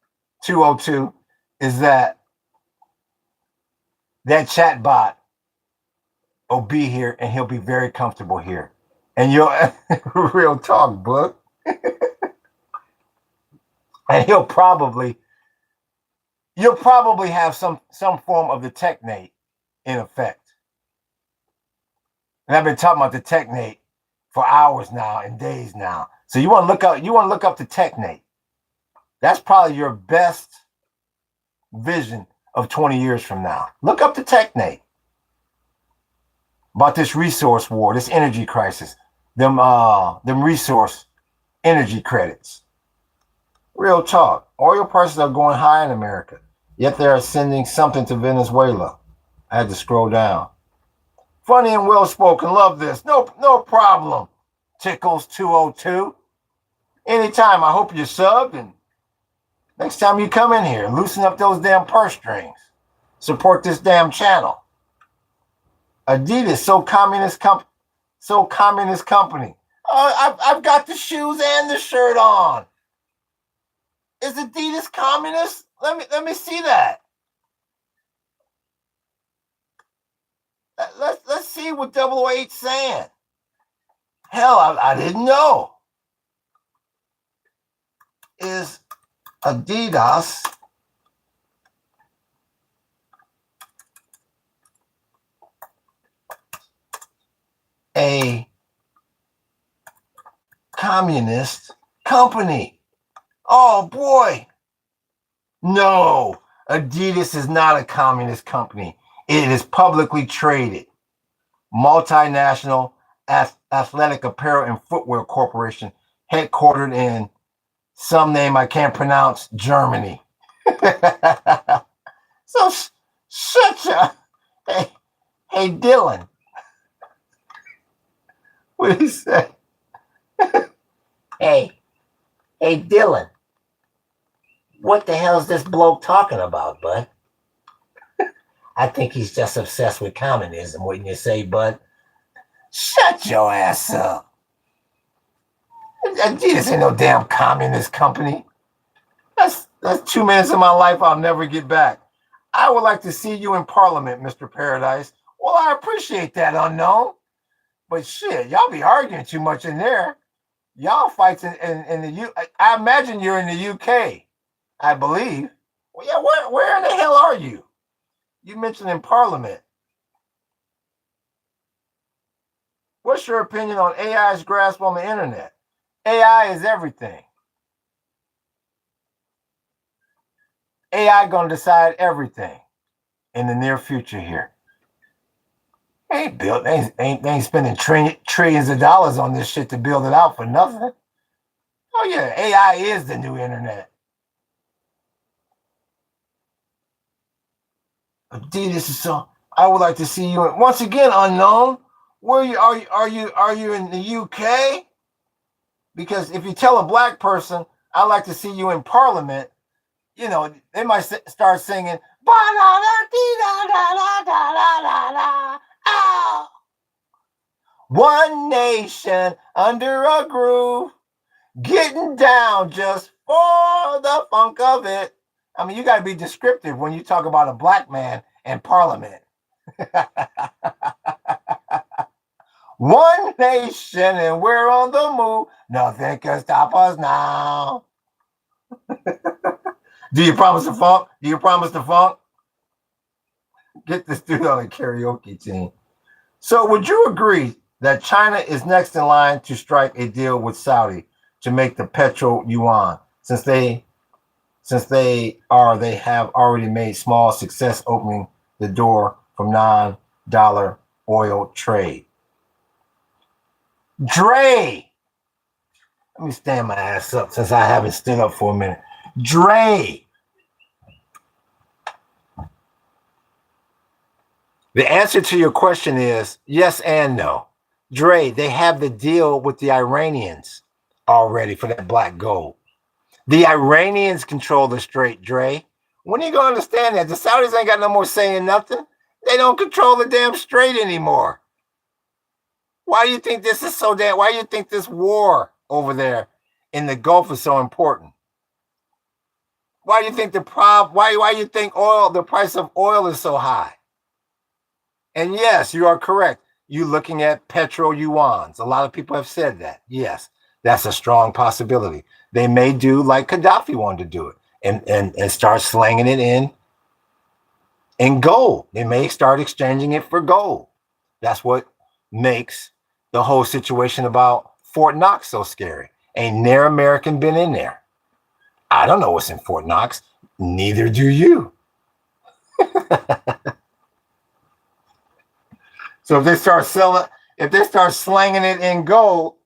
202, is that chat bot will be here and he'll be very comfortable here. And you'll real talk, book. And you'll probably have some form of the technate in effect. And I've been talking about the technate for hours now and days now. So you want to look up the technate. That's probably your best vision of 20 years from now. Look up the technate about this resource war, this energy crisis, them resource energy credits. Real talk. Oil prices are going high in America, yet they are sending something to Venezuela. I had to scroll down. Funny and well-spoken. Love this. No problem. Tickles 202. Anytime. I hope you're subbed, and next time you come in here, loosen up those damn purse strings. Support this damn channel. Adidas, so communist company. I've got the shoes and the shirt on. Is Adidas communist? Let me see that. Let's see what 008's saying. Hell, I didn't know. Adidas a communist company? Oh boy. No, Adidas is not a communist company. It is publicly traded, multinational athletic apparel and footwear corporation headquartered in some name I can't pronounce, Germany. So shut your, hey Dylan, what did he say? hey Dylan, what the hell is this bloke talking about, bud? I think he's just obsessed with communism, wouldn't you say, bud? Shut your ass up. This ain't no damn communist company. That's 2 minutes of my life I'll never get back. I would like to see you in Parliament, Mr. Paradise. Well, I appreciate that, unknown. But shit, y'all be arguing too much in there. Y'all fights in the U. I imagine you're in the UK, I believe. Well, yeah, where in the hell are you? You mentioned in Parliament. What's your opinion on AI's grasp on the internet? AI is everything. AI gonna decide everything in the near future here. They ain't spending trillions of dollars on this shit to build it out for nothing. Oh yeah, AI is the new internet. Adidas is so. I would like to see you once again, unknown. Where are you in the UK? Because if you tell a black person, I'd like to see you in Parliament, you know, they might start singing. One nation under a groove, getting down just for the funk of it. I mean, you got to be descriptive when you talk about a black man in Parliament. One nation and we're on the move. Nothing can stop us now. Do you promise the funk? Do you promise the funk? Get this dude on a karaoke team. So would you agree that China is next in line to strike a deal with Saudi to make the petro yuan, since they have already made small success opening the door from non-dollar oil trade? Dre, let me stand my ass up since I haven't stood up for a minute. Dre, the answer to your question is yes and no. Dre, they have the deal with the Iranians already for that black gold. The Iranians control the strait, Dre. When are you going to understand that? The Saudis ain't got no more saying nothing. They don't control the damn strait anymore. Why do you think this is so damn? Why do you think this war over there in the Gulf is so important? Why do you think why do you think the price of oil is so high? And yes, you are correct. You're looking at petro yuans. A lot of people have said that. Yes, that's a strong possibility. They may do like Gaddafi wanted to do it and start slanging it in gold. They may start exchanging it for gold. That's what makes the whole situation about Fort Knox so scary. Ain't near American been in there. I don't know what's in Fort Knox. Neither do you. So if they start slanging it in gold,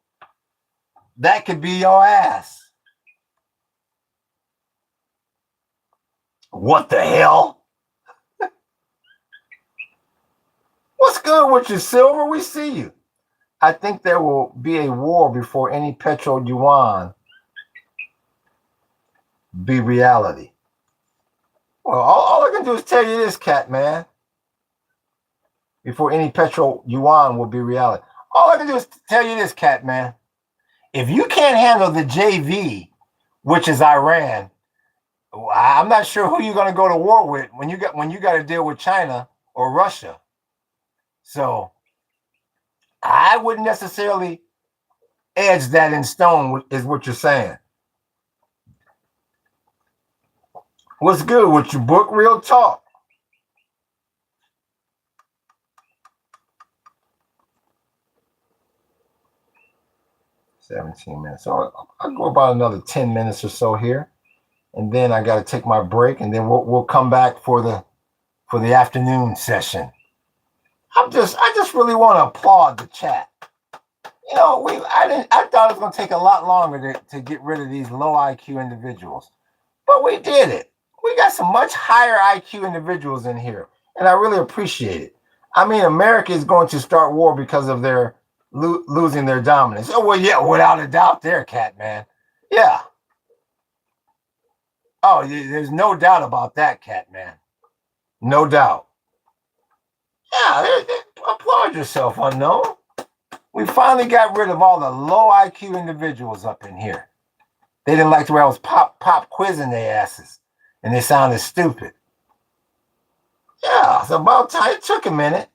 that could be your ass. What the hell? What's good with your silver? We see you. I think there will be a war before any petro yuan be reality. Well, all I can do is tell you this, cat man. Before any petro yuan will be reality. All I can do is tell you this, cat man. If you can't handle the JV, which is Iran, I'm not sure who you're going to go to war with when you got to deal with China or Russia. So I wouldn't necessarily edge that in stone, is what you're saying. What's good with your book? Real talk. $17. So I'll go about another 10 minutes or so here, and then I got to take my break, and then we'll come back for the afternoon session. I just really want to applaud the chat. You know, I thought it was going to take a lot longer to get rid of these low IQ individuals, but we did it. We got some much higher IQ individuals in here, and I really appreciate it. I mean, America is going to start war because of their losing their dominance. Oh, well, yeah, without a doubt there, Cat Man. Yeah. Oh, there's no doubt about that, Cat Man. No doubt. Yeah, applaud yourself, Unknown. We finally got rid of all the low IQ individuals up in here. They didn't like the way I was pop quizzing their asses, and they sounded stupid. Yeah, it's about time. It took a minute.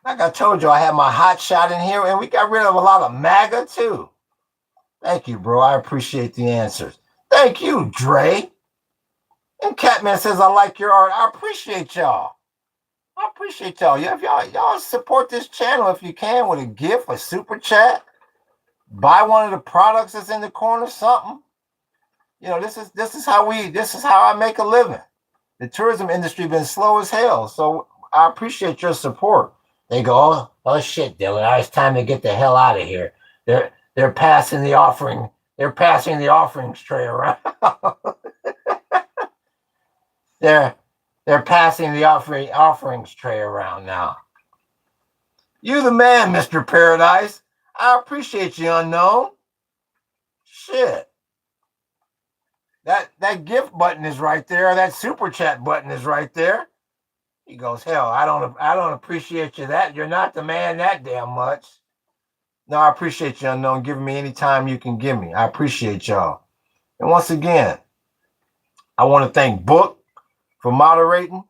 Like I told you, I had my hot shot in here, and we got rid of a lot of MAGA, too. Thank you, bro. I appreciate the answers. Thank you, Dre. And Catman says, I like your art. I appreciate y'all. I appreciate y'all. Yeah, if y'all support this channel if you can with a gift, a super chat, buy one of the products that's in the corner, something. You know, this is how I make a living. The tourism industry been slow as hell, so I appreciate your support. They go, oh shit, Dylan, it's time to get the hell out of here. They're passing the offering. They're passing the offerings tray around. They're passing the offerings tray around now. You the man, Mr. Paradise. I appreciate you, Unknown. Shit. That gift button is right there. That super chat button is right there. He goes, hell, I don't appreciate you that. You're not the man that damn much. No, I appreciate you, Unknown, giving me any time you can give me. I appreciate y'all. And once again, I want to thank Book for moderating,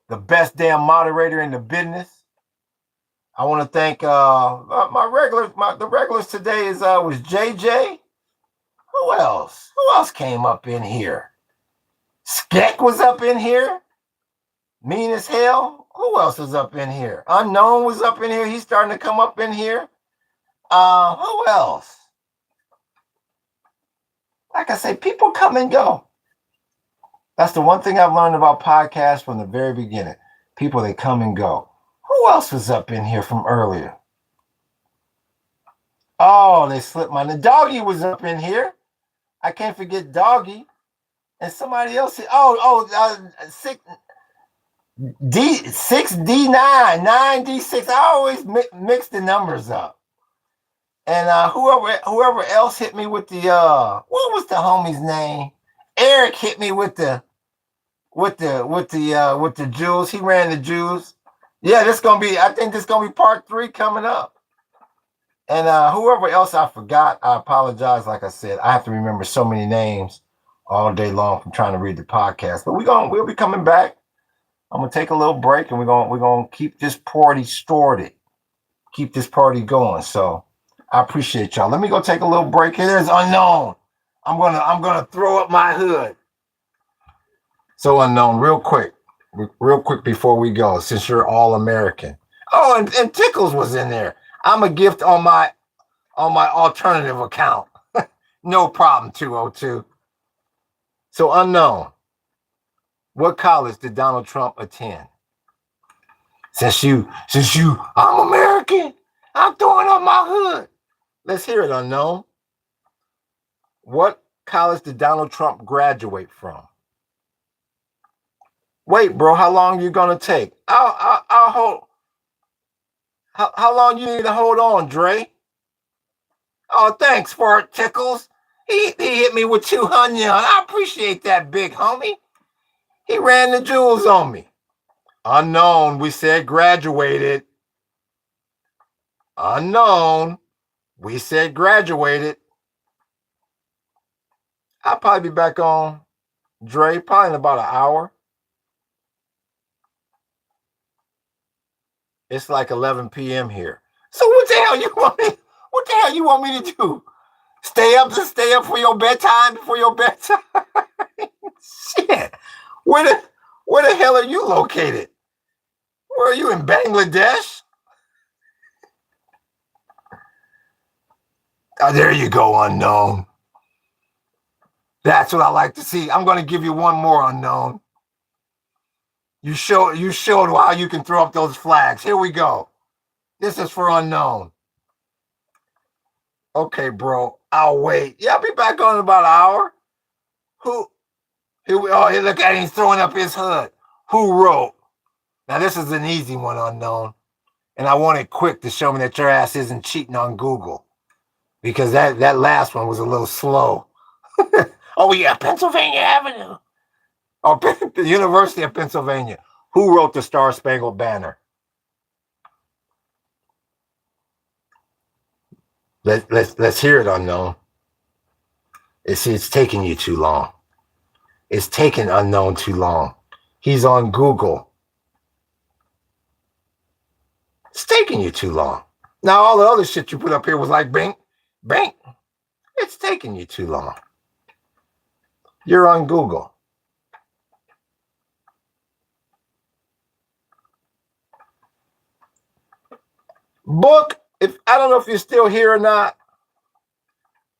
the best damn moderator in the business. I want to thank the regulars today was JJ. Who else? Who else came up in here? Skek was up in here. Mean as hell. Who else was up in here? Unknown was up in here. He's starting to come up in here. Who else? Like I say, people come and go. That's the one thing I've learned about podcasts from the very beginning. People, they come and go. Who else was up in here from earlier? Oh, they slipped my name. Doggy was up in here. I can't forget Doggy. And somebody else. 6D9, 9D6. I always mix the numbers up. And whoever else hit me with the what was the homie's name? Eric hit me with the jewels. He ran the jewels. Yeah, I think this gonna be part 3 coming up. And whoever else I forgot, I apologize. Like I said, I have to remember so many names all day long from trying to read the podcast. But we'll be coming back. I'm gonna take a little break, and we're gonna keep this party started, keep this party going. So I appreciate y'all. Let me go take a little break. Here's Unknown. I'm gonna throw up my hood. So Unknown, real quick before we go, since you're all American. Oh, and Tickles was in there. I'm a gift on my alternative account. No problem, 202. So Unknown, what college did Donald Trump attend? Since you, I'm American, I'm throwing up my hood. Let's hear it, Unknown. What college did Donald Trump graduate from? Wait, bro, how long are you gonna take? I'll hold. How long you need to hold on, Dre? Oh, thanks for it, Tickles. He hit me with 200. I appreciate that, big homie. He ran the jewels on me. Unknown, we said graduated. Unknown, we said graduated. I'll probably be back on, Dre, probably in about an hour. It's like 11 p.m. here. So what the hell you want me? What the hell you want me to do? Stay up for your bedtime before your bedtime? Shit. Where the hell are you located? Where are you, in Bangladesh? Oh, there you go, unknown. That's what I like to see. I'm going to give you one more, unknown. You showed how you can throw up those flags. Here we go. This is for unknown. Okay, bro. I'll wait. Yeah, I'll be back on in about an hour. Here look at him. He's throwing up his hood. Who wrote? Now, this is an easy one, unknown. And I want it quick to show me that your ass isn't cheating on Google. Because that last one was a little slow. Oh, yeah, Pennsylvania Avenue. Oh, the University of Pennsylvania. Who wrote the Star Spangled Banner? Let's hear it, unknown. It's taking you too long. It's taking unknown too long. He's on Google. It's taking you too long. Now, all the other shit you put up here was like bing, bing. It's taking you too long. You're on Google. Book, I don't know if you're still here or not,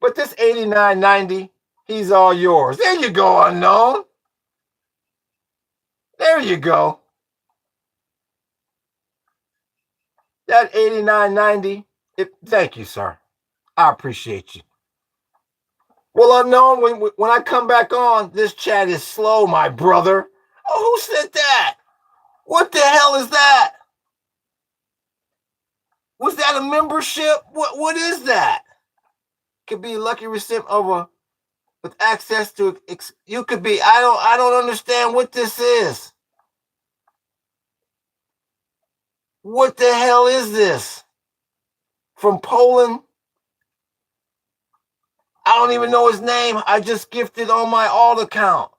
but this 89.90, he's all yours. There you go, unknown. There you go. That 89.90. Thank you, sir. I appreciate you. Well, unknown, when I come back on, this chat is slow, my brother. Oh, who said that? What the hell is that? Was that a membership? What is that? Could be a lucky recipient with access to you could be. I don't understand what this is. What the hell is this? From Poland? I don't even know his name. I just gifted on my alt account.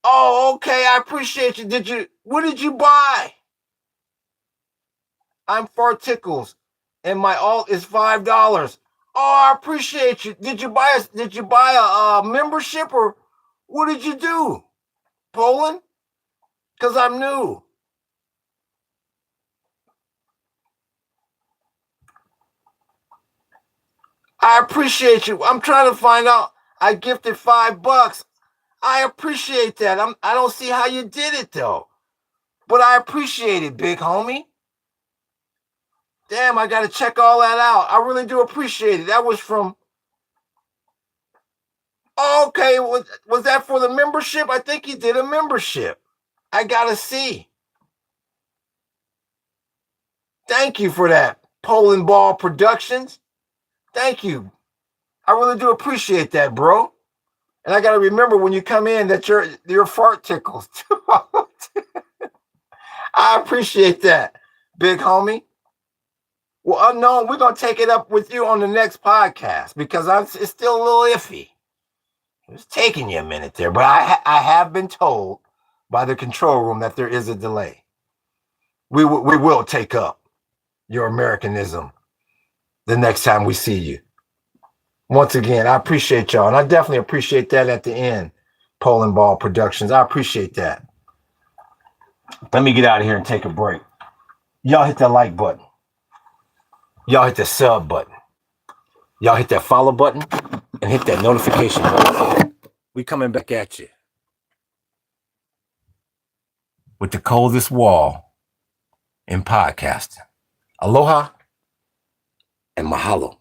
Oh, okay. I appreciate you. What did you buy? I'm Fartickles, and my alt is $5. Oh, I appreciate you. Did you buy a membership, or what did you do? Poland? Because I'm new. I appreciate you. I'm trying to find out. I gifted $5. I appreciate that. I don't see how you did it though, but I appreciate it, big homie. Damn, I got to check all that out. I really do appreciate it. That was from. Okay, was that for the membership? I think he did a membership. I gotta see. Thank you for that, Poland Ball Productions. Thank you. I really do appreciate that, bro. And I gotta remember when you come in that you're fart tickles. I appreciate that, big homie. Well, unknown, we're gonna take it up with you on the next podcast because it's still a little iffy. It was taking you a minute there, but I have been told by the control room that there is a delay. We will take up your Americanism the next time we see you. Once again, I appreciate y'all, and I definitely appreciate that at the end, Poland Ball Productions. I appreciate that. Let me get out of here and take a break. Y'all hit that like button. Y'all hit the sub button. Y'all hit that follow button and hit that notification button. We coming back at you with the coldest wall in podcasting. Aloha and mahalo.